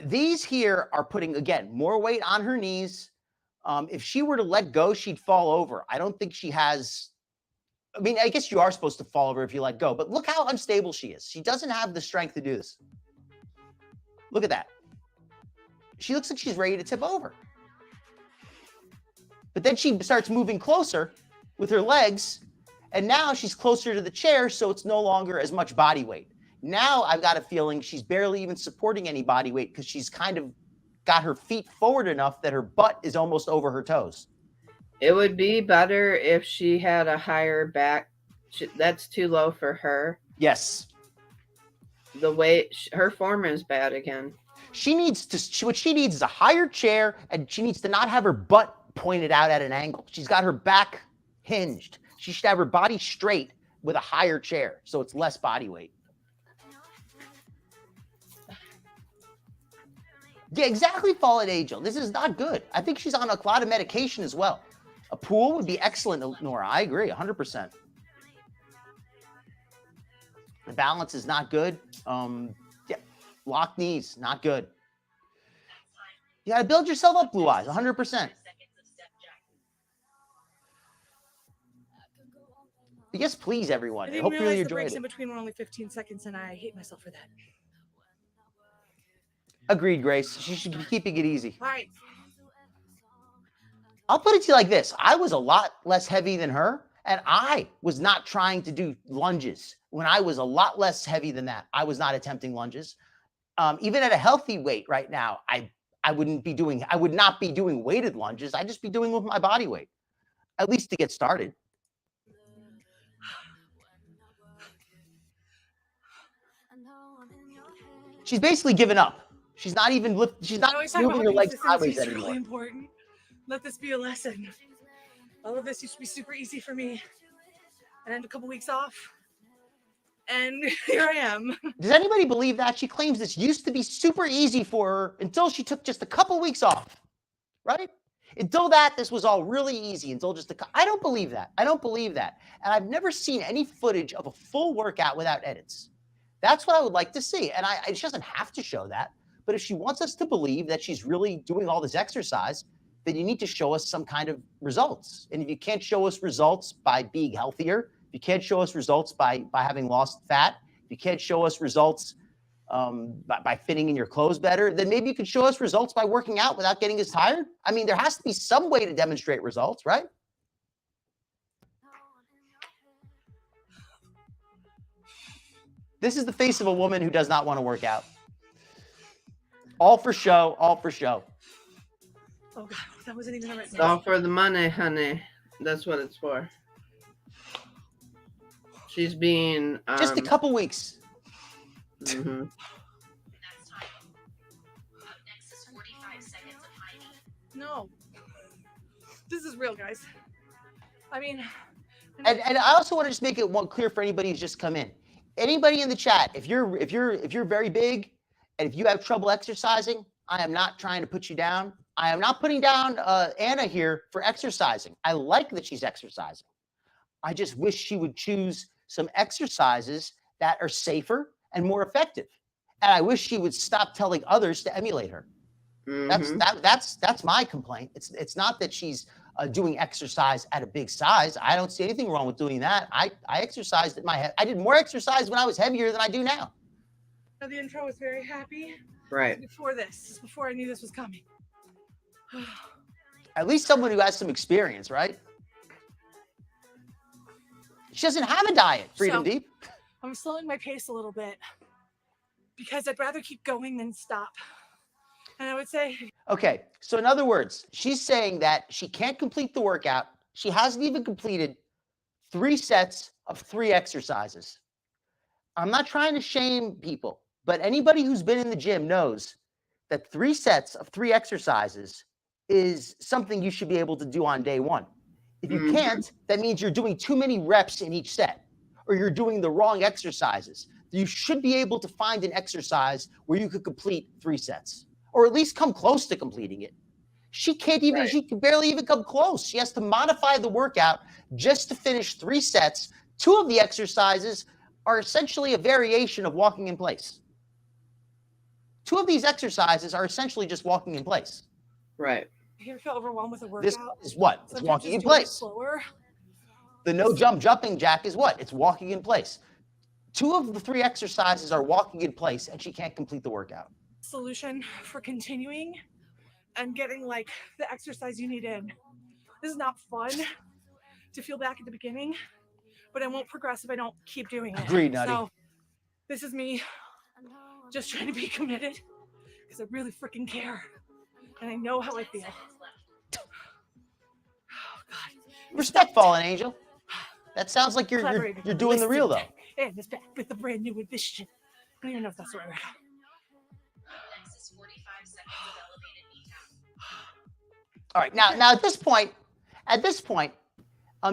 These here are putting, again, more weight on her knees. If she were to let go, she'd fall over. I don't think she has I mean, I guess you are supposed to fall over if you let go, but look how unstable she is. She doesn't have the strength to do this. Look at that. She looks like she's ready to tip over. But then she starts moving closer with her legs, and now she's closer to the chair, so it's no longer as much body weight. Now I've got a feeling she's barely even supporting any body weight because she's kind of got her feet forward enough that her butt is almost over her toes. It would be better if she had a higher back. That's too low for her. Yes. The way her form is bad again. She needs to, what she needs is a higher chair, and she needs to not have her butt pointed out at an angle. She's got her back hinged. She should have her body straight with a higher chair, so it's less body weight. Yeah, exactly, Fallen Angel. This is not good. I think she's on a lot of medication as well. A pool would be excellent, Nora. I agree, 100%. The balance is not good. Yeah, locked knees, not good. You got to build yourself up, Blue Eyes, 100%. Yes, please, everyone. I hope you really enjoyed it. In between were only 15 seconds, and I hate myself for that. Agreed, Grace. She should be keeping it easy. All right. I'll put it to you like this. I was a lot less heavy than her, and I was not trying to do lunges. When I was a lot less heavy than that, I was not attempting lunges. Even at a healthy weight right now, I would not be doing weighted lunges. I'd just be doing with my body weight, at least to get started. She's basically given up. She's not even she's not moving her legs sideways anymore. Really important. Let this be a lesson. All of this used to be super easy for me. And then a couple weeks off. And here I am. Does anybody believe that? She claims this used to be super easy for her until she took just a couple weeks off, right? Until that, this was all really easy. Until just I don't believe that. I don't believe that. And I've never seen any footage of a full workout without edits. That's what I would like to see. And she doesn't have to show that. But if she wants us to believe that she's really doing all this exercise, then you need to show us some kind of results. And if you can't show us results by being healthier, if you can't show us results by having lost fat, if you can't show us results by fitting in your clothes better, then maybe you could show us results by working out without getting as tired. I mean, there has to be some way to demonstrate results, right? This is the face of a woman who does not want to work out. All for show, all for show. Oh, God, that wasn't even the right It's all for the money, honey. That's what it's for. She's being... just a couple weeks. Mm-hmm. No. This is real, guys. I mean... And I also want to just make it one clear for anybody who's just come in. Anybody in the chat, if you're very big and if you have trouble exercising, I am not trying to put you down. I am not putting down Anna here for exercising. I like that she's exercising. I just wish she would choose some exercises that are safer and more effective. And I wish she would stop telling others to emulate her. Mm-hmm. That's my complaint. It's not that she's doing exercise at a big size. I don't see anything wrong with doing that. I exercised at my head. I did more exercise when I was heavier than I do now. The intro was very happy. Right. Before I knew this was coming. At least someone who has some experience, right? She doesn't have a diet, Freedom Deep. I'm slowing my pace a little bit because I'd rather keep going than stop. And I would say... Okay, so in other words, she's saying that she can't complete the workout. She hasn't even completed 3 sets of 3 exercises. I'm not trying to shame people, but anybody who's been in the gym knows that 3 sets of 3 exercises is something you should be able to do on day 1. If you can't, that means you're doing too many reps in each set, or you're doing the wrong exercises. You should be able to find an exercise where you could complete 3 sets, or at least come close to completing it. She can't even, right. She can barely even come close. She has to modify the workout just to finish 3 sets. 2 of the exercises are essentially a variation of walking in place. 2 of these exercises are essentially just walking in place. Right. You ever feel overwhelmed with a workout? This is what? It's walking in place. Slower. The no jump jumping jack is what? It's walking in place. 2 of the 3 exercises are walking in place, and she can't complete the workout. Solution for continuing and getting like the exercise you need in. This is not fun to feel back at the beginning, but I won't progress if I don't keep doing it. Agreed, Nutty. So this is me just trying to be committed because I really freaking care and I know how I feel. Oh God. Respect, Fallen Angel. That sounds like you're doing the real though. And it's back with the brand new edition. I don't even know if that's the right word. All right, now at this point,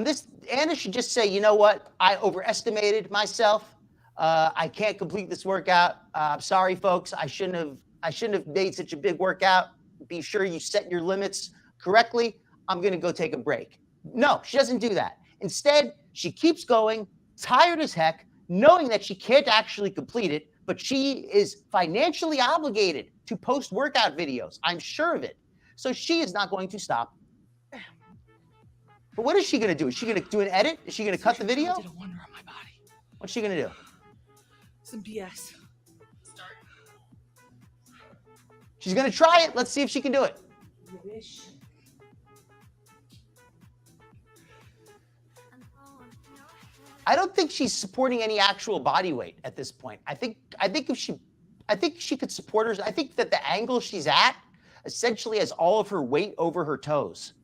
this Anna should just say, you know what? I overestimated myself. I can't complete this workout. Sorry, folks. I shouldn't have made such a big workout. Be sure you set your limits correctly. I'm gonna go take a break. No, she doesn't do that. Instead, she keeps going, tired as heck, knowing that she can't actually complete it, but she is financially obligated to post workout videos. I'm sure of it. So she is not going to stop. But what is she going to do? Is she going to do an edit? Is she going to cut the video? I did a wonder on my body. What's she going to do? Some BS. She's going to try it. Let's see if she can do it. I don't think she's supporting any actual body weight at this point. I think she could support her. I think that the angle she's at essentially has all of her weight over her toes.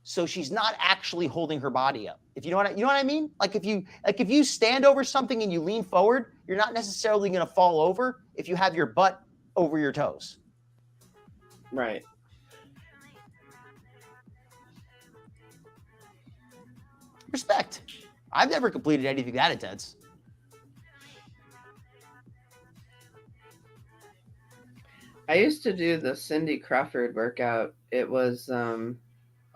So she's not actually holding her body up. If you know what I mean? Like if you stand over something and you lean forward, you're not necessarily going to fall over if you have your butt over your toes. Right. Respect. I've never completed anything that intense. I used to do the Cindy Crawford workout. It was a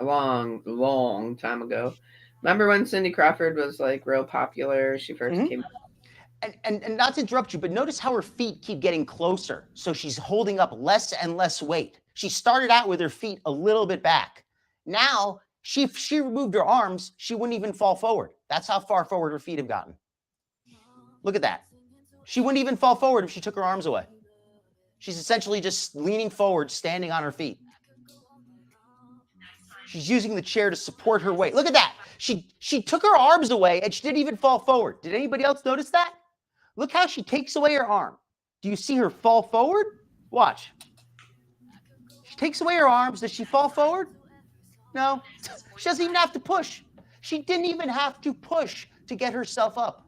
long time ago. Remember when Cindy Crawford was like real popular? She first came out. And not to interrupt you, but notice how her feet keep getting closer. So she's holding up less and less weight. She started out with her feet a little bit back. Now, if she removed her arms, she wouldn't even fall forward. That's how far forward her feet have gotten. Look at that. She wouldn't even fall forward if she took her arms away. She's essentially just leaning forward, standing on her feet. She's using the chair to support her weight. Look at that. She took her arms away and she didn't even fall forward. Did anybody else notice that? Look how she takes away her arm. Do you see her fall forward? Watch. She takes away her arms. Does she fall forward? No. She doesn't even have to push. She didn't even have to push to get herself up,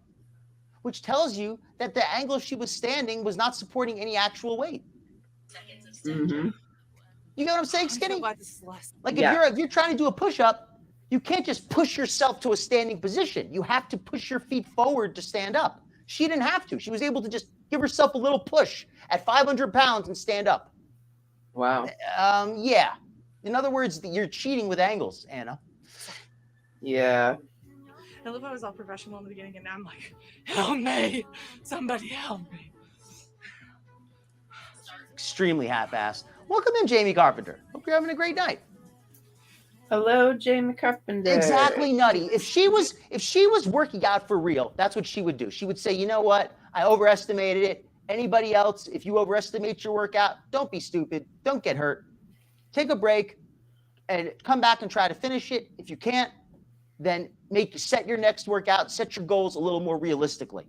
which tells you that the angle she was standing was not supporting any actual weight. Mm-hmm. You know what I'm saying, Skinny? Like Yeah. if you're trying to do a push-up, you can't just push yourself to a standing position. You have to push your feet forward to stand up. She didn't have to. She was able to just give herself a little push at 500 pounds and stand up. Wow. Yeah. In other words, you're cheating with angles, Anna. Yeah. I love how I was all professional in the beginning and now I'm like, help me. Somebody help me. Extremely half-assed. Welcome in, Jamie Carpenter. Hope you're having a great night. Hello, Jamie Carpenter. Exactly, Nutty. If she was working out for real, that's what she would do. She would say, you know what? I overestimated it. Anybody else, if you overestimate your workout, don't be stupid. Don't get hurt. Take a break and come back and try to finish it. If you can't, then set your next workout, set your goals a little more realistically.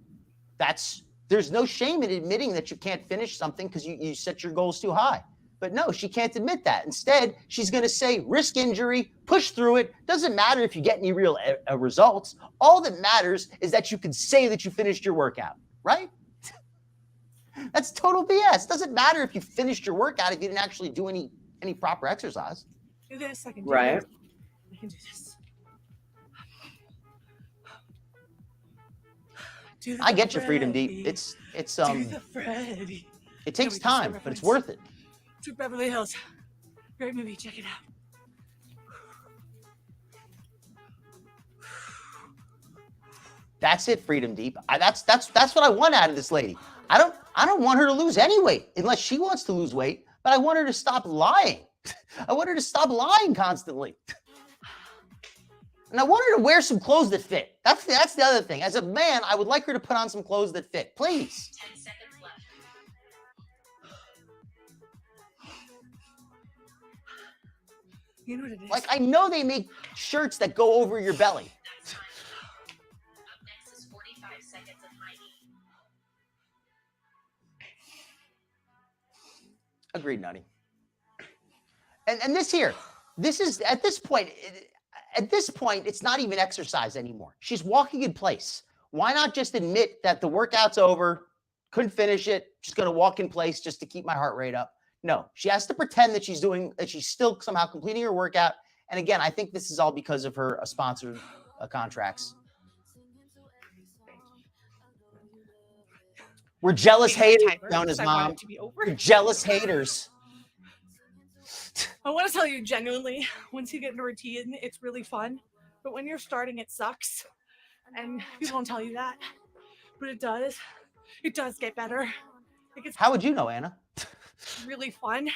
There's no shame in admitting that you can't finish something because you set your goals too high. But no, she can't admit that. Instead, she's going to say, risk injury, push through it. Doesn't matter if you get any real results. All that matters is that you can say that you finished your workout, right? That's total BS. Doesn't matter if you finished your workout if you didn't actually do any proper exercise. Do this, I can do Right. this. I can do this. Do the I get your Freedom Freddy. Deep. It's Do the Freddy. it takes we just time, have but it's reference. worth it. To Beverly Hills. Great movie. Check it out. That's it, Freedom Deep. That's what I want out of this lady. I don't want her to lose any weight unless she wants to lose weight, but I want her to stop lying. I want her to stop lying constantly. And I want her to wear some clothes that fit. That's the other thing. As a man, I would like her to put on some clothes that fit. Please. 10 seconds left. You know what it is? Like, I know they make shirts that go over your belly. Up next is 45 seconds of high heat. Agreed, Nutty. And this is at this point, it's not even exercise anymore. She's walking in place. Why not just admit that the workout's over, couldn't finish it, just going to walk in place just to keep my heart rate up? No, she has to pretend that she's still somehow completing her workout. And again, I think this is all because of her sponsored contracts. We're jealous haters, Fiona's mom. We're jealous haters. I want to tell you genuinely, once you get into a routine, it's really fun. But when you're starting, it sucks. And people don't tell you that. But it does. It does get better. How would you know, Anna? Really fun.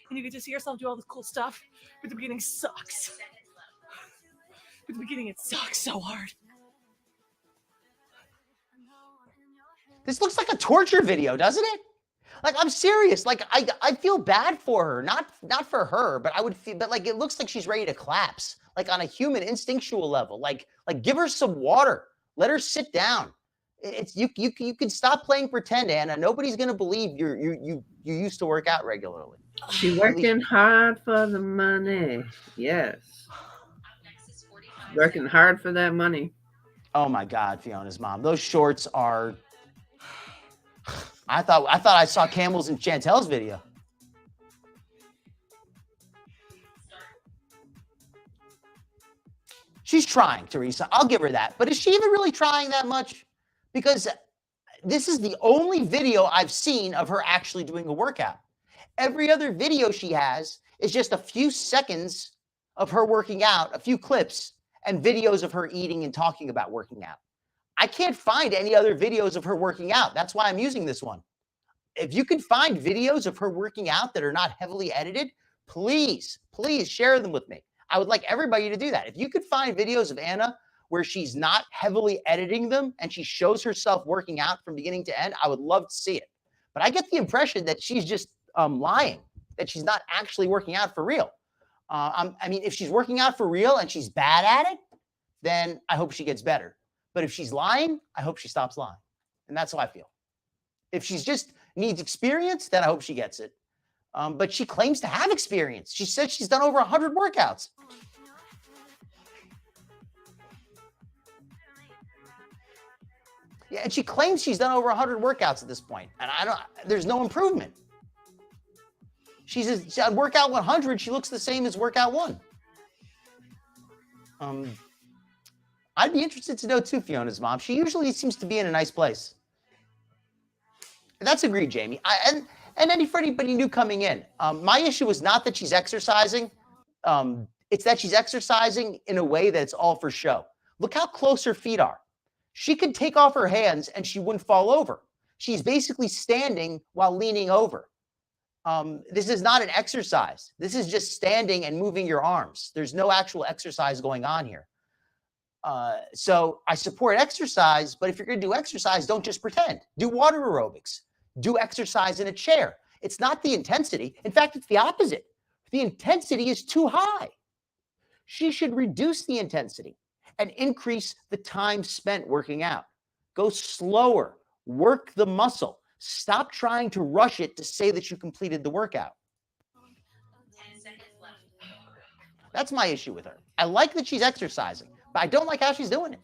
And you get to see yourself do all this cool stuff. But the beginning sucks. At the beginning, it sucks so hard. This looks like a torture video, doesn't it? Like, I'm serious. Like, I feel bad for her. Not for her, but like, it looks like she's ready to collapse. Like, on a human instinctual level. Like give her some water. Let her sit down. You can stop playing pretend, Anna. Nobody's gonna believe you used to work out regularly. She working hard for the money. Yes. Working hard for that money. Oh my God, Fiona's mom. Those shorts are. I thought I saw camels in Chantel's video. She's trying, Teresa. I'll give her that. But is she even really trying that much? Because this is the only video I've seen of her actually doing a workout. Every other video she has is just a few seconds of her working out, a few clips, and videos of her eating and talking about working out. I can't find any other videos of her working out. That's why I'm using this one. If you can find videos of her working out that are not heavily edited, please share them with me. I would like everybody to do that. If you could find videos of Anna where she's not heavily editing them and she shows herself working out from beginning to end, I would love to see it. But I get the impression that she's just lying, that she's not actually working out for real. I mean, if she's working out for real and she's bad at it, then I hope she gets better. But if she's lying, I hope she stops lying. And that's how I feel. If she's just needs experience, then I hope she gets it. But she claims to have experience. She said she's done over 100 workouts. Yeah, and she claims she's done over 100 workouts at this point. And there's no improvement. She's at workout 100. She looks the same as workout 1. I'd be interested to know too, Fiona's mom. She usually seems to be in a nice place. That's agreed, Jamie. And for anybody new coming in, my issue is not that she's exercising. It's that she's exercising in a way that's all for show. Look how close her feet are. She could take off her hands and she wouldn't fall over. She's basically standing while leaning over. This is not an exercise. This is just standing and moving your arms. There's no actual exercise going on here. So I support exercise, but if you're going to do exercise, don't just pretend. Do water aerobics. Do exercise in a chair. It's not the intensity. In fact, it's the opposite. The intensity is too high. She should reduce the intensity and increase the time spent working out. Go slower. Work the muscle. Stop trying to rush it to say that you completed the workout. 10 seconds left. That's my issue with her. I like that she's exercising, but I don't like how she's doing it.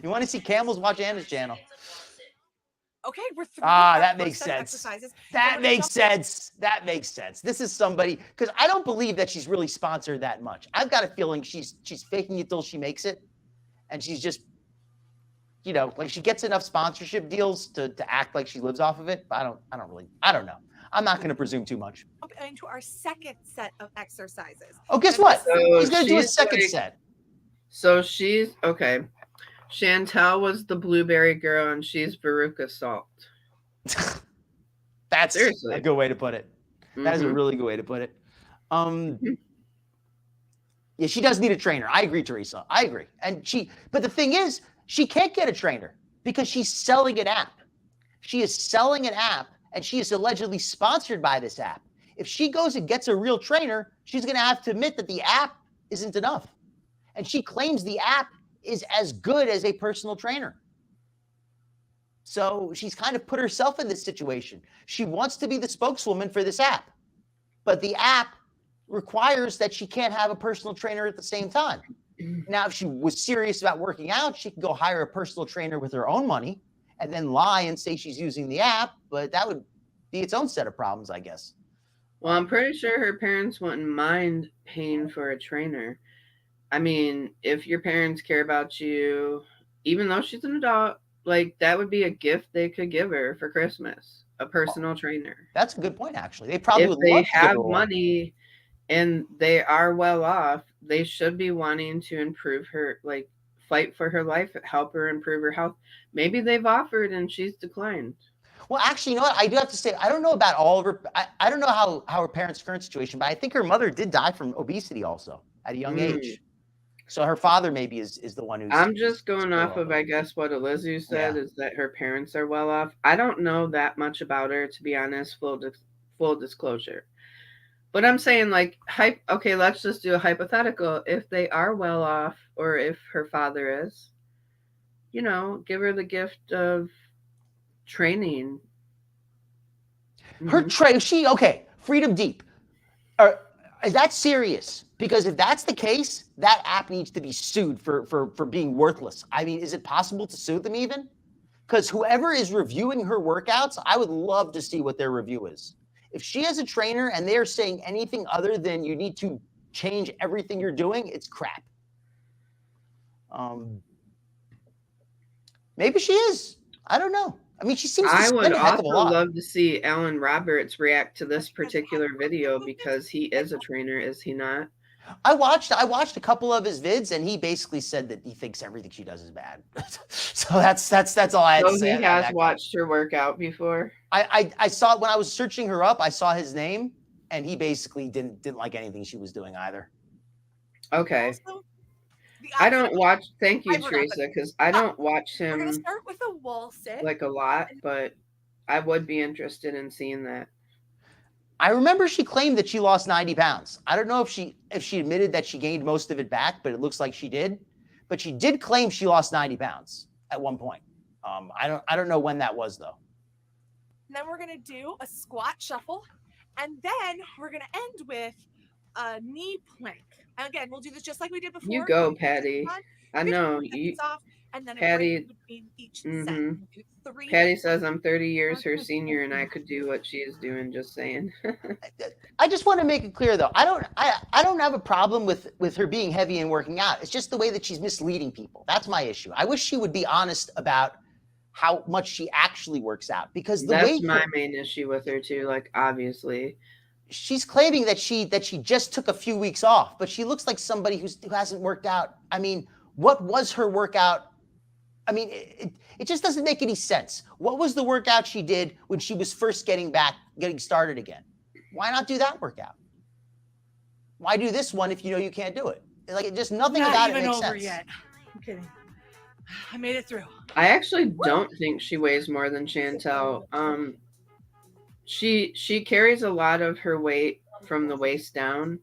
You want to see camels? Watch Anna's channel. Okay, we're through. That makes sense. That makes sense. That makes sense. This is somebody, because I don't believe that she's really sponsored that much. I've got a feeling she's faking it till she makes it, and she's just, like she gets enough sponsorship deals to act like she lives off of it. But I don't know. I'm not going to presume too much. Into our second set of exercises. Oh, guess what? So He's going to do a second set. So she's okay. Chantel was the blueberry girl, and she's Veruca Salt. That's Seriously. a good way to put it. That is a really good way to put it. Yeah, she does need a trainer. I agree, Teresa. I agree. But the thing is, she can't get a trainer because she's selling an app. She is selling an app, and she is allegedly sponsored by this app. If she goes and gets a real trainer, she's going to have to admit that the app isn't enough. And she claims the app is as good as a personal trainer. So she's kind of put herself in this situation. She wants to be the spokeswoman for this app, but the app requires that she can't have a personal trainer at the same time. Now, if she was serious about working out, she could go hire a personal trainer with her own money and then lie and say she's using the app, but that would be its own set of problems, I guess. Well, I'm pretty sure her parents wouldn't mind paying for a trainer. I mean, if your parents care about you, even though she's an adult, like that would be a gift they could give her for Christmas, a personal trainer. That's a good point, actually. They probably would if love they to give have her one. money and they are well off, they should be wanting to improve her, like fight for her life, help her improve her health. Maybe they've offered and she's declined. Well, actually, you know what? I do have to say, I don't know about all of her. I don't know how her parents' current situation, but I think her mother did die from obesity also at a young age. So her father maybe is the one who's. I'm just going off of, I guess, what Elizu said is that her parents are well off. I don't know that much about her, to be honest, full disclosure. But I'm saying, like, okay, let's just do a hypothetical. If they are well off, or if her father is, you know, give her the gift of training. Her Freedom Deep. Is that serious? Because if that's the case, that app needs to be sued for being worthless. I mean, is it possible to sue them even? Because whoever is reviewing her workouts, I would love to see what their review is. If she has a trainer and they're saying anything other than you need to change everything you're doing, it's crap. Maybe she is. I don't know. I mean, she seems to spend a heck of a lot. I would also love to see Alan Roberts react to this particular video because he is a trainer, is he not? I watched a couple of his vids, and he basically said that he thinks everything she does is bad. So that's all I had to say. So he has watched her workout before. I saw it when I was searching her up. I saw his name, and he basically didn't like anything she was doing either. Okay. Also, I don't watch. Thank you, Teresa, because I don't watch him. We're gonna start with a wall sit, like a lot, but I would be interested in seeing that. I remember she claimed that she lost 90 pounds. I don't know if she admitted that she gained most of it back, but it looks like she did. But she did claim she lost 90 pounds at one point. I don't know when that was though. And then we're gonna do a squat shuffle, and then we're gonna end with a knee plank. And again, we'll do this just like we did before. You go, Patty. I know you. Off, and then Patty. Each set. Patty says I'm 30 years her senior, and I could do what she is doing. Just saying. I just want to make it clear though. I don't have a problem with her being heavy and working out. It's just the way that she's misleading people. That's my issue. I wish she would be honest about how much she actually works out, because that's my main issue with her too. Like, obviously, she's claiming that she just took a few weeks off, but she looks like somebody who hasn't worked out. I mean, what was her workout? I mean, it just doesn't make any sense. What was the workout she did when she was first getting started again? Why not do that workout? Why do this one if you know you can't do it? Like, just nothing about it makes sense. Not even over yet. I'm kidding. I made it through. I actually don't think she weighs more than Chantel. She carries a lot of her weight from the waist down,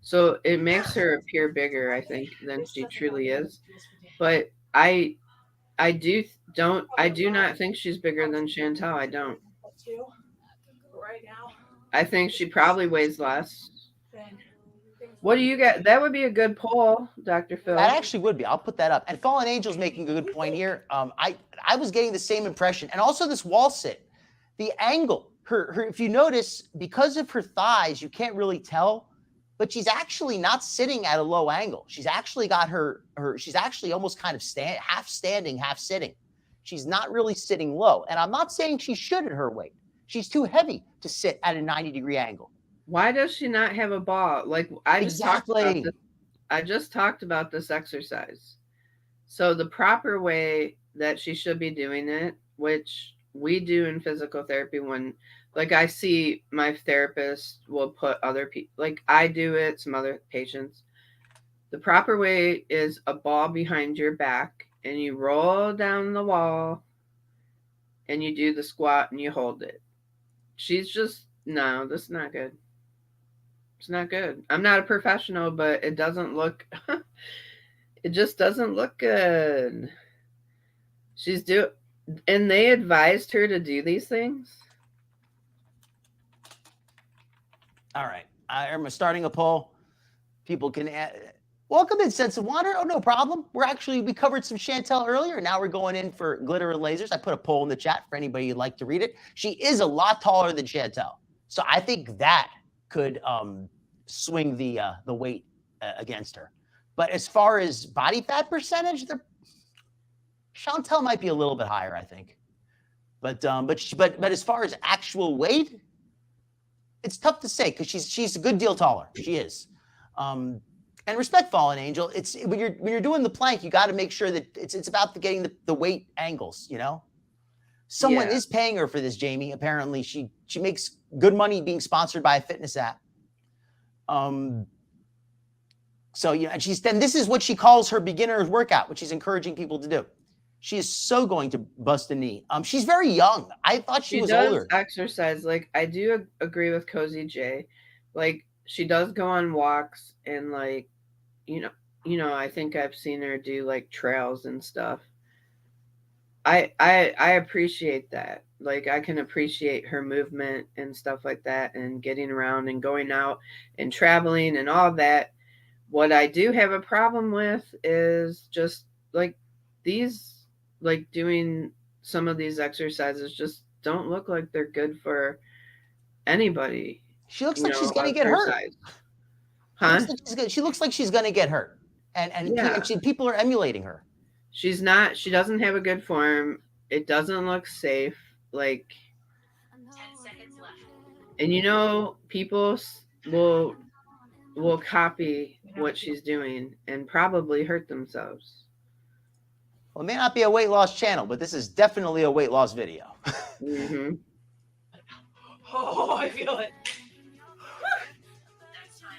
so it makes her appear bigger, I think, than she truly is. But I do not think she's bigger than Chantel. I don't. Right now. I think she probably weighs less. What do you got? That would be a good poll, Dr. Phil. That actually would be. I'll put that up. And Fallen Angel's making a good point here. I was getting the same impression. And also this wall sit, the angle, her if you notice, because of her thighs, you can't really tell, but she's actually not sitting at a low angle. She's actually got she's actually almost kind of half standing, half sitting. She's not really sitting low. And I'm not saying she should at her weight. She's too heavy to sit at a 90-degree angle. Why does she not have a ball? Like, I just talked about this exercise. So the proper way that she should be doing it, which we do in physical therapy when, like, I see my therapist will put other people, like I do it, some other patients. The proper way is a ball behind your back and you roll down the wall and you do the squat and you hold it. She's just, no, this is not good. It's not good. I'm not a professional, but it doesn't look, it just doesn't look good. And they advised her to do these things. All right. I'm starting a poll. People can welcome in Sense of Wonder. Oh, no problem. We covered some Chantel earlier. Now we're going in for Glitter and Lasers. I put a poll in the chat for anybody who'd like to read it. She is a lot taller than Chantel. So I think that could swing the weight against her. But as far as body fat percentage, Chantel might be a little bit higher, I think. But as far as actual weight, it's tough to say because she's a good deal taller. She is. And respect, Fallen Angel. It's when you're doing the plank, you got to make sure that it's about getting the weight angles. You know, someone is paying her for this, Jamie. Apparently, she makes good money being sponsored by a fitness app. So and this is what she calls her beginner's workout, which she's encouraging people to do. She is so going to bust a knee. She's very young. I thought she was older. Exercise. Like, I do agree with Cozy J. Like, she does go on walks and, like, you know, I think I've seen her do like trails and stuff. I appreciate that. Like, I can appreciate her movement and stuff like that and getting around and going out and traveling and all that. What I do have a problem with is just like these, like doing some of these exercises just don't look like they're good for anybody. She looks like she's going to get hurt. Huh? She looks like she's going to get hurt. And people are emulating her. She's not. She doesn't have a good form. It doesn't look safe. Like, 10 seconds left. And you know, people will copy what she's doing and probably hurt themselves. Well, it may not be a weight loss channel, but this is definitely a weight loss video. Mm-hmm. Oh, I feel it. Next time.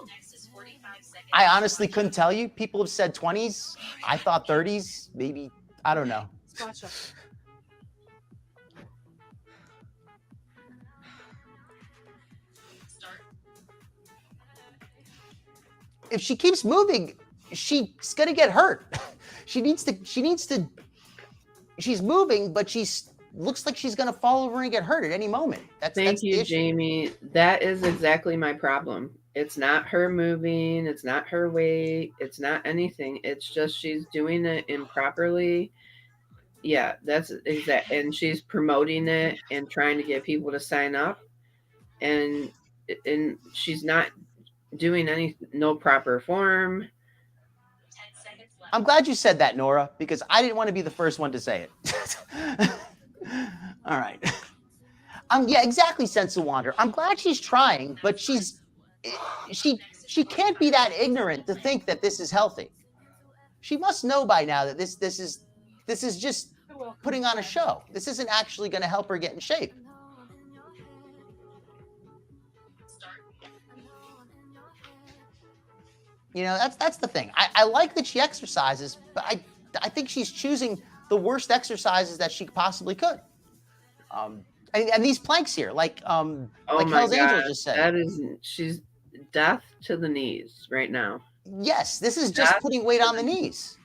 Next is 45 seconds. I honestly couldn't tell you. People have said 20s. I thought 30s. Maybe. I don't know. Gotcha. If she keeps moving, she's gonna get hurt. She needs to. She's moving, but looks like she's gonna fall over and get hurt at any moment. Thank you, Jamie. That is exactly my problem. It's not her moving. It's not her weight. It's not anything. It's just she's doing it improperly. Yeah, that's exact. And she's promoting it and trying to get people to sign up, and she's not doing no proper form. 10 seconds left. I'm glad you said that, Nora, because I didn't want to be the first one to say it. All right. Yeah, exactly, Sense of Wander. I'm glad she's trying, but she can't be that ignorant to think that this is healthy. She must know by now that this is just putting on a show. This isn't actually going to help her get in shape. You know, that's the thing. I like that she exercises, but I think she's choosing the worst exercises that she possibly could. And these planks here, like Hell's Angel just said. She's death to the knees right now. Yes, this is just putting weight on the knees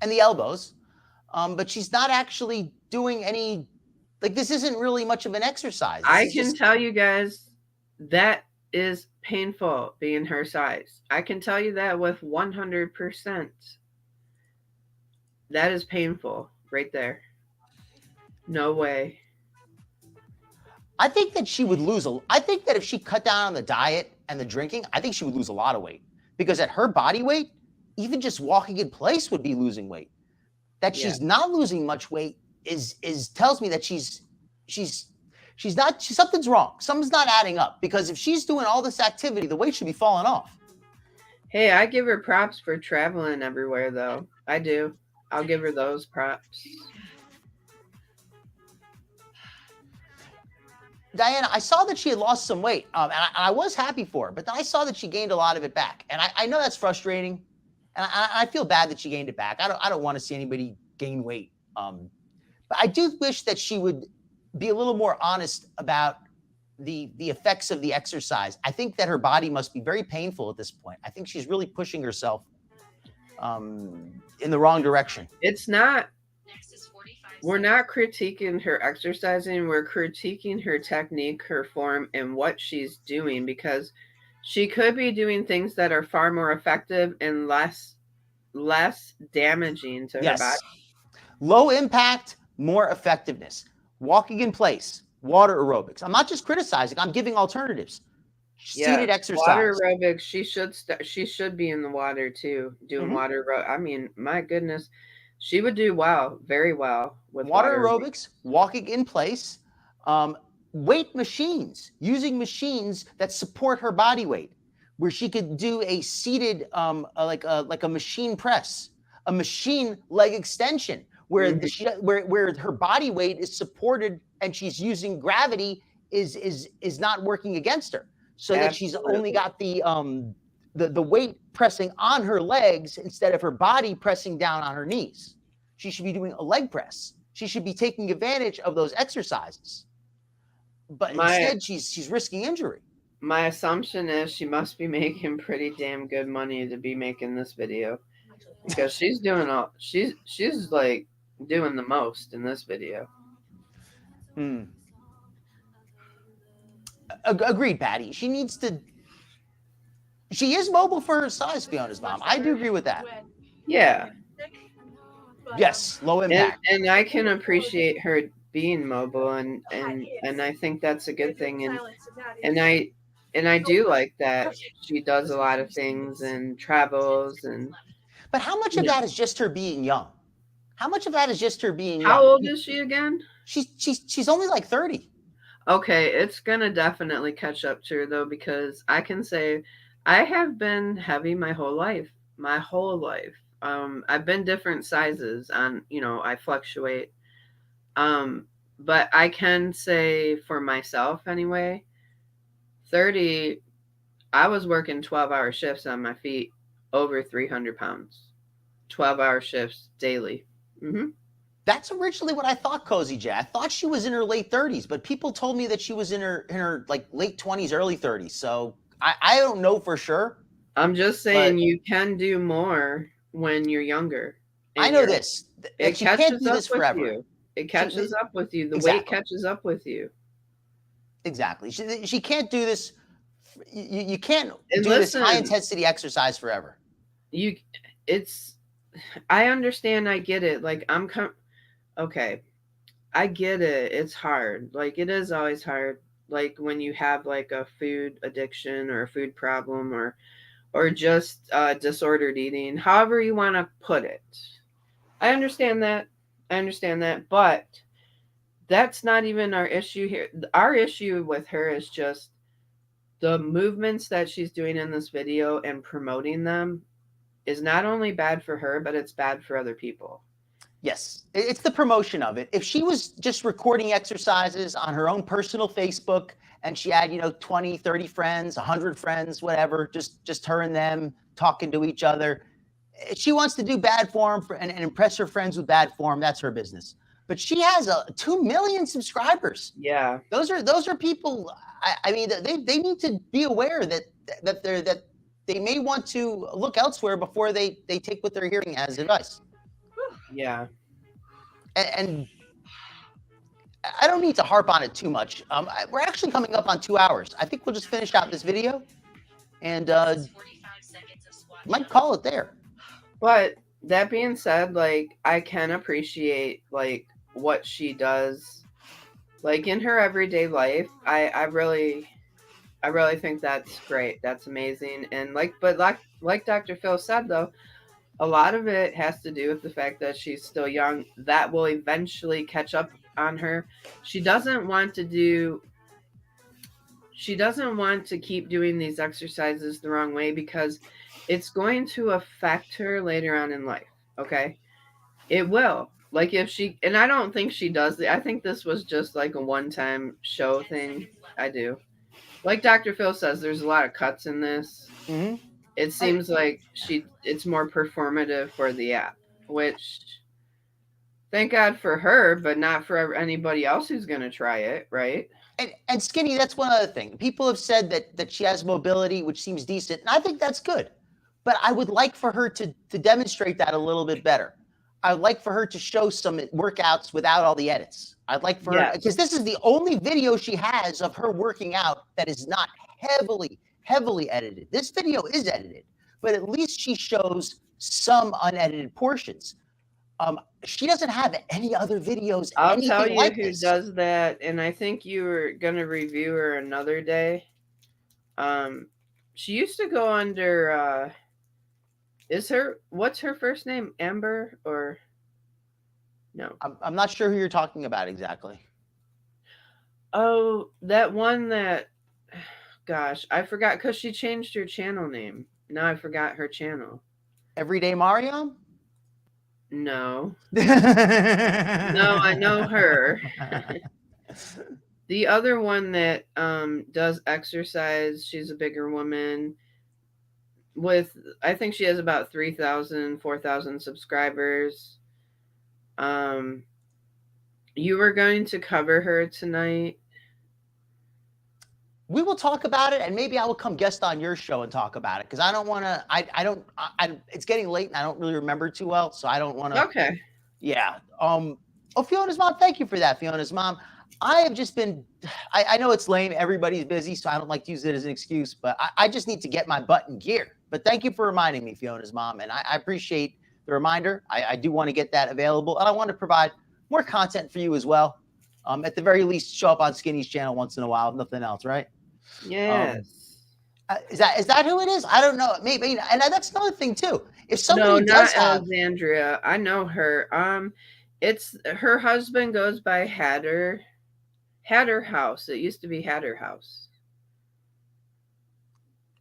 and the elbows. But she's not actually doing any, like, this isn't really much of an exercise. I can tell you guys that is painful being her size. I can tell you that with 100%. That is painful right there. No way. I think that she would lose I think that if she cut down on the diet and the drinking, I think she would lose a lot of weight, because at her body weight, even just walking in place would be losing weight. That she's not losing much weight tells me that something's wrong. Something's not adding up, because if she's doing all this activity, the weight should be falling off. Hey, I give her props for traveling everywhere, though. I do. I'll give her those props. Diana, I saw that she had lost some weight, and I was happy for her, but then I saw that she gained a lot of it back, and I know that's frustrating, and I feel bad that she gained it back. I don't want to see anybody gain weight, but I do wish that she would be a little more honest about the effects of the exercise. I think that her body must be very painful at this point. I think she's really pushing herself in the wrong direction. It's not. We're not critiquing her exercising. We're critiquing her technique, her form, and what she's doing, because she could be doing things that are far more effective and less damaging to her body. Low impact, more effectiveness. Walking in place, water aerobics. I'm not just criticizing. I'm giving alternatives. Seated exercise. Water aerobics. She should be in the water too, doing water. I mean, my goodness. She would do very well with water aerobics, walking in place, weight machines, using machines that support her body weight, where she could do a seated, like a machine press, a machine leg extension, where where her body weight is supported and she's using gravity is not working against her, so that she's only got the weight pressing on her legs instead of her body pressing down on her knees. She should be doing a leg press. She should be taking advantage of those exercises. But instead, she's risking injury. My assumption is she must be making pretty damn good money to be making this video, because she's doing she's like doing the most in this video. Agreed, Patty. She needs to. She is mobile for her size, Fiona's mom. I do agree with that. Yeah. Yes, low impact. And I can appreciate her being mobile, and I think that's a good thing. And I do like that she does a lot of things and travels and. But how much of that is just her being young? How much of that is just her being young? How old is she again? She's only like 30. Okay, it's gonna definitely catch up to her though, because I can say I have been heavy my whole life. I've been different sizes I fluctuate. But I can say for myself anyway, 30, I was working 12-hour shifts on my feet, over 300 pounds, 12-hour shifts daily. That's originally what I thought, Cozy J. I thought she was in her late 30s, but people told me that she was in her like late 20s, early 30s. So I don't know for sure. I'm just saying you can do more when you're younger. I know this. It she can't do this forever. You. It catches up with you. The weight catches up with you. Exactly. She can't do this. You can't do this high intensity exercise forever. I understand. I get it. Like okay. I get it. It's hard. Like it is always hard. Like when you have like a food addiction or a food problem or just disordered eating, however you want to put it. I understand that, but that's not even our issue here. Our issue with her is just the movements that she's doing in this video and promoting them is not only bad for her, but it's bad for other people. Yes, it's the promotion of it. If she was just recording exercises on her own personal Facebook and she had, 20, 30 friends, 100 friends, whatever, just her and them talking to each other. If she wants to do bad form and impress her friends with bad form, that's her business. But she has 2 million subscribers. Yeah. Those are people. I mean, they need to be aware that they may want to look elsewhere before they take what they're hearing as advice. Yeah. And I don't need to harp on it too much. We're actually coming up on 2 hours. I think we'll just finish out this video and might call it there. But that being said, like I can appreciate like what she does like in her everyday life. I really think that's great. That's amazing. And like Dr. Phil said though, a lot of it has to do with the fact that she's still young. That will eventually catch up on her. She doesn't want to keep doing these exercises the wrong way because it's going to affect her later on in life. Okay. It will. Like if she, and I don't think she does I think this was just like a one-time show thing. I do. Like Dr. Phil says, there's a lot of cuts in this. Mm-hmm. It seems like it's more performative for the app, which thank God for her, but not for anybody else who's going to try it, right? And Skinny, that's one other thing. People have said that she has mobility, which seems decent, and I think that's good. But I would like for her to demonstrate that a little bit better. I would like for her to show some workouts without all the edits. I'd like for her, because this is the only video she has of her working out that is not heavily edited. This video is edited, but at least she shows some unedited portions. She doesn't have any other videos. I'll tell you like who this. does that, and I think you were going to review her another day. She used to go under, what's her first name? Amber or no? I'm not sure who you're talking about exactly. Oh, that one that, gosh, I forgot because she changed her channel name. Now I forgot her channel. Everyday Mario? No. No, I know her. The other one that does exercise, she's a bigger woman with, I think she has about 3,000, 4,000 subscribers. You were going to cover her tonight. We will talk about it, and maybe I will come guest on your show and talk about it, because I don't want to. It's getting late, and I don't really remember too well, so I don't want to. Okay. Yeah. Fiona's mom. Thank you for that, Fiona's mom. I have just been. I know it's lame. Everybody's busy, so I don't like to use it as an excuse, but I just need to get my butt in gear. But thank you for reminding me, Fiona's mom, and I appreciate the reminder. I do want to get that available, and I want to provide more content for you as well. At the very least, show up on Skinny's channel once in a while, if nothing else, right? Yes. Is that who it is? I don't know. Maybe, and that's another thing too. If somebody no, does not Alexandria. I know her. It's her husband goes by Hatter House. It used to be Hatter House.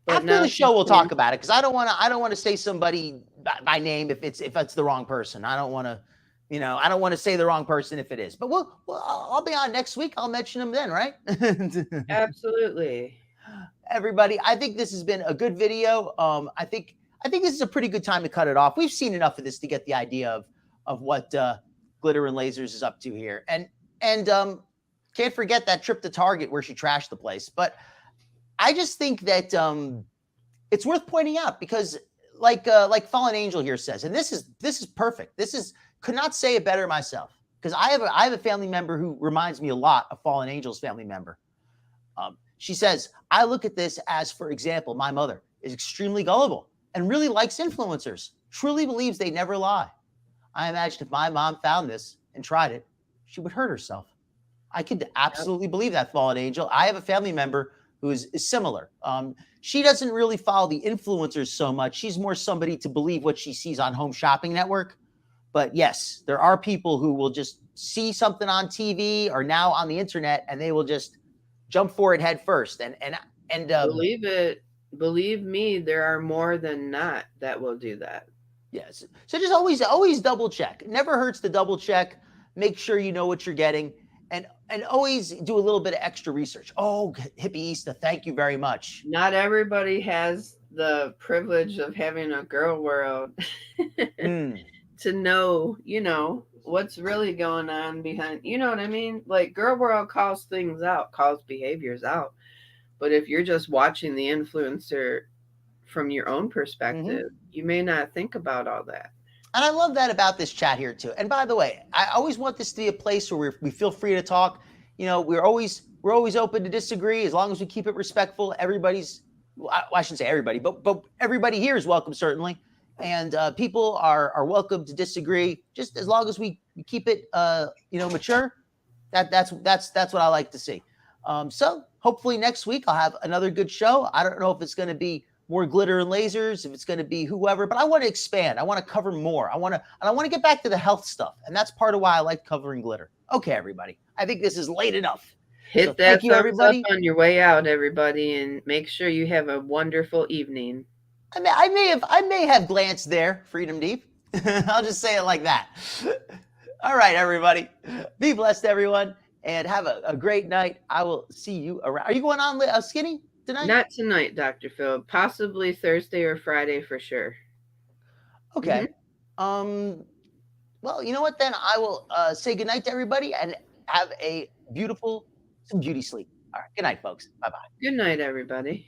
But after the show, we'll talk about it, because I don't want to say somebody by name if it's the wrong person. I don't want to. I don't want to say the wrong person if it is, but I'll be on next week. I'll mention them then, right? Absolutely. Everybody, I think this has been a good video. I think this is a pretty good time to cut it off. We've seen enough of this to get the idea of what Glitter and Lasers is up to here, and can't forget that trip to Target where she trashed the place. But I just think that it's worth pointing out, because like Fallen Angel here says, and this is perfect. Could not say it better myself, because I have a family member who reminds me a lot of Fallen Angel's family member. She says, I look at this as, for example, my mother is extremely gullible and really likes influencers, truly believes they never lie. I imagine if my mom found this and tried it, she would hurt herself. I could absolutely believe that, Fallen Angel. I have a family member who is similar. She doesn't really follow the influencers so much. She's more somebody to believe what she sees on Home Shopping Network. But yes, there are people who will just see something on TV or now on the internet, and they will just jump for it head first. And believe me, there are more than not that will do that. Yes. So just always double check. It never hurts to double check. Make sure you know what you're getting, and always do a little bit of extra research. Oh, Hippie Easta, thank you very much. Not everybody has the privilege of having a girl world. To know, what's really going on behind, you know what I mean? Like, girl world calls things out, calls behaviors out. But if you're just watching the influencer from your own perspective, you may not think about all that. And I love that about this chat here too. And by the way, I always want this to be a place where we feel free to talk. We're always open to disagree, as long as we keep it respectful. I shouldn't say everybody, but everybody here is welcome, certainly. And people are welcome to disagree, just as long as we keep it, mature. That's what I like to see. So hopefully next week I'll have another good show. I don't know if it's going to be more Glitter and Lasers, if it's going to be whoever, but I want to expand. I want to cover more. I want to get back to the health stuff, and that's part of why I like covering glitter. Okay, everybody, I think this is late enough. Hit that thumbs up on your way out, everybody, and make sure you have a wonderful evening. I may have glanced there, Freedom Deep. I'll just say it like that. All right, everybody. Be blessed, everyone, and have a great night. I will see you around. Are you going on Skinny tonight? Not tonight, Dr. Phil. Possibly Thursday or Friday for sure. Okay. Well, you know what? Then I will say goodnight to everybody and have a beautiful, some beauty sleep. All right. Good night, folks. Bye-bye. Good night, everybody.